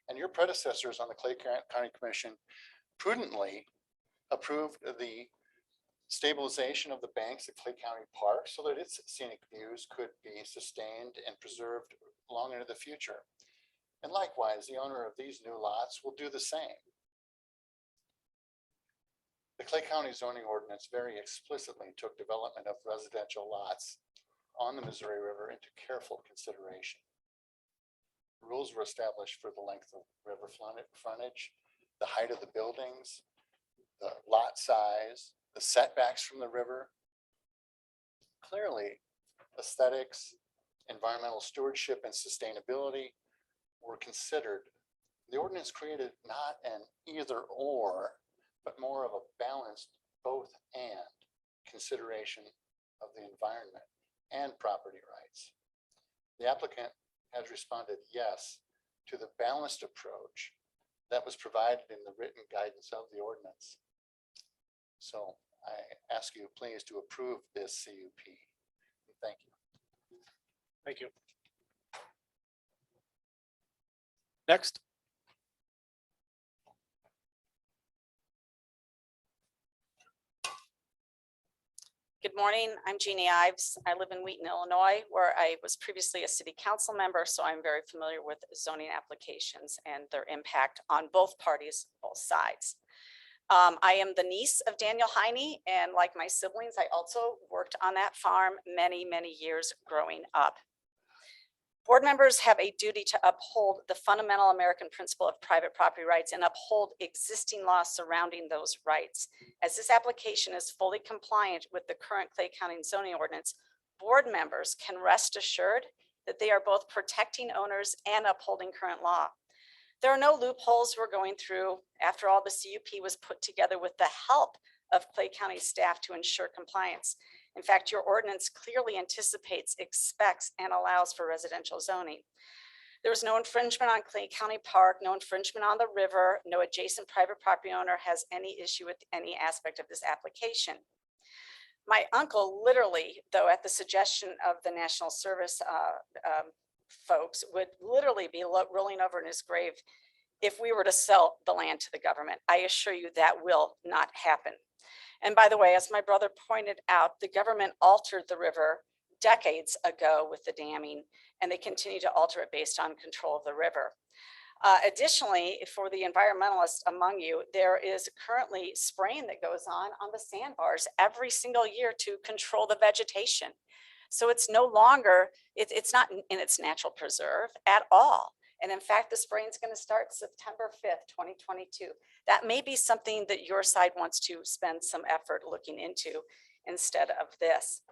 And your predecessors on the Clay County Commission prudently approved the stabilization of the banks at Clay County Park so that its scenic views could be sustained and preserved long into the future. And likewise, the owner of these new lots will do the same. The Clay County zoning ordinance very explicitly took development of residential lots on the Missouri River into careful consideration. Rules were established for the length of river frontage, the height of the buildings, the lot size, the setbacks from the river. Clearly, aesthetics, environmental stewardship, and sustainability were considered. The ordinance created not an either or, but more of a balanced both and consideration of the environment and property rights. The applicant has responded yes to the balanced approach that was provided in the written guidance of the ordinance. So I ask you please to approve this CUP. Thank you. Thank you. Next. Good morning, I'm Jeannie Ives. I live in Wheaton, Illinois, where I was previously a city council member, so I'm very familiar with zoning applications and their impact on both parties, both sides. I am the niece of Daniel Heine, and like my siblings, I also worked on that farm many, many years growing up. Board members have a duty to uphold the fundamental American principle of private property rights and uphold existing laws surrounding those rights. As this application is fully compliant with the current Clay County zoning ordinance, board members can rest assured that they are both protecting owners and upholding current law. There are no loopholes we're going through. After all, the CUP was put together with the help of Clay County staff to ensure compliance. In fact, your ordinance clearly anticipates, expects, and allows for residential zoning. There was no infringement on Clay County Park, no infringement on the river, no adjacent private property owner has any issue with any aspect of this application. My uncle literally, though at the suggestion of the National Service folks, would literally be rolling over in his grave if we were to sell the land to the government. I assure you that will not happen. And by the way, as my brother pointed out, the government altered the river decades ago with the damming, and they continue to alter it based on control of the river. Additionally, for the environmentalists among you, there is currently spraying that goes on the sandbars every single year to control the vegetation. So it's no longer, it's not in its natural preserve at all. And in fact, the spraying is going to start September 5th, 2022. That may be something that your side wants to spend some effort looking into instead of this.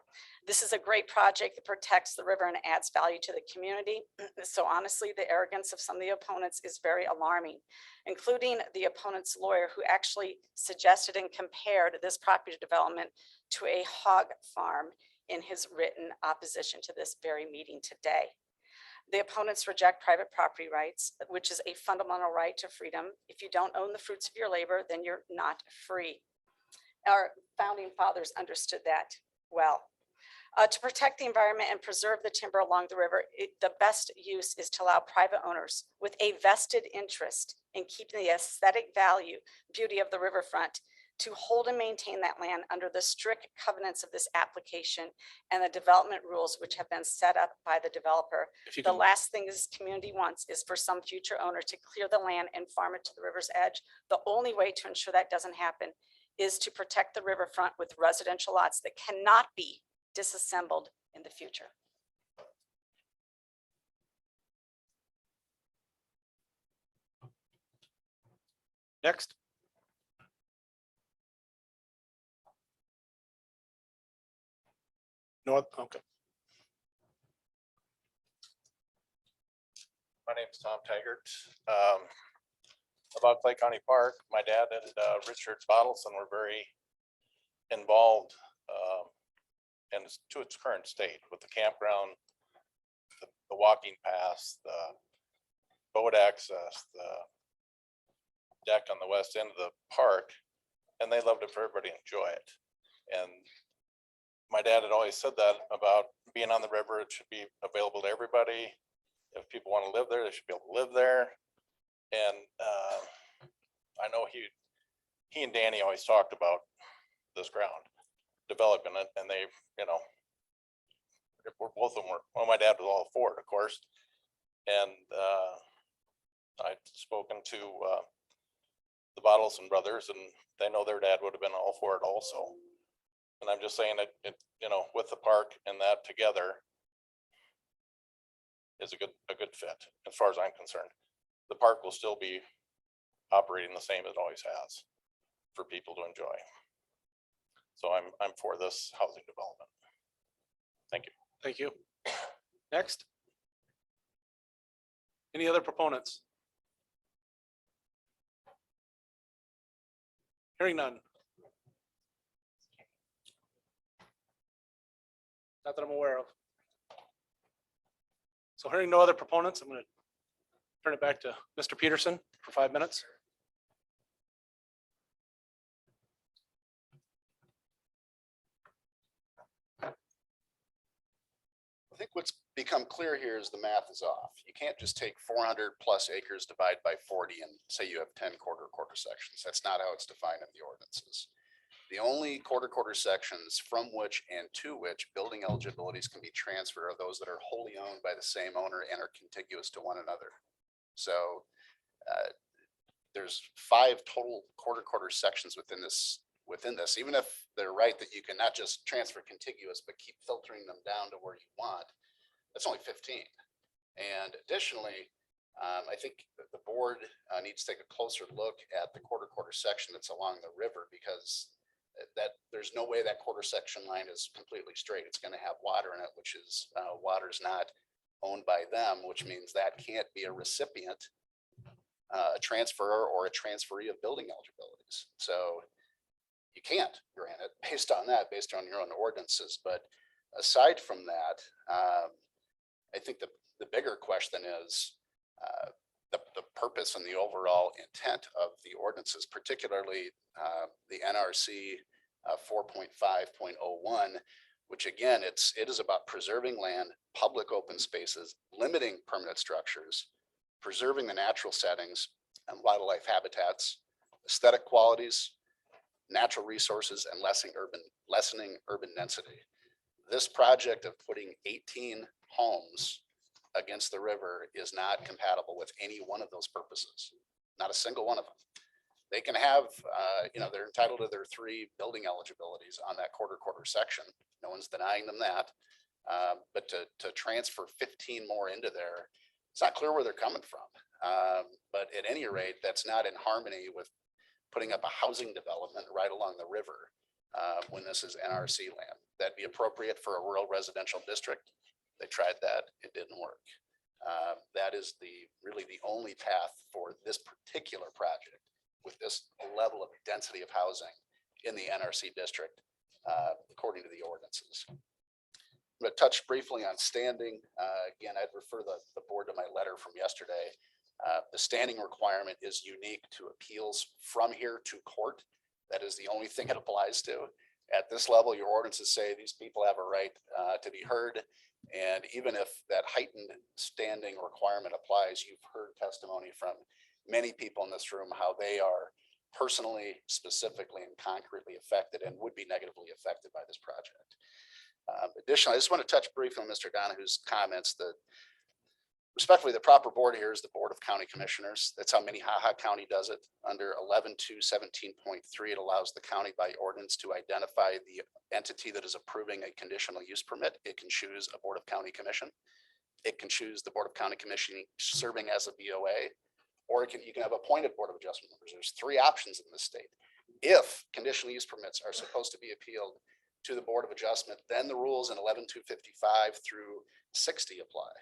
This is a great project that protects the river and adds value to the community. So honestly, the arrogance of some of the opponents is very alarming, including the opponent's lawyer who actually suggested and compared this property development to a hog farm in his written opposition to this very meeting today. The opponents reject private property rights, which is a fundamental right to freedom. If you don't own the fruits of your labor, then you're not free. Our founding fathers understood that well. To protect the environment and preserve the timber along the river, the best use is to allow private owners with a vested interest in keeping the aesthetic beauty of the riverfront to hold and maintain that land under the strict covenants of this application and the development rules which have been set up by the developer. The last thing this community wants is for some future owner to clear the land and farm it to the river's edge. The only way to ensure that doesn't happen is to protect the riverfront with residential lots that cannot be disassembled in the future. Next. No, okay. My name is Tom Taggart. About Clay County Park, my dad and Richard Bottleson were very involved and to its current state with the campground, the walking paths, the boat access, the deck on the west end of the park, and they loved it for everybody to enjoy it. And my dad had always said that about being on the river, it should be available to everybody. If people want to live there, they should be able to live there. And I know he and Danny always talked about this ground, developing it, and they, you know, both of them were, well, my dad was all for it, of course. And I'd spoken to the Bottleson brothers, and they know their dad would have been all for it also. And I'm just saying that, you know, with the park and that together is a good fit as far as I'm concerned. The park will still be operating the same as it always has for people to enjoy. So I'm for this housing development. Thank you. Thank you. Next. Any other proponents? Hearing none. Not that I'm aware of. So hearing no other proponents, I'm going to turn it back to Mr. Peterson for 5 minutes. I think what's become clear here is the math is off. You can't just take 400 plus acres, divide by 40 and say you have 10 quarter sections. That's not how it's defined in the ordinances. The only quarter sections from which and to which building eligibilities can be transferred are those that are wholly owned by the same owner and are contiguous to one another. So there's 5 total quarter sections within this. Even if they're right that you can not just transfer contiguous, but keep filtering them down to where you want, that's only 15. And additionally, I think the board needs to take a closer look at the quarter section that's along the river, because that there's no way that quarter section line is completely straight. It's going to have water in it, which is water's not owned by them, which means that can't be a recipient, a transfer or a transferee of building eligibilities. So you can't grant it based on that, based on your own ordinances. But aside from that, I think the bigger question is the purpose and the overall intent of the ordinances, particularly the NRC 4.5.01, which again, it is about preserving land, public open spaces, limiting permanent structures, preserving the natural settings and wildlife habitats, aesthetic qualities, natural resources, and lessening urban density. This project of putting 18 homes against the river is not compatible with any one of those purposes. Not a single one of them. They can have, they're entitled to their 3 building eligibilities on that quarter section. No one's denying them that. But to transfer 15 more into there, it's not clear where they're coming from. But at any rate, that's not in harmony with putting up a housing development right along the river when this is NRC land. That'd be appropriate for a rural residential district. They tried that, it didn't work. That is really the only path for this particular project with this level of density of housing in the NRC district, according to the ordinances. I'm going to touch briefly on standing. Again, I'd refer the board to my letter from yesterday. The standing requirement is unique to appeals from here to court. That is the only thing it applies to. At this level, your ordinances say these people have a right to be heard. And even if that heightened standing requirement applies, you've heard testimony from many people in this room how they are personally, specifically, and concretely affected and would be negatively affected by this project. Additionally, I just want to touch briefly on Mr. Donahue's comments that respectfully, the proper board here is the Board of County Commissioners. That's how Minnehaha County does it. Under 11.2.17.3, it allows the county by ordinance to identify the entity that is approving a conditional use permit. It can choose a Board of County Commission. It can choose the Board of County Commission serving as a BOA, or you can have appointed Board of Adjustment members. There's 3 options in this state. If conditional use permits are supposed to be appealed to the Board of Adjustment, then the rules in 11.255 through 60 apply.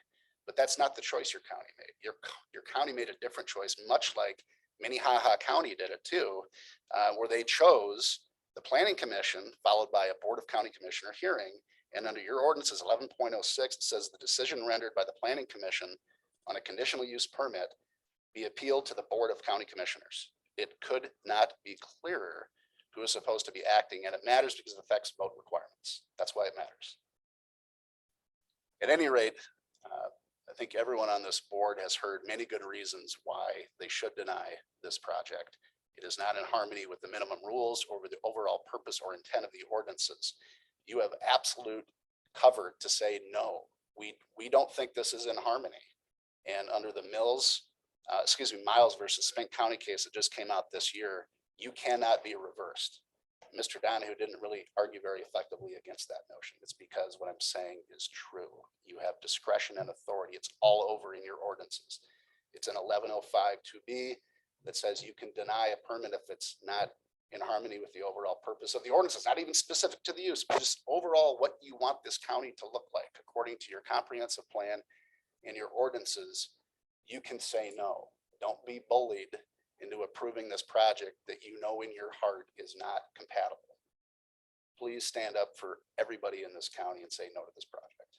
But that's not the choice your county made. Your county made a different choice, much like Minnehaha County did it too, where they chose the Planning Commission followed by a Board of County Commissioner hearing. And under your ordinances 11.06, it says the decision rendered by the Planning Commission on a conditional use permit be appealed to the Board of County Commissioners. It could not be clearer who is supposed to be acting, and it matters because it affects vote requirements. That's why it matters. At any rate, I think everyone on this board has heard many good reasons why they should deny this project. It is not in harmony with the minimum rules or with the overall purpose or intent of the ordinances. You have absolute cover to say no. We don't think this is in harmony. And under the Miles versus Spink County case that just came out this year, you cannot be reversed. Mr. Donahue didn't really argue very effectively against that notion. It's because what I'm saying is true. You have discretion and authority. It's all over in your ordinances. It's an 11.05(2)(b) that says you can deny a permit if it's not in harmony with the overall purpose of the ordinance. It's not even specific to the use, but just overall what you want this county to look like according to your comprehensive plan and your ordinances. You can say no. Don't be bullied into approving this project that you know in your heart is not compatible. please stand up for everybody in this county and say no to this project.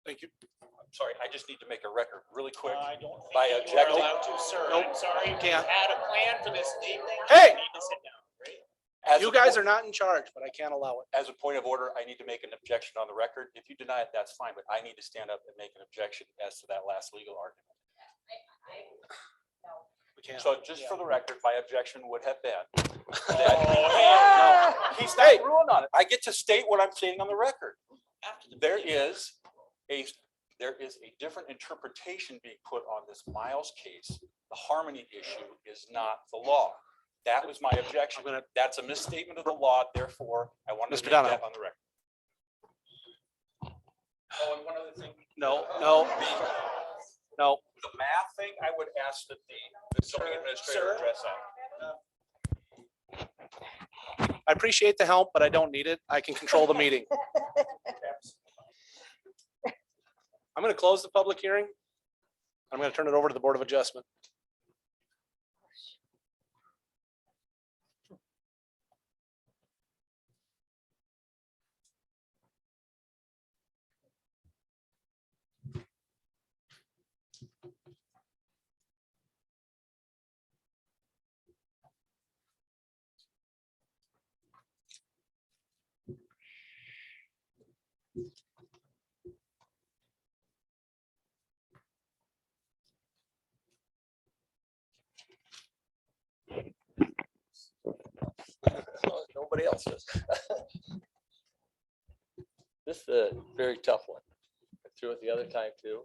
Thank you. I'm sorry, I just need to make a record really quick. I don't By think you are objecting- allowed to, sir. Nope, I'm sorry. you We can't. had a plan for this evening. Hey! You need to sit down, right? As You a guys po- are not in charge, but I can't allow it. As a point of order, I need to make an objection on the record. If you deny it, that's fine, but I need to stand up and make an objection as to that last legal argument. We can't. So just for the record, my objection would have been Oh, that he's not ruling on it. I get to state what I'm stating on the record. after the There meeting. is a different interpretation being put on this Miles case. The Harmony issue is not the law. That was my objection. That's a misstatement of the law, therefore I wanted to Mr. make Donovan. that on the record. Oh, and one other thing. No. The math thing, I would ask that the zoning administrator Sir? address that. I appreciate the help, but I don't need it. I can control the meeting. I'm going to close the public hearing. I'm going to turn it over to the Board of Adjustment. Nobody else does. This is a very tough one. I threw it the other time too,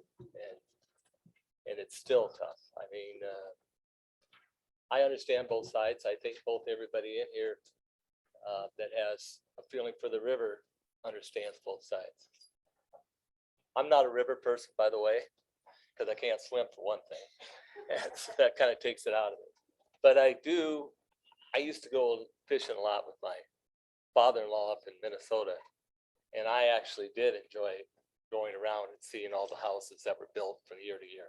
and it's still tough. I mean, I understand both sides. I think everybody in here that has a feeling for the river understands both sides. I'm not a river person, by the way, because I can't swim for one thing. And so that kind of takes it out of it. But I used to go fishing a lot with my father-in-law up in Minnesota. And I actually did enjoy going around and seeing all the houses that were built from year to year.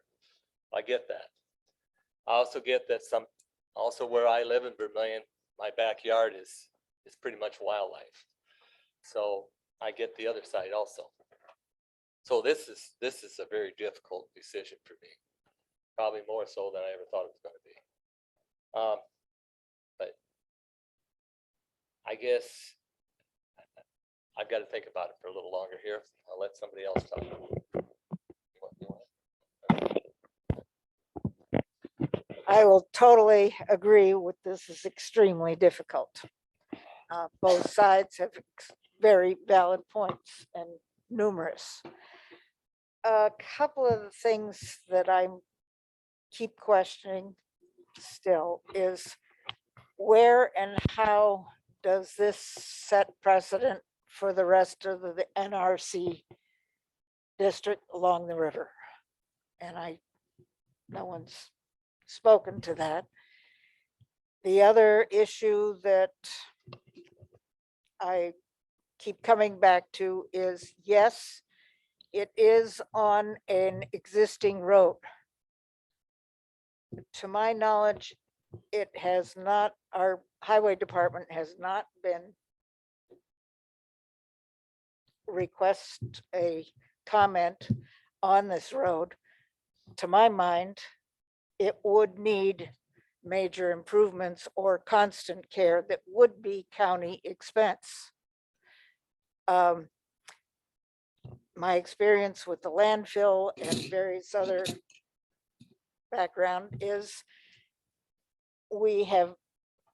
I get that. I also get that also where I live in Vermillion, my backyard is pretty much wildlife. So I get the other side also. So this is a very difficult decision for me. Probably more so than I ever thought it was going to be. But I guess I've got to think about it for a little longer here. I'll let somebody else talk. I will totally agree with this is extremely difficult. Both sides have very valid points and numerous. A couple of the things that I keep questioning still is where and how does this set precedent for the rest of the NRC district along the river? And no one's spoken to that. The other issue that I keep coming back to is, yes, it is on an existing road. To my knowledge, it has not, our highway department has not been request a comment on this road. To my mind, it would need major improvements or constant care that would be county expense. My experience with the landfill and various other background is we have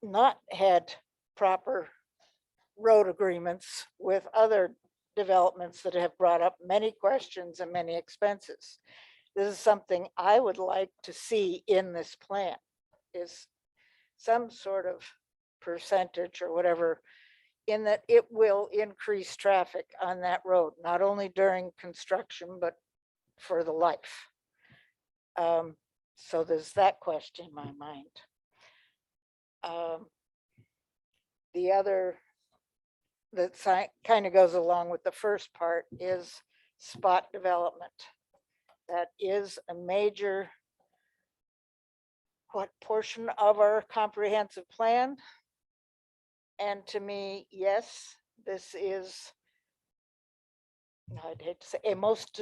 not had proper road agreements with other developments that have brought up many questions and many expenses. This is something I would like to see in this plan, is some sort of percentage or whatever, in that it will increase traffic on that road, not only during construction, but for the life. So there's that question in my mind. The other that kind of goes along with the first part is spot development. That is a major what portion of our comprehensive plan. And to me, yes, this is, I'd hate to say, a most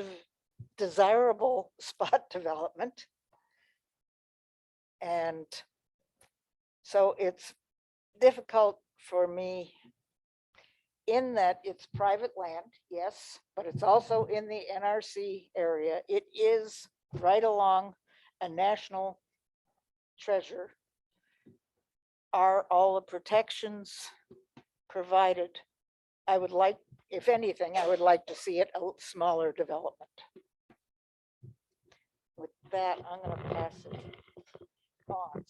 desirable spot development. And so it's difficult for me in that it's private land, yes, but it's also in the NRC area. It is right along a national treasure. Are all the protections provided? I would like, if anything, I would like to see it a smaller development. With that, I'm going to pass it on.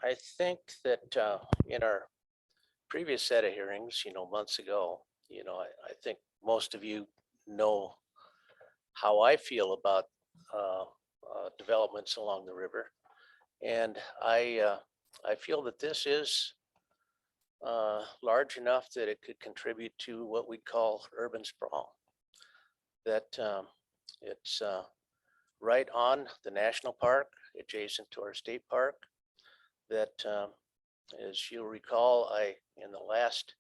I think that in our previous set of hearings, months ago, I think most of you know how I feel about developments along the river. And I feel that this is large enough that it could contribute to what we call urban sprawl. That it's right on the national park, adjacent to our state park. That, as you'll recall, in the last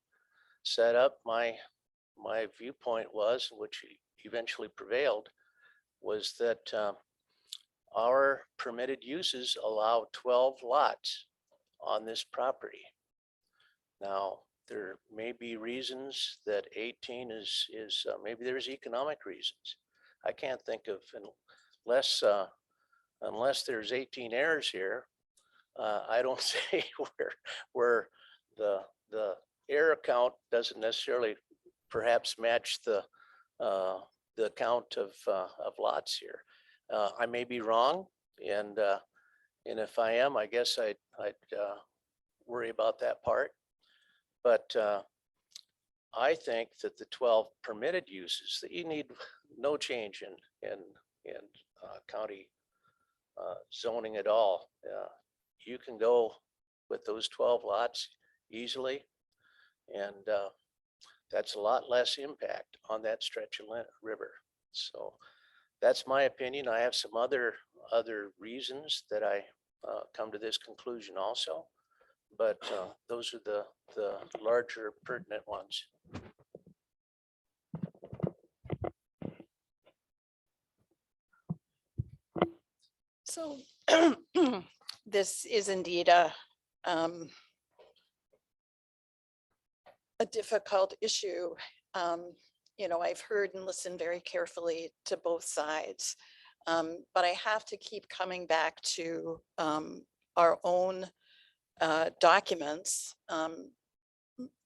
setup, my viewpoint was, which eventually prevailed, was that our permitted uses allow 12 lots on this property. Now, there may be reasons that 18 is maybe there's economic reasons. I can't think of, unless there's 18 heirs here, I don't see where the heir count doesn't necessarily perhaps match the count of lots here. I may be wrong, and if I am, I guess I'd worry about that part. But I think that the 12 permitted uses, that you need no change in county zoning at all. You can go with those 12 lots easily, and that's a lot less impact on that stretch of river. So that's my opinion. I have some other reasons that I come to this conclusion also, but those are the larger pertinent ones. So this is indeed a difficult issue. I've heard and listened very carefully to both sides, but I have to keep coming back to our own documents,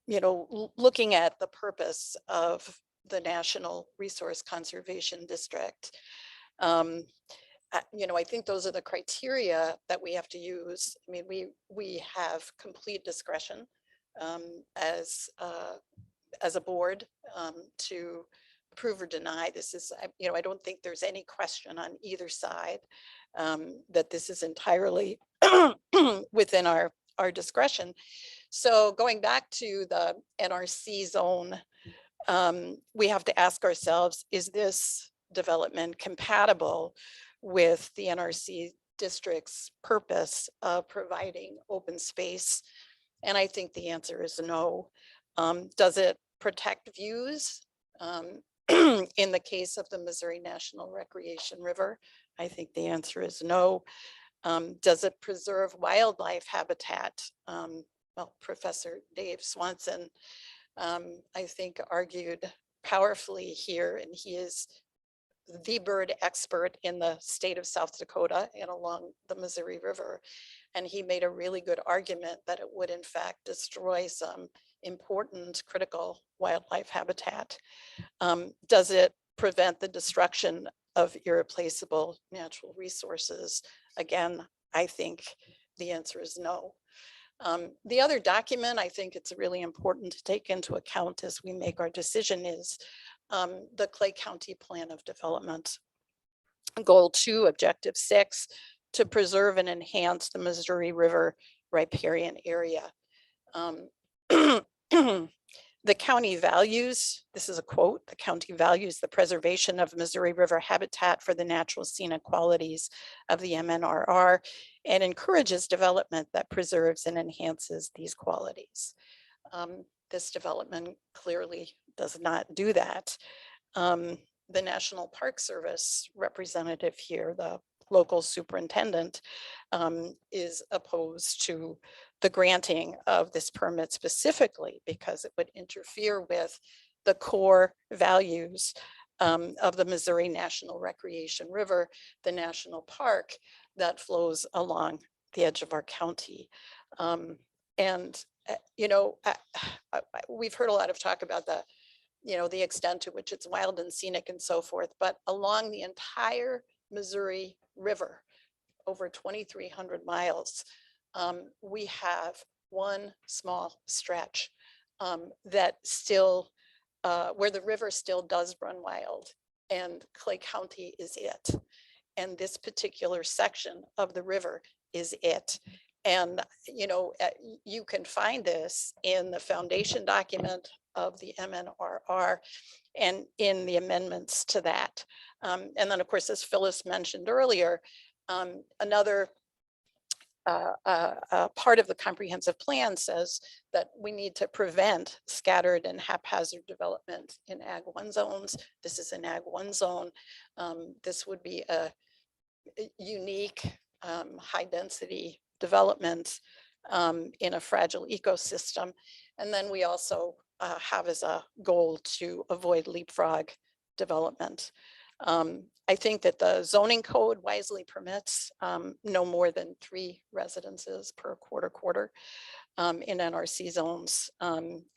looking at the purpose of the National Resource Conservation District. I think those are the criteria that we have to use. I mean, we have complete discretion as a board to approve or deny. This is, I don't think there's any question on either side that this is entirely within our discretion. So going back to the NRC zone, we have to ask ourselves, is this development compatible with the NRC district's purpose of providing open space? And I think the answer is no. Does it protect views? In the case of the Missouri National Recreation River, I think the answer is no. Does it preserve wildlife habitat? Well, Professor Dave Swanson, I think, argued powerfully here, and he is the bird expert in the state of South Dakota and along the Missouri River. And he made a really good argument that it would in fact destroy some important critical wildlife habitat. Does it prevent the destruction of irreplaceable natural resources? Again, I think the answer is no. The other document I think it's really important to take into account as we make our decision is the Clay County Plan of Development. Goal 2, Objective 6, to preserve and enhance the Missouri River riparian area. The county values, this is a quote, the county values the preservation of Missouri River habitat for the natural scenic qualities of the MNRR and encourages development that preserves and enhances these qualities. This development clearly does not do that. The National Park Service representative here, the local superintendent, is opposed to the granting of this permit specifically because it would interfere with the core values of the Missouri National Recreation River, the national park that flows along the edge of our county. We've heard a lot of talk about the extent to which it's wild and scenic and so forth, but along the entire Missouri River, over 2,300 miles, we have one small stretch that still, where the river still does run wild, and Clay County is it. And this particular section of the river is it. And, you can find this in the foundation document of the MNRR and in the amendments to that. And then, of course, as Phyllis mentioned earlier, another part of the comprehensive plan says that we need to prevent scattered and haphazard development in Ag 1 zones. This is an Ag 1 zone. This would be a unique high density development in a fragile ecosystem. And then we also have as a goal to avoid leapfrog development. I think that the zoning code wisely permits no more than 3 residences per quarter in NRC zones.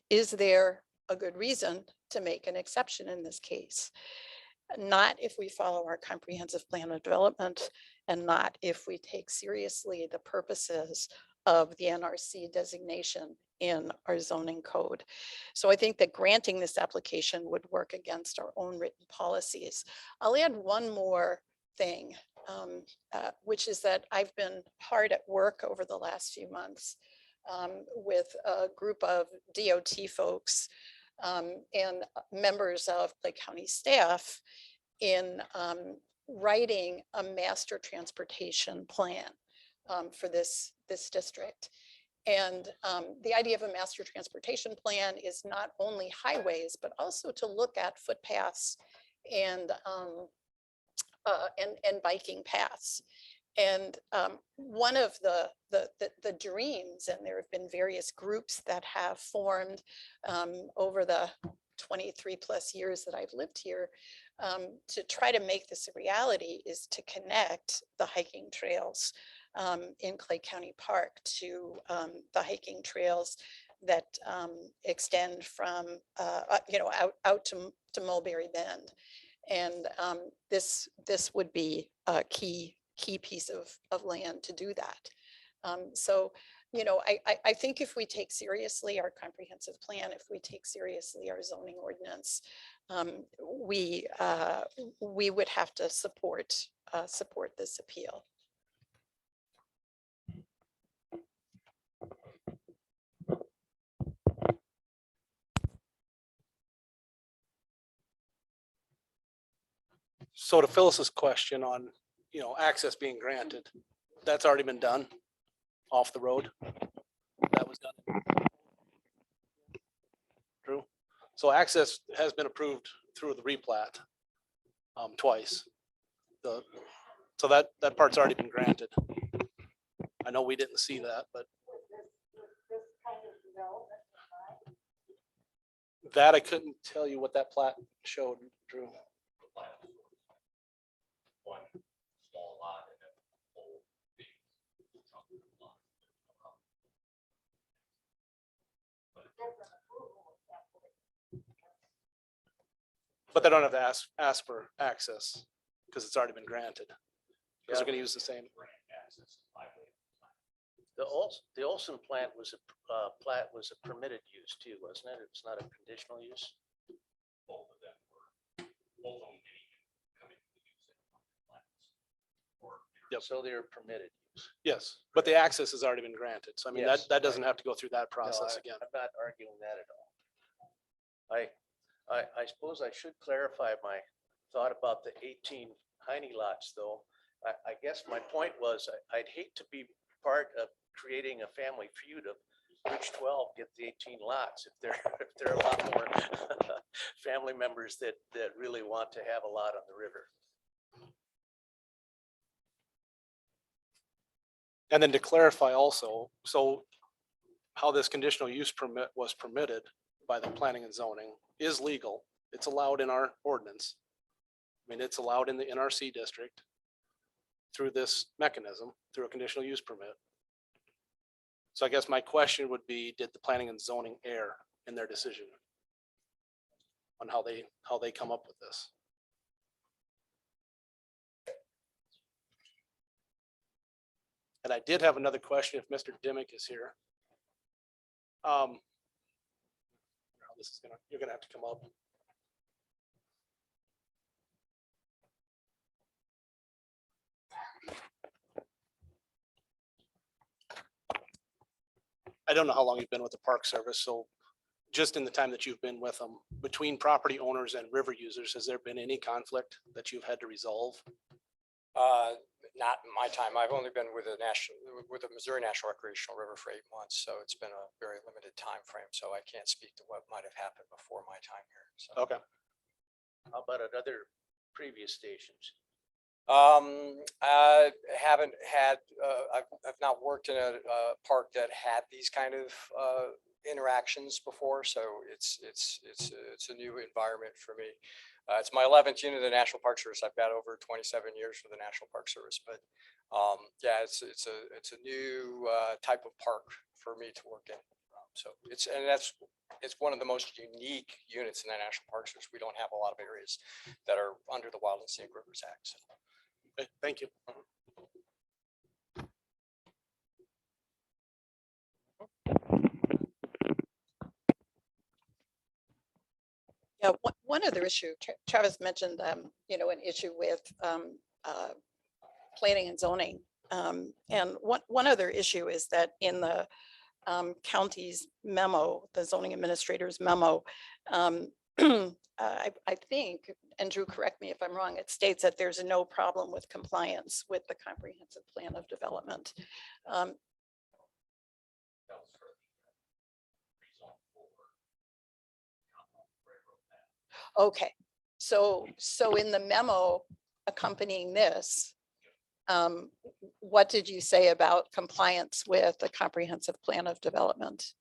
Is there a good reason to make an exception in this case? Not if we follow our comprehensive plan of development and not if we take seriously the purposes of the NRC designation in our zoning code. So I think that granting this application would work against our own written policies. I'll add one more thing, which is that I've been hard at work over the last few months with a group of DOT folks and members of Clay County staff in writing a master transportation plan for this district. And the idea of a master transportation plan is not only highways, but also to look at footpaths and biking paths. And one of the dreams, and there have been various groups that have formed over the 23 plus years that I've lived here, to try to make this a reality, is to connect the hiking trails in Clay County Park to the hiking trails that extend from out to Mulberry Bend. And this would be a key piece of land to do that. So, I think if we take seriously our comprehensive plan, if we take seriously our zoning ordinance, we would have to support this appeal. So to Phyllis's question on, access being granted, that's already been done off the road. That was done. True. So access has been approved through the replat twice. So that part's already been granted. I know we didn't see that, but that I couldn't tell you what that plat showed, Drew. One small lot and then whole big chunk of lot. But they don't have to ask for access because it's already been granted. Because they're going to use the same. The Olson plat was a permitted use too, wasn't it? It's not a conditional use. Both of them were, both of them didn't even come into the use. Yep. So they're permitted use. Yes, but the access has already been granted. So I mean, Yes, that doesn't have to go through that process No, again. I'm not arguing that at all. I suppose I should clarify my thought about the 18 Heine lots, though. I guess my point was, I'd hate to be part of creating a family feud of which 12 get the 18 lots, if there are a lot more family members that really want to have a lot on the river. And then to clarify also, so how this conditional use permit was permitted by the planning and zoning is legal. It's allowed in our ordinance. I mean, it's allowed in the NRC district through this mechanism, through a conditional use permit. So I guess my question would be, did the planning and zoning err in their decision on how they come up with this? And I did have another question if Mr. Dimick is here. You're gonna have to come up. I don't know how long you've been with the Park Service, so just in the time that you've been with them, between property owners and river users, has there been any conflict that you've had to resolve? Not in my time. I've only been with the Missouri National Recreational River for 8 months, so it's been a very limited time frame. So I can't speak to what might have happened before my time here. So. Okay. How about at other previous stations? I haven't had. I've not worked in a park that had these kind of interactions before, so it's a new environment for me. It's my 11th unit of the National Park Service. I've got over 27 years for the National Park Service, but yeah, it's a new type of park for me to work in. So it's one of the most unique units in the National Park Service. We don't have a lot of areas that are under the Wild and Scenic Rivers Act. So. Okay, thank you. Yeah, one other issue, Travis mentioned, you know, an issue with planning and zoning. And one other issue is that in the county's memo, the zoning administrator's memo, I think, and Drew, correct me if I'm wrong, it states that there's no problem with compliance with the comprehensive plan of development. Okay, so in the memo accompanying this, what did you say about compliance with the comprehensive plan of development?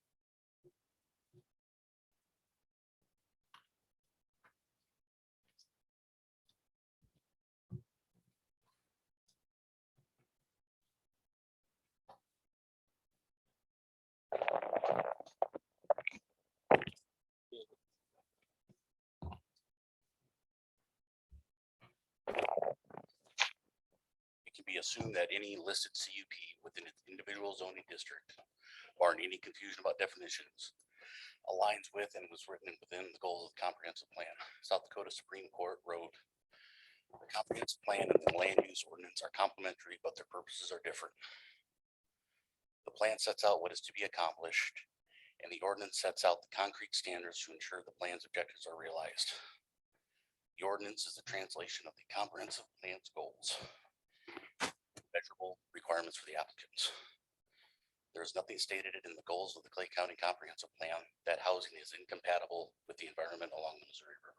It can be assumed that any listed CUP within its individual zoning district, barring any confusion about definitions, aligns with and was written within the goals of the comprehensive plan. South Dakota Supreme Court wrote, the comprehensive plan and the land use ordinance are complementary, but their purposes are different. The plan sets out what is to be accomplished, and the ordinance sets out the concrete standards to ensure the plan's objectives are realized. The ordinance is the translation of the comprehensive plan's goals. Measurable requirements for the applicants. There is nothing stated in the goals of the Clay County Comprehensive Plan that housing is incompatible with the environment along the Missouri River.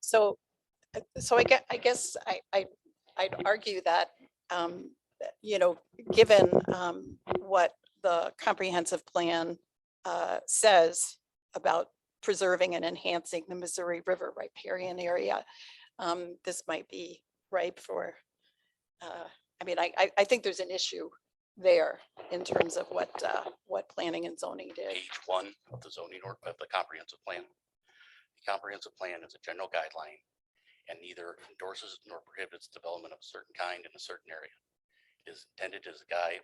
So I guess I'd argue that, you know, given what the comprehensive plan says about preserving and enhancing the Missouri River riparian area, this might be ripe for, I mean, I think there's an issue there in terms of what planning and zoning did. Page 1 of the zoning or of the comprehensive plan. The comprehensive plan is a general guideline and neither endorses nor prohibits development of a certain kind in a certain area. It is intended as a guide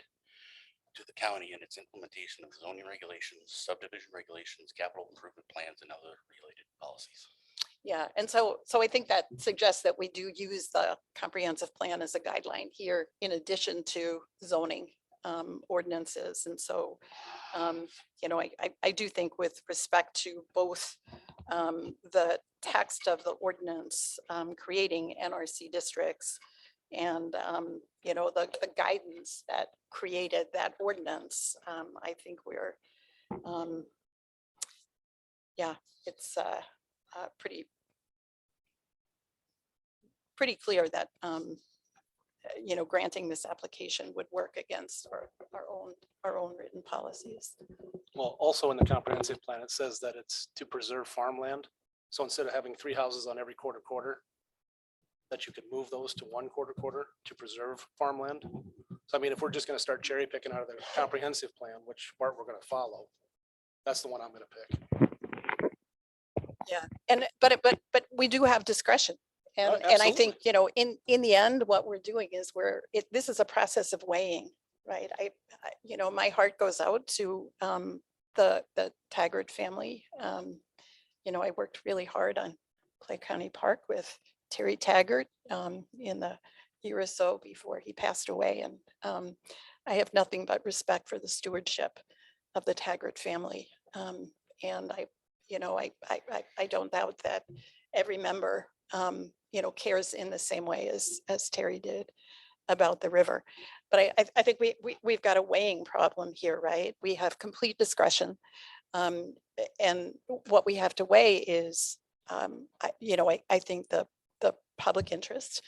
to the county in its implementation of zoning regulations, subdivision regulations, capital improvement plans, and other related policies. Yeah, and so I think that suggests that we do use the comprehensive plan as a guideline here in addition to zoning ordinances. And so, you know, I do think with respect to both the text of the ordinance creating NRC districts and, you know, the guidance that created that ordinance, I think we're, yeah, it's pretty clear that, you know, granting this application would work against our own written policies. Well, also in the comprehensive plan, it says that it's to preserve farmland. So instead of having 3 houses on every quarter, that you could move those to 1 quarter to preserve farmland. So I mean, if we're just gonna start cherry picking out of the comprehensive plan, which part we're gonna follow, that's the one I'm gonna pick. Yeah, and but we do have discretion. And I absolutely. think, you know, in the end, what we're doing is this is a process of weighing, right? I you know, my heart goes out to the Taggart family. You know, I worked really hard on Clay County Park with Terry Taggart in the year or so before he passed away. And I have nothing but respect for the stewardship of the Taggart family. And I, you know, I don't doubt that every member, you know, cares in the same way as Terry did about the river. But I think we've got a weighing problem here, right? We have complete discretion. And what we have to weigh is, you know, I think the public interest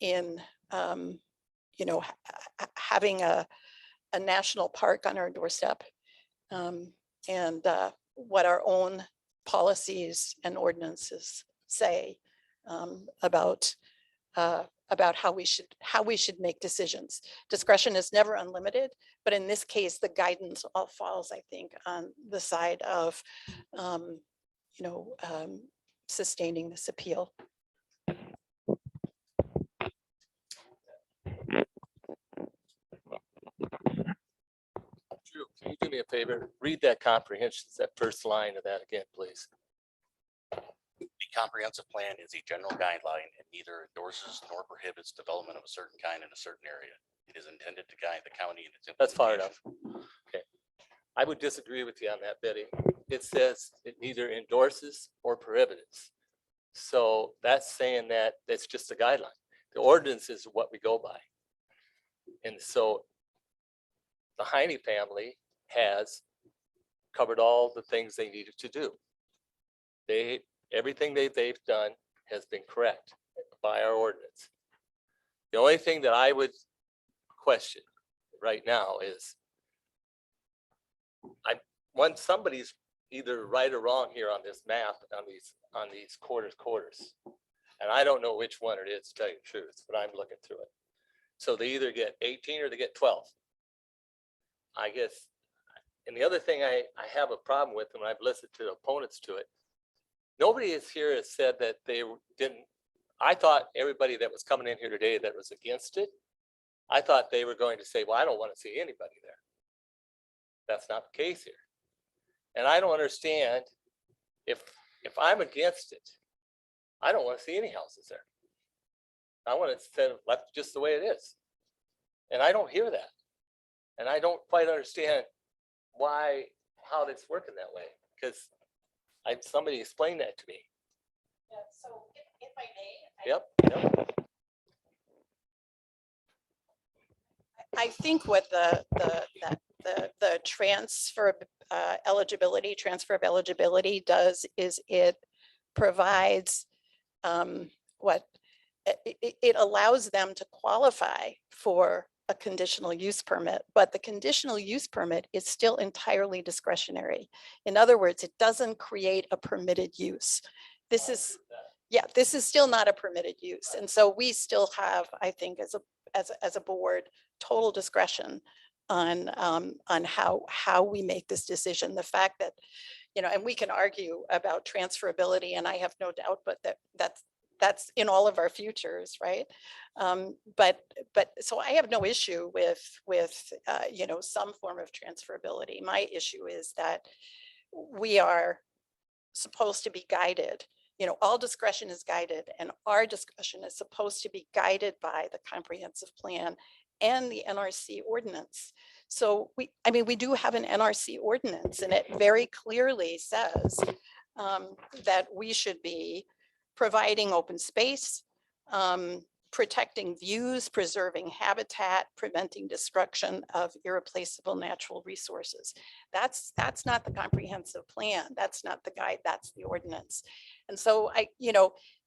in, you know, having a national park on our doorstep, and what our own policies and ordinances say about how we should make decisions. Discretion is never unlimited, but in this case, the guidance all falls, I think, on the side of, you know, sustaining this appeal. Drew, can you do me a favor? Read that comprehension, that first line of that again, please. The comprehensive plan is a general guideline and neither endorses nor prohibits development of a certain kind in a certain area. It is intended to guide the county in its That's far implementation. enough. Okay. I would disagree with you on that, Betty. It says it neither endorses or prohibits. So that's saying that it's just a guideline. The ordinance is what we go by. And so the Heine family has covered all the things they needed to do. Everything they've done has been correct by our ordinance. The only thing that I would question right now is when somebody's either right or wrong here on this map, on these quarters. And I don't know which one it is, to tell you the truth, but I'm looking through it. So they either get 18 or they get 12. I guess. And the other thing I have a problem with, and I've listened to opponents to it, nobody is here has said that they didn't. I thought everybody that was coming in here today that was against it, I thought they were going to say, well, I don't want to see anybody there. That's not the case here. And I don't understand if I'm against it, I don't want to see any houses there. I want it set left just the way it is. And I don't hear that. And I don't quite understand how it's working that way, because somebody explained that to me. Yeah, so if I may. Yep. I think what the transfer of eligibility does is it provides it allows them to qualify for a conditional use permit, but the conditional use permit is still entirely discretionary. In other words, it doesn't create a permitted use. This is still not a permitted use. And so we still have, I think, as a board, total discretion on how we make this decision. The fact that, you know, and we can argue about transferability, and I have no doubt, but that's in all of our futures, right? But so I have no issue with you know, some form of transferability. My issue is that we are supposed to be guided. You know, all discretion is guided, and our discretion is supposed to be guided by the comprehensive plan and the NRC ordinance. So I mean, we do have an NRC ordinance and it very clearly says that we should be providing open space, protecting views, preserving habitat, preventing destruction of irreplaceable natural resources. That's not the comprehensive plan. That's not the guide, that's the ordinance. And so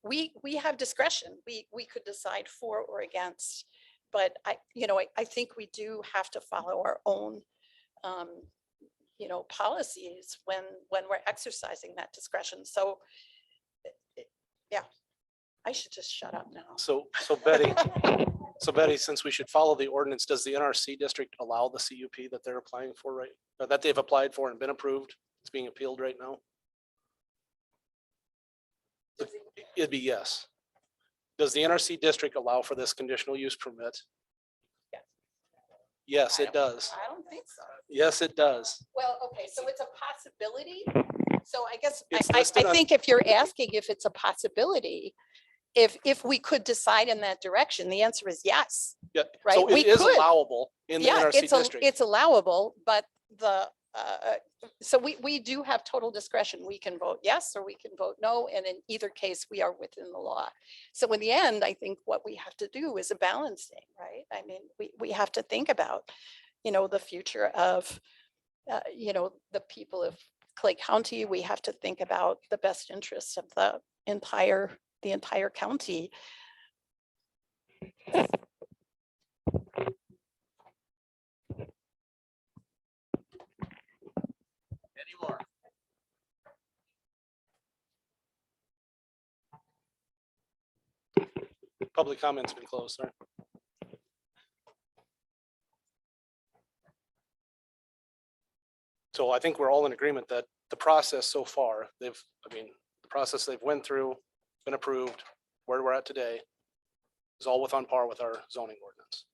we have discretion. We could decide for or against, but I think we do have to follow our own policies when we're exercising that discretion. So yeah, I should just shut up now. So Betty, since we should follow the ordinance, does the NRC district allow the CUP that they're applying for that they've applied for and been approved? It's being appealed right now. It'd be yes. Does the NRC district allow for this conditional use permit? Yes. Yes, it does. I don't think so. Yes, it does. Well, okay, so it's a possibility. So I guess It's I listed on- think if you're asking if it's a possibility, if we could decide in that direction, the answer is yes. Yeah, Right, so we it is could. allowable in the Yeah, NRC it's district. it's allowable, but so we do have total discretion. We can vote yes or we can vote no, and in either case, we are within the law. So in the end, I think what we have to do is a balancing, right? I mean, we have to think about, the future of, the people of Clay County. We have to think about the best interests of the entire county. Any more? Public comment's been closed, sorry. So I think we're all in agreement that the process so far, the process they've went through, been approved, where we're at today is all on par with our zoning ordinance.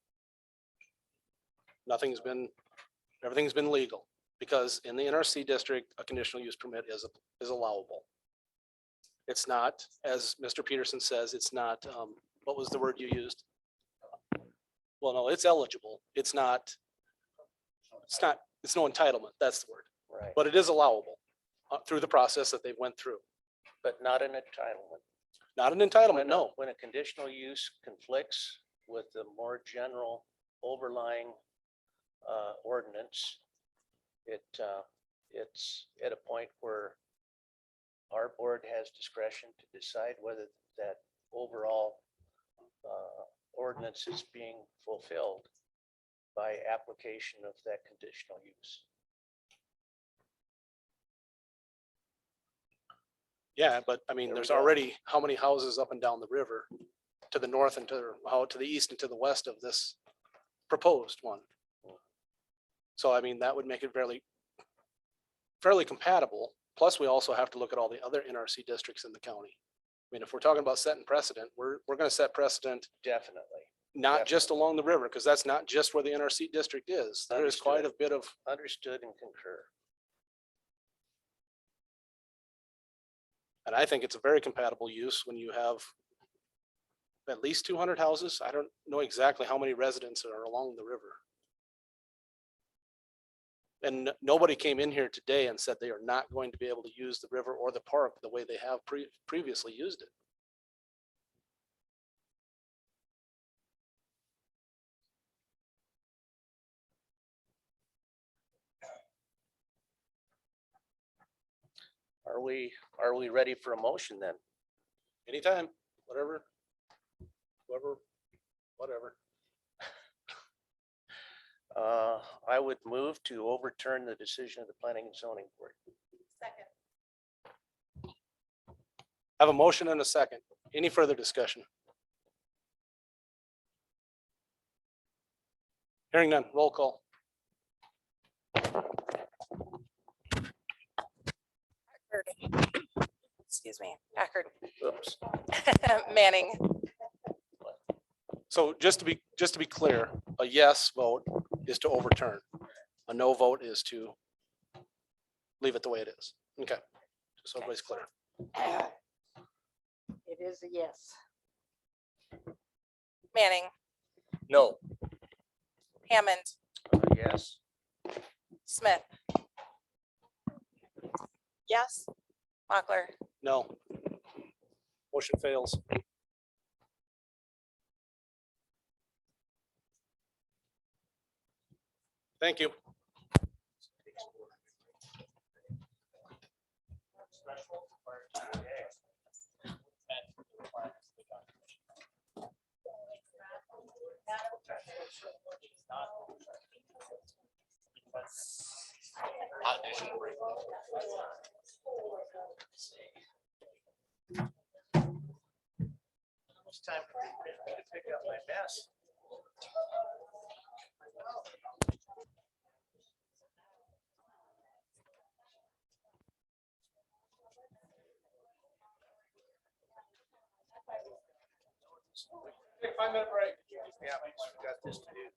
Everything's been legal because in the NRC district, a conditional use permit is allowable. It's not, as Mr. Peterson says, it's not, what was the word you used? Well, no, it's eligible. It's no entitlement. That's the word. Right, But it is allowable through the process that they went through. but not an entitlement. Not an entitlement, no. When a conditional use conflicts with the more general overlying ordinance, it's at a point where our board has discretion to decide whether that overall ordinance is being fulfilled by application of that conditional use. Yeah, but I mean, There we there's go. already how many houses up and down the river to the north and to the east and to the west of this proposed one. So I mean, that would make it fairly compatible. Plus, we also have to look at all the other NRC districts in the county. I mean, if we're talking about setting precedent, we're going to set precedent Definitely. not just along the river, because that's not just where the NRC district is. There is quite a bit of, Understood and concur. and I think it's a very compatible use when you have at least 200 houses. I don't know exactly how many residents are along the river. And nobody came in here today and said they are not going to be able to use the river or the park the way they have previously used it. Are we ready for a motion then? Anytime, whatever. I would move to overturn the decision of the Planning and Zoning Board. Second. I have a motion and a second. Any further discussion? Hearing none, roll call. Excuse me, Packard. Oops. Manning. So just to be clear, a yes vote is to overturn. A no vote is to leave it the way it is. Okay, just so everybody's clear. It is a yes. Manning, No, Hammond, Yes. Smith. Yes. Mochler. No. Motion fails. Thank you. It's time for me to pick up my mess. Take a 5-minute break. Yeah, we got this to do.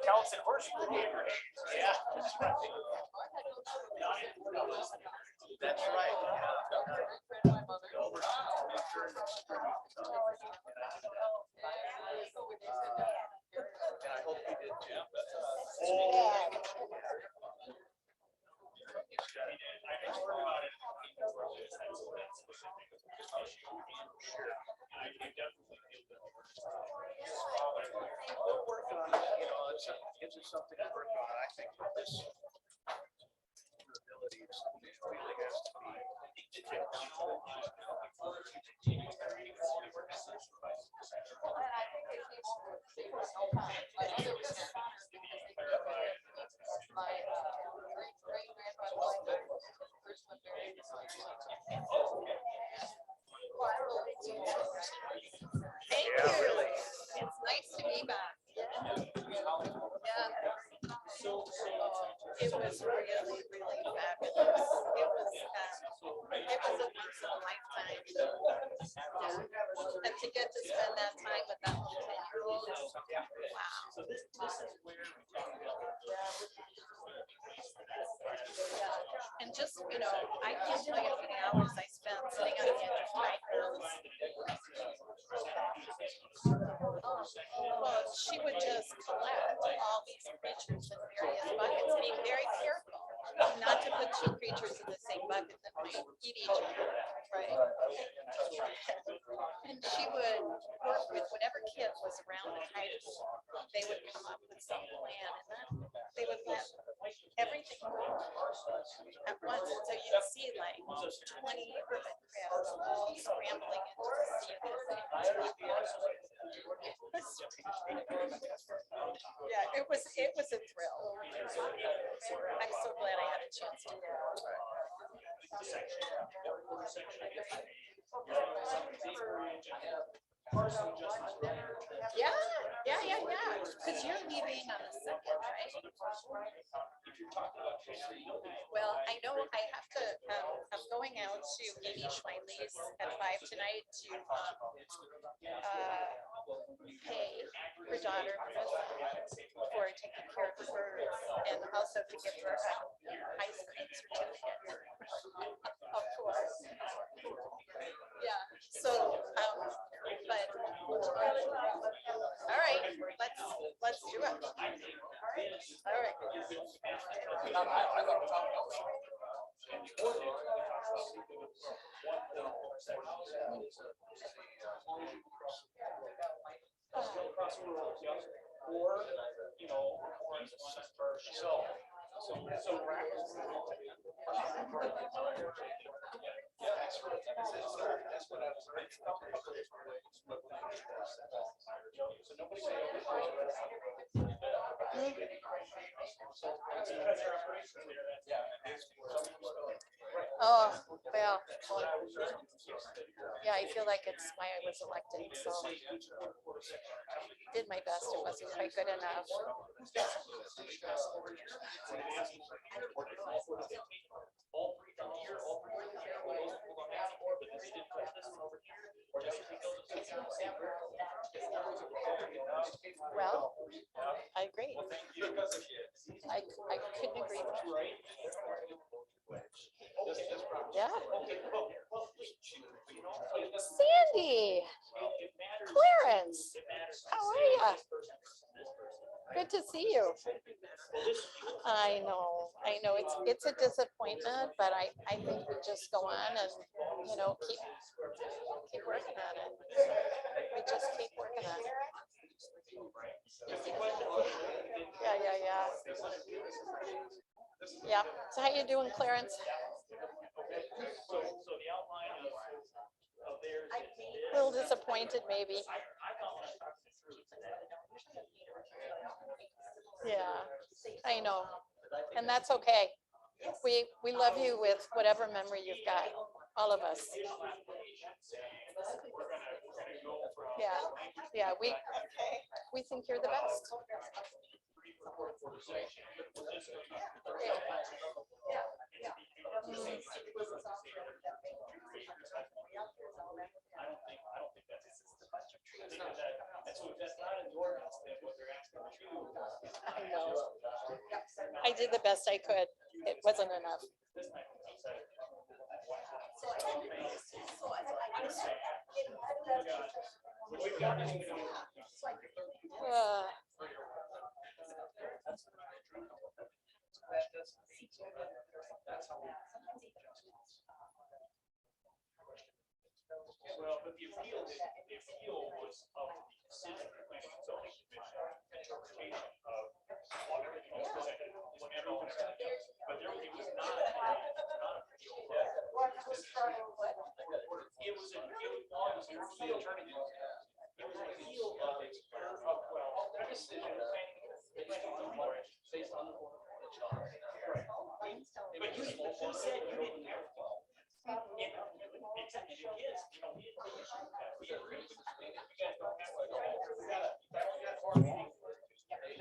Counts it first. Yeah, that's right. That's right. And I hope you did too. We're working on it, you know, it gives us something to work on. I think that this ability really has to be. Thank Yeah, you. really. It's nice to be back. Yeah. It was really, really fabulous. It was a once in a lifetime. Yeah. And to get to spend that time with that little 10-year-old, wow. And just, you know, I can't tell you how many hours I spent sitting on the edge of my house. Well, she would just collect all these creatures in various buckets, being very careful not to put two creatures in the same bucket that might eat each other, right? And she would work with whatever kid was around the high school. They would come up with some plan, and then they would let everything go at once. So you'd see like 20 hermit crabs all scrambling into the sea at the same time. Yeah, it was a thrill. I'm so glad I had a chance to go. Yeah. Because you're leaving on the 2nd, right? Well, I know I have to, I'm going out to Amy Schweinley's at 5 tonight to pay her daughter Marissa for taking care of the birds, and also to give her a ice cream certificate. Of course. Yeah, so, but, all right, let's do it. All right. Or, you know, or it's so. Oh, well. Yeah, I feel like it's why I was elected, so. Did my best, it wasn't quite good enough. Well, I agree. I couldn't agree more. Yeah. Sandy, Clarence, how are you? Good to see you. I know, it's a disappointment, but I think we just go on and, keep working on it. We just keep working on it. Yeah. Yeah, so how you doing, Clarence? A little disappointed, maybe. Yeah, I know, and that's okay. We love you with whatever memory you've got, all of us. Yeah, we think you're the best. I know. I did the best I could. It wasn't enough. Well, but the appeal was of the decision, the planning and zoning commission interpretation of. But there it was not. It was an appeal of the attorney. It was an appeal of its decision based on the order. But you said you didn't have.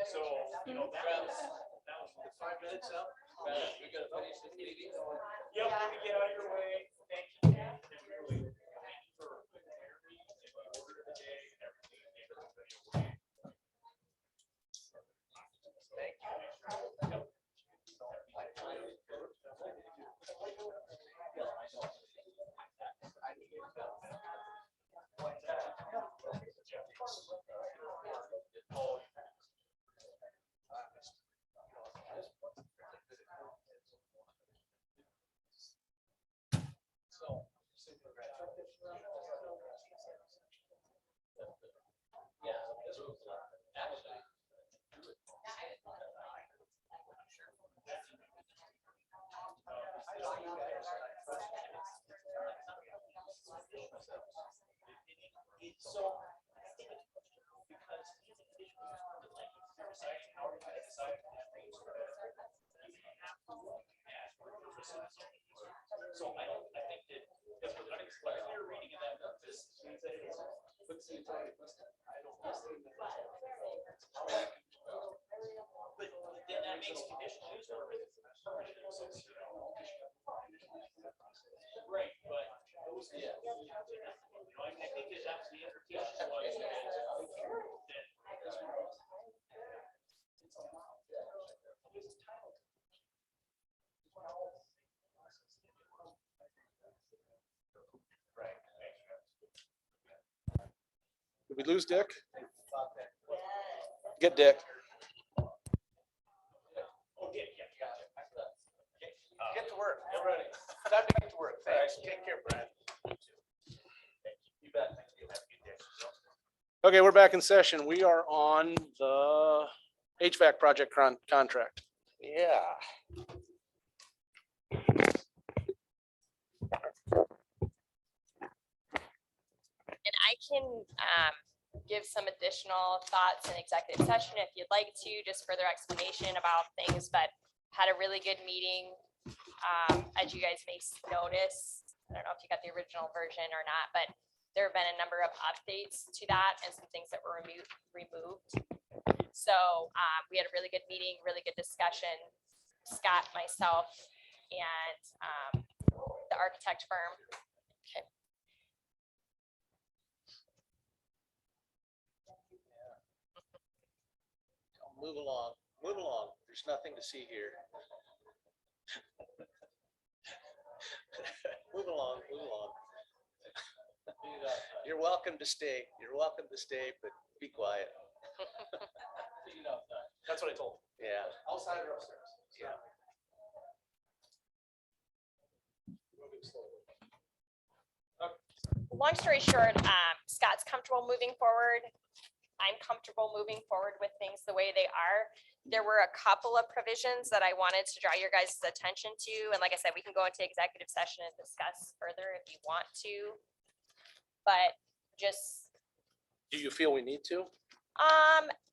So, that was 5 minutes up. We gotta finish this meeting. Yep, let me get out of your way. Thank you. Thank you for the order of the day and everything. Thank you. So I think that that's what you're reading in that this means that it is. What's the entire question? I don't know. But then that makes conditional use right, but those, I think that that's the implication was Did we lose Dick? Get Dick. Get to work. Get ready. Time to get to work. Thanks. Take care, Brad. You bet. Thank you. Have a good day. Okay, we're back in session. We are on the HVAC project contract. Yeah. I can give some additional thoughts in executive session if you'd like to, just further explanation about things, but had a really good meeting. As you guys may notice, I don't know if you got the original version or not, but there have been a number of updates to that and some things that were removed. So we had a really good meeting, really good discussion. Scott, myself, and the architect firm. Okay. Move along, move along. There's nothing to see here. Move along, move along. You're welcome to stay. You're welcome to stay, but be quiet. That's what I told him. Yeah. Outside or upstairs? Yeah. Long story short, Scott's comfortable moving forward. I'm comfortable moving forward with things the way they are. There were a couple of provisions that I wanted to draw your guys' attention to. And like I said, we can go into executive session and discuss further if you want to. But just, Do you feel we need to?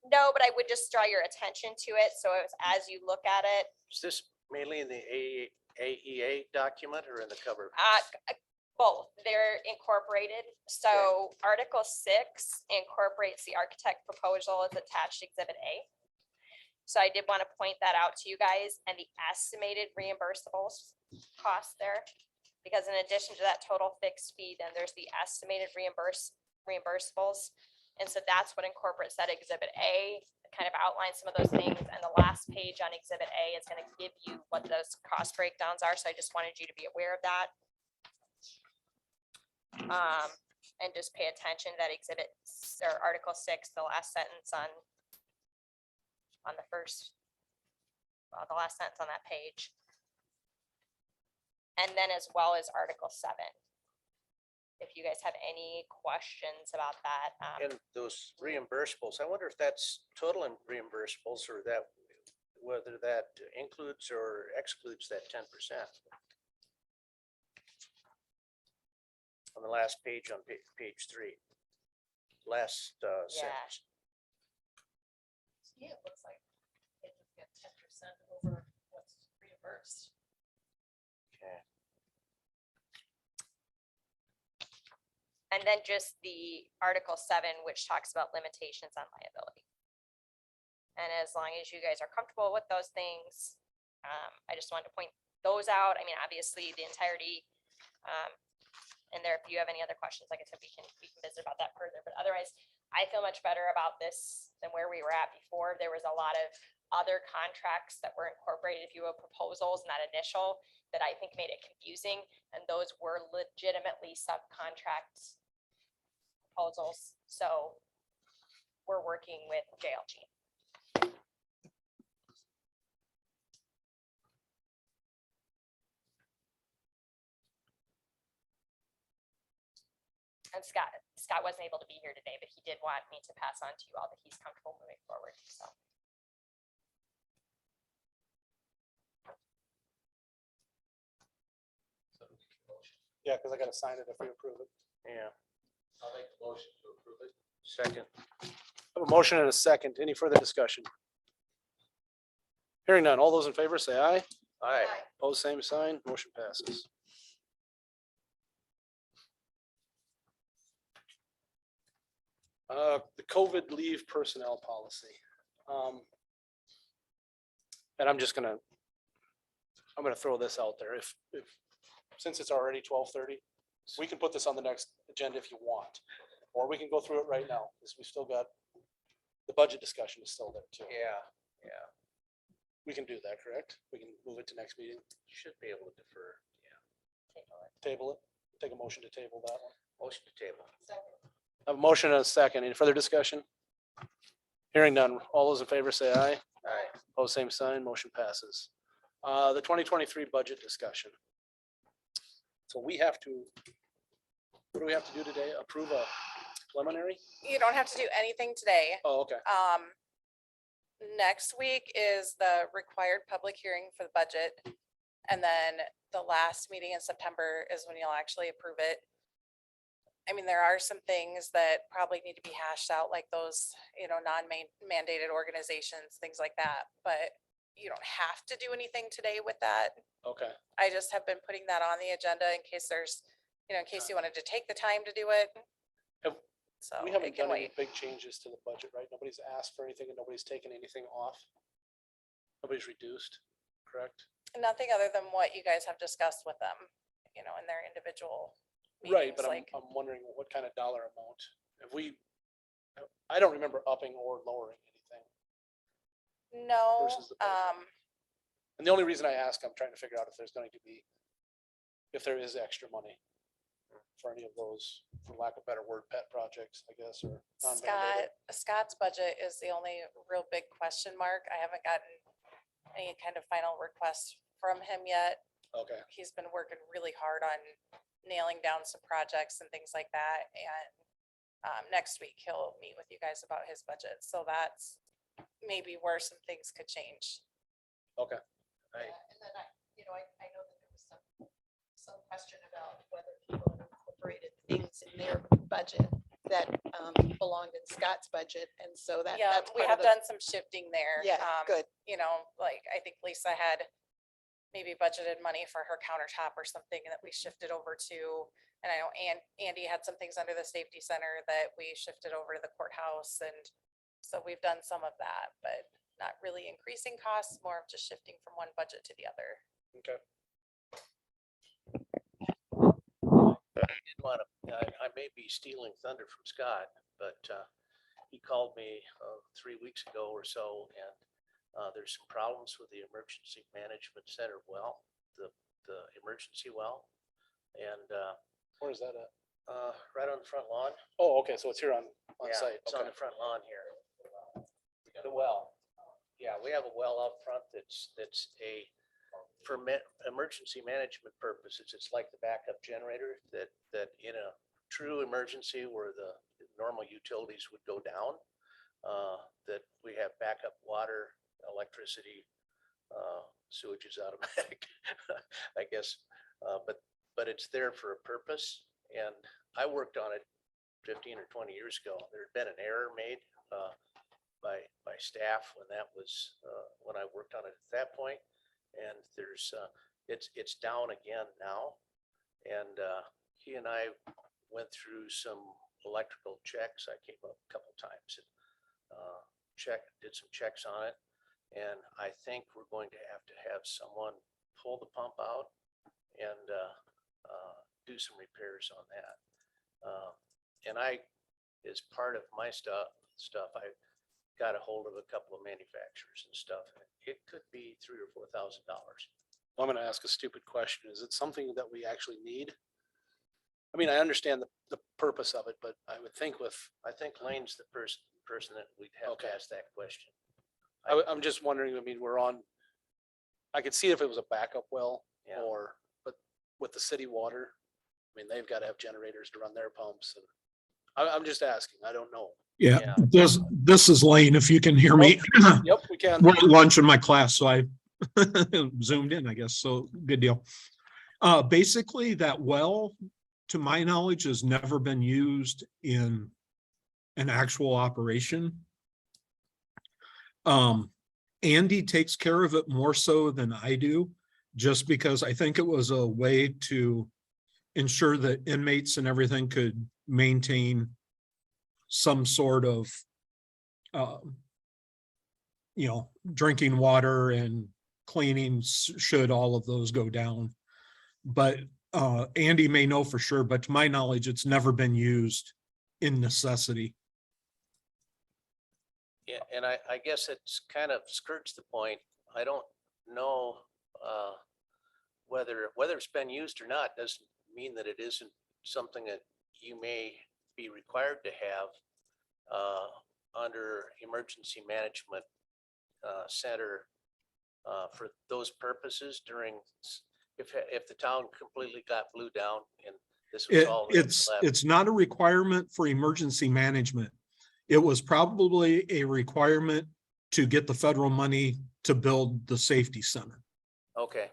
no, but I would just draw your attention to it. So as you look at it, Is this mainly in the AEA document or in the cover? both, they're incorporated. So Article 6 incorporates the architect proposal as attached Exhibit A. So I did want to point that out to you guys and the estimated reimbursables cost there. Because in addition to that total fixed fee, then there's the estimated reimbursables. And so that's what incorporates that Exhibit A, kind of outlines some of those things. And the last page on Exhibit A is going to give you what those cost breakdowns are. So I just wanted you to be aware of that. And just pay attention that Exhibit or Article 6, the last sentence on the first, well, the last sentence on that page. And then as well as Article 7. If you guys have any questions about that. And those reimbursables, I wonder if that's total in reimbursables or that, whether that includes or excludes that 10%. On the last page on page 3. Last sentence. Yeah, it looks like they just get 10% over what's reimbursed. Okay. And then just the Article 7, which talks about limitations on liability. And as long as you guys are comfortable with those things, I just wanted to point those out. I mean, obviously the entirety, and there, if you have any other questions, like I said, we can visit about that further, but otherwise I feel much better about this than where we were at before. There was a lot of other contracts that were incorporated, if you will, proposals, not initial, that I think made it confusing. And those were legitimately subcontract proposals. So we're working with JLG. And Scott wasn't able to be here today, but he did want me to pass on to you all that he's comfortable moving forward, so. Yeah, because I got to sign it if we approve it. Yeah. I'll make the motion to approve it. Second. I have a motion and a second. Any further discussion? Hearing none. All those in favor say aye. Aye. Pose same sign. Motion passes. The COVID leave personnel policy. And I'm gonna throw this out there. If since it's already 12:30, we can put this on the next agenda if you want, or we can go through it right now, because we still got, the budget discussion is still there too. Yeah. We can do that, correct? We can move it to next meeting, Should be able to defer. Yeah. table it, take a motion to table that one. Motion to table. I have a motion and a second. Any further discussion? Hearing none. All those in favor say aye. Aye. Pose same sign. Motion passes. The 2023 budget discussion. So we have to, what do we have to do today? Approve a preliminary? You don't have to do anything today. Oh, okay. Next week is the required public hearing for the budget. And then the last meeting in September is when you'll actually approve it. I mean, there are some things that probably need to be hashed out, like those, non-mandated organizations, things like that, but you don't have to do anything today with that. Okay. I just have been putting that on the agenda in case there's, in case you wanted to take the time to do it. Have- So We it haven't can done any wait. big changes to the budget, right? Nobody's asked for anything and nobody's taken anything off. Nobody's reduced, correct? Nothing other than what you guys have discussed with them, in their individual Right, meetings, but like, I'm wondering what kind of dollar amount. If we, I don't remember upping or lowering anything. no, versus the budget. And the only reason I ask, I'm trying to figure out if there's going to be, if there is extra money for any of those, for lack of a better word, pet projects, I guess, or non-mandated. Scott's budget is the only real big question mark. I haven't gotten any kind of final request from him yet. Okay, He's been working really hard on nailing down some projects and things like that. And next week he'll meet with you guys about his budget. So that's maybe where some things could change. okay. And then I know that there was some question about whether people incorporated things in their budget that belonged in Scott's budget. And so that. Yeah, that's we part have of the- done some shifting there. Yeah, good. Like I think Lisa had maybe budgeted money for her countertop or something that we shifted over to. And I know Andy had some things under the safety center that we shifted over to the courthouse. And so we've done some of that, but not really increasing costs, more of just shifting from one budget to the other. Okay. I did want to, I may be stealing thunder from Scott, but he called me 3 weeks ago or so, and there's some problems with the emergency management center well, the emergency well. And Where is that at? right on the front lawn. Oh, okay, so it's here on Yeah, site. it's on Okay. the front lawn here. The well. Yeah, we have a well out front that's a, for emergency management purposes, it's like the backup generator that in a true emergency where the normal utilities would go down, that we have backup water, electricity, sewage is automatic, I guess. But it's there for a purpose. And I worked on it 15 or 20 years ago. There had been an error made by staff when that was, when I worked on it at that point. And there's, it's down again now. And he and I went through some electrical checks. I came up a couple times and did some checks on it. And I think we're going to have someone pull the pump out and do some repairs on that. And I, as part of my stuff, I got a hold of a couple of manufacturers and stuff. It could be $3,000 or $4,000. I'm gonna ask a stupid question. Is it something that we actually need? I mean, I understand the purpose of it, but I would think I think Lane's the person that we'd have to Okay. ask that question. I'm just wondering, I mean, I could see if it was a backup well Yeah. but with the city water, I mean, they've got to have generators to run their pumps and I'm just asking. I don't know. Yeah. This is Lane, if you can hear me. Yep, we can. We're at lunch in my class, so I zoomed in, I guess, so good deal. Basically, that well, to my knowledge, has never been used in an actual operation. Andy takes care of it more so than I do, just because I think it was a way to ensure that inmates and everything could maintain some sort of drinking water and cleaning should all of those go down. But Andy may know for sure, but to my knowledge, it's never been used in necessity. Yeah, and I guess it's kind of skirts the point. I don't know whether it's been used or not doesn't mean that it isn't something that you may be required to have under emergency management center for those purposes during, if the town completely got blew down and this was all that was left. It's not a requirement for emergency management. It was probably a requirement to get the federal money to build the safety center. Okay,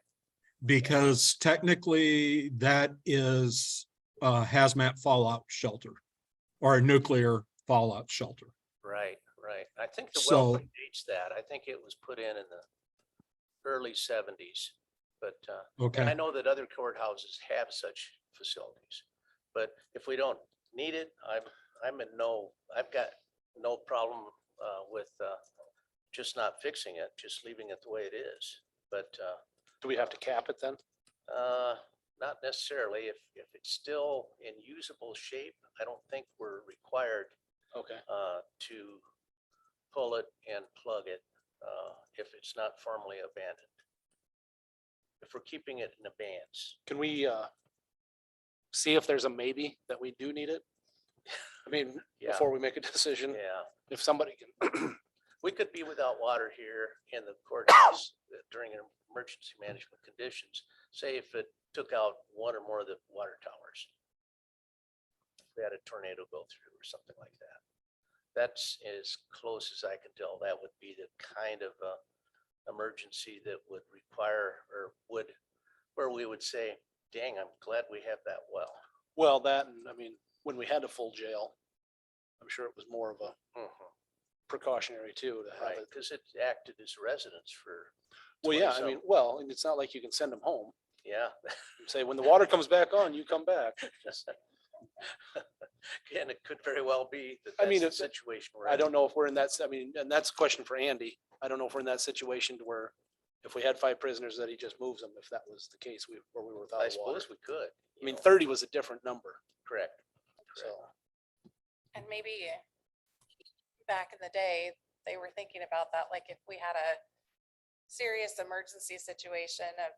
Because technically that is hazmat fallout shelter or a nuclear fallout shelter. Right, right. I think the So- well predates that. I think it was put in the early seventies. But, and Okay, I know that other courthouses have such facilities. But if we don't need it, I've got no problem with just not fixing it, just leaving it the way it is. But Do we have to cap it then? not necessarily. If it's still in usable shape, I don't think we're required Okay. to pull it and plug it if it's not formally abandoned. If we're keeping it in abeyance. Can we see if there's a maybe that we do need it? I mean, Yeah. before we make a decision, Yeah, if somebody can, we could be without water here in the courthouse during emergency management conditions. Say if it took out one or more of the water towers. If we had a tornado go through or something like that. That's as close as I can tell. That would be the kind of emergency that would require or would, where we would say, dang, I'm glad we have that well. well, that, and I mean, when we had a full jail, I'm sure it was more of a precautionary too to have Right, it. because it acted as residence for. Well, yeah, I 20-some. mean, well, and it's not like you can send them home. Yeah. Say, when the water comes back on, you come back. And it could very well be that I mean, that's the it's- situation we're I in. don't know if we're in that, I mean, and that's a question for Andy. I don't know if we're in that situation to where if we had 5 prisoners that he just moves them, if that was the case, where we were without I water. suppose we could. I mean, 30 was a different number, Correct. so. And maybe back in the day, they were thinking about that, like if we had a serious emergency situation, a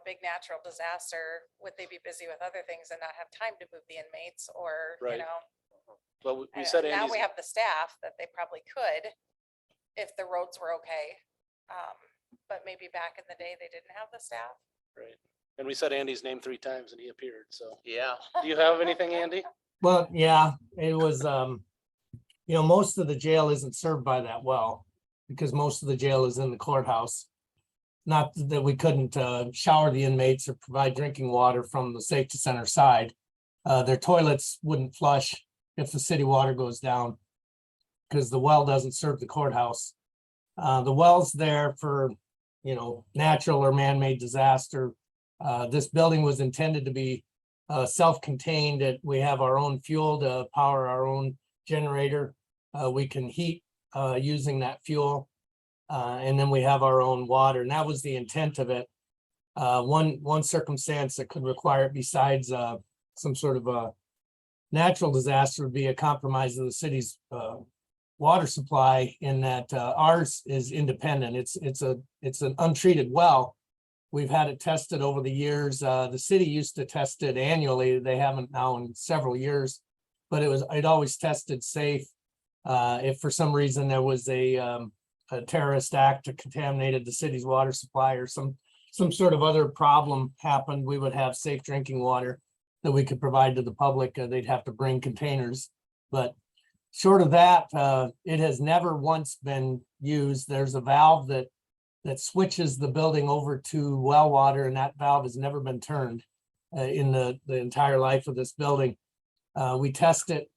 big natural disaster, would they be busy with other things and not have time to move the inmates or, Right. Well, we said now Andy's, we have the staff that they probably could if the roads were okay. But maybe back in the day, they didn't have the staff. right. And we said Andy's name 3 times and he appeared, so. Yeah. Do you have anything, Andy? Well, yeah, it was, most of the jail isn't served by that well, because most of the jail is in the courthouse. Not that we couldn't shower the inmates or provide drinking water from the safety center side. Their toilets wouldn't flush if the city water goes down, because the well doesn't serve the courthouse. The well's there for, natural or man-made disaster. This building was intended to be self-contained, that we have our own fuel to power our own generator. We can heat using that fuel. And then we have our own water, and that was the intent of it. One circumstance that could require it besides some sort of a natural disaster would be a compromise of the city's water supply, in that ours is independent. It's an untreated well. We've had it tested over the years. The city used to test it annually. They haven't now in several years, but it always tested safe. If for some reason there was a terrorist act that contaminated the city's water supply or some sort of other problem happened, we would have safe drinking water that we could provide to the public. They'd have to bring containers, but short of that, it has never once been used. There's a valve that switches the building over to well water, and that valve has never been turned in the entire life of this building. We test it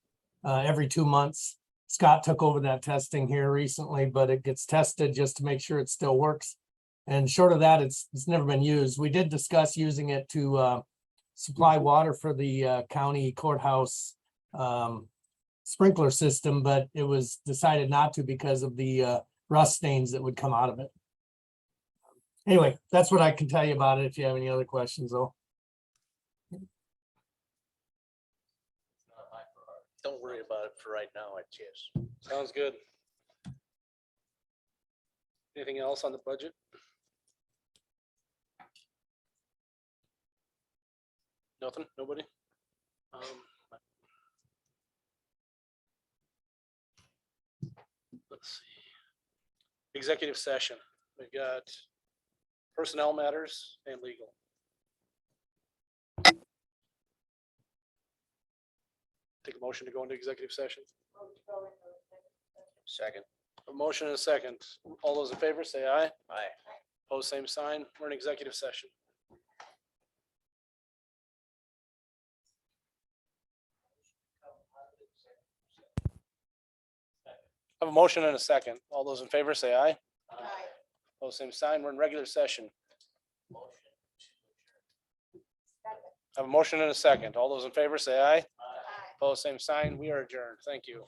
every 2 months. Scott took over that testing here recently, but it gets tested just to make sure it still works. And short of that, it's never been used. We did discuss using it to supply water for the county courthouse sprinkler system, but it was decided not to because of the rust stains that would come out of it. Anyway, that's what I can tell you about it. If you have any other questions, though. Don't worry about it for right now, I guess. Sounds good. Anything else on the budget? Nothing? Nobody? Let's see. Executive session. We've got personnel matters and legal. Take a motion to go into executive session. Second. A motion and a second. All those in favor say aye. Aye. Pose same sign. We're in executive session. I have a motion and a second. All those in favor say aye. Pose same sign. We're in regular session. I have a motion and a second. All those in favor say aye. Pose same sign. We are adjourned. Thank you.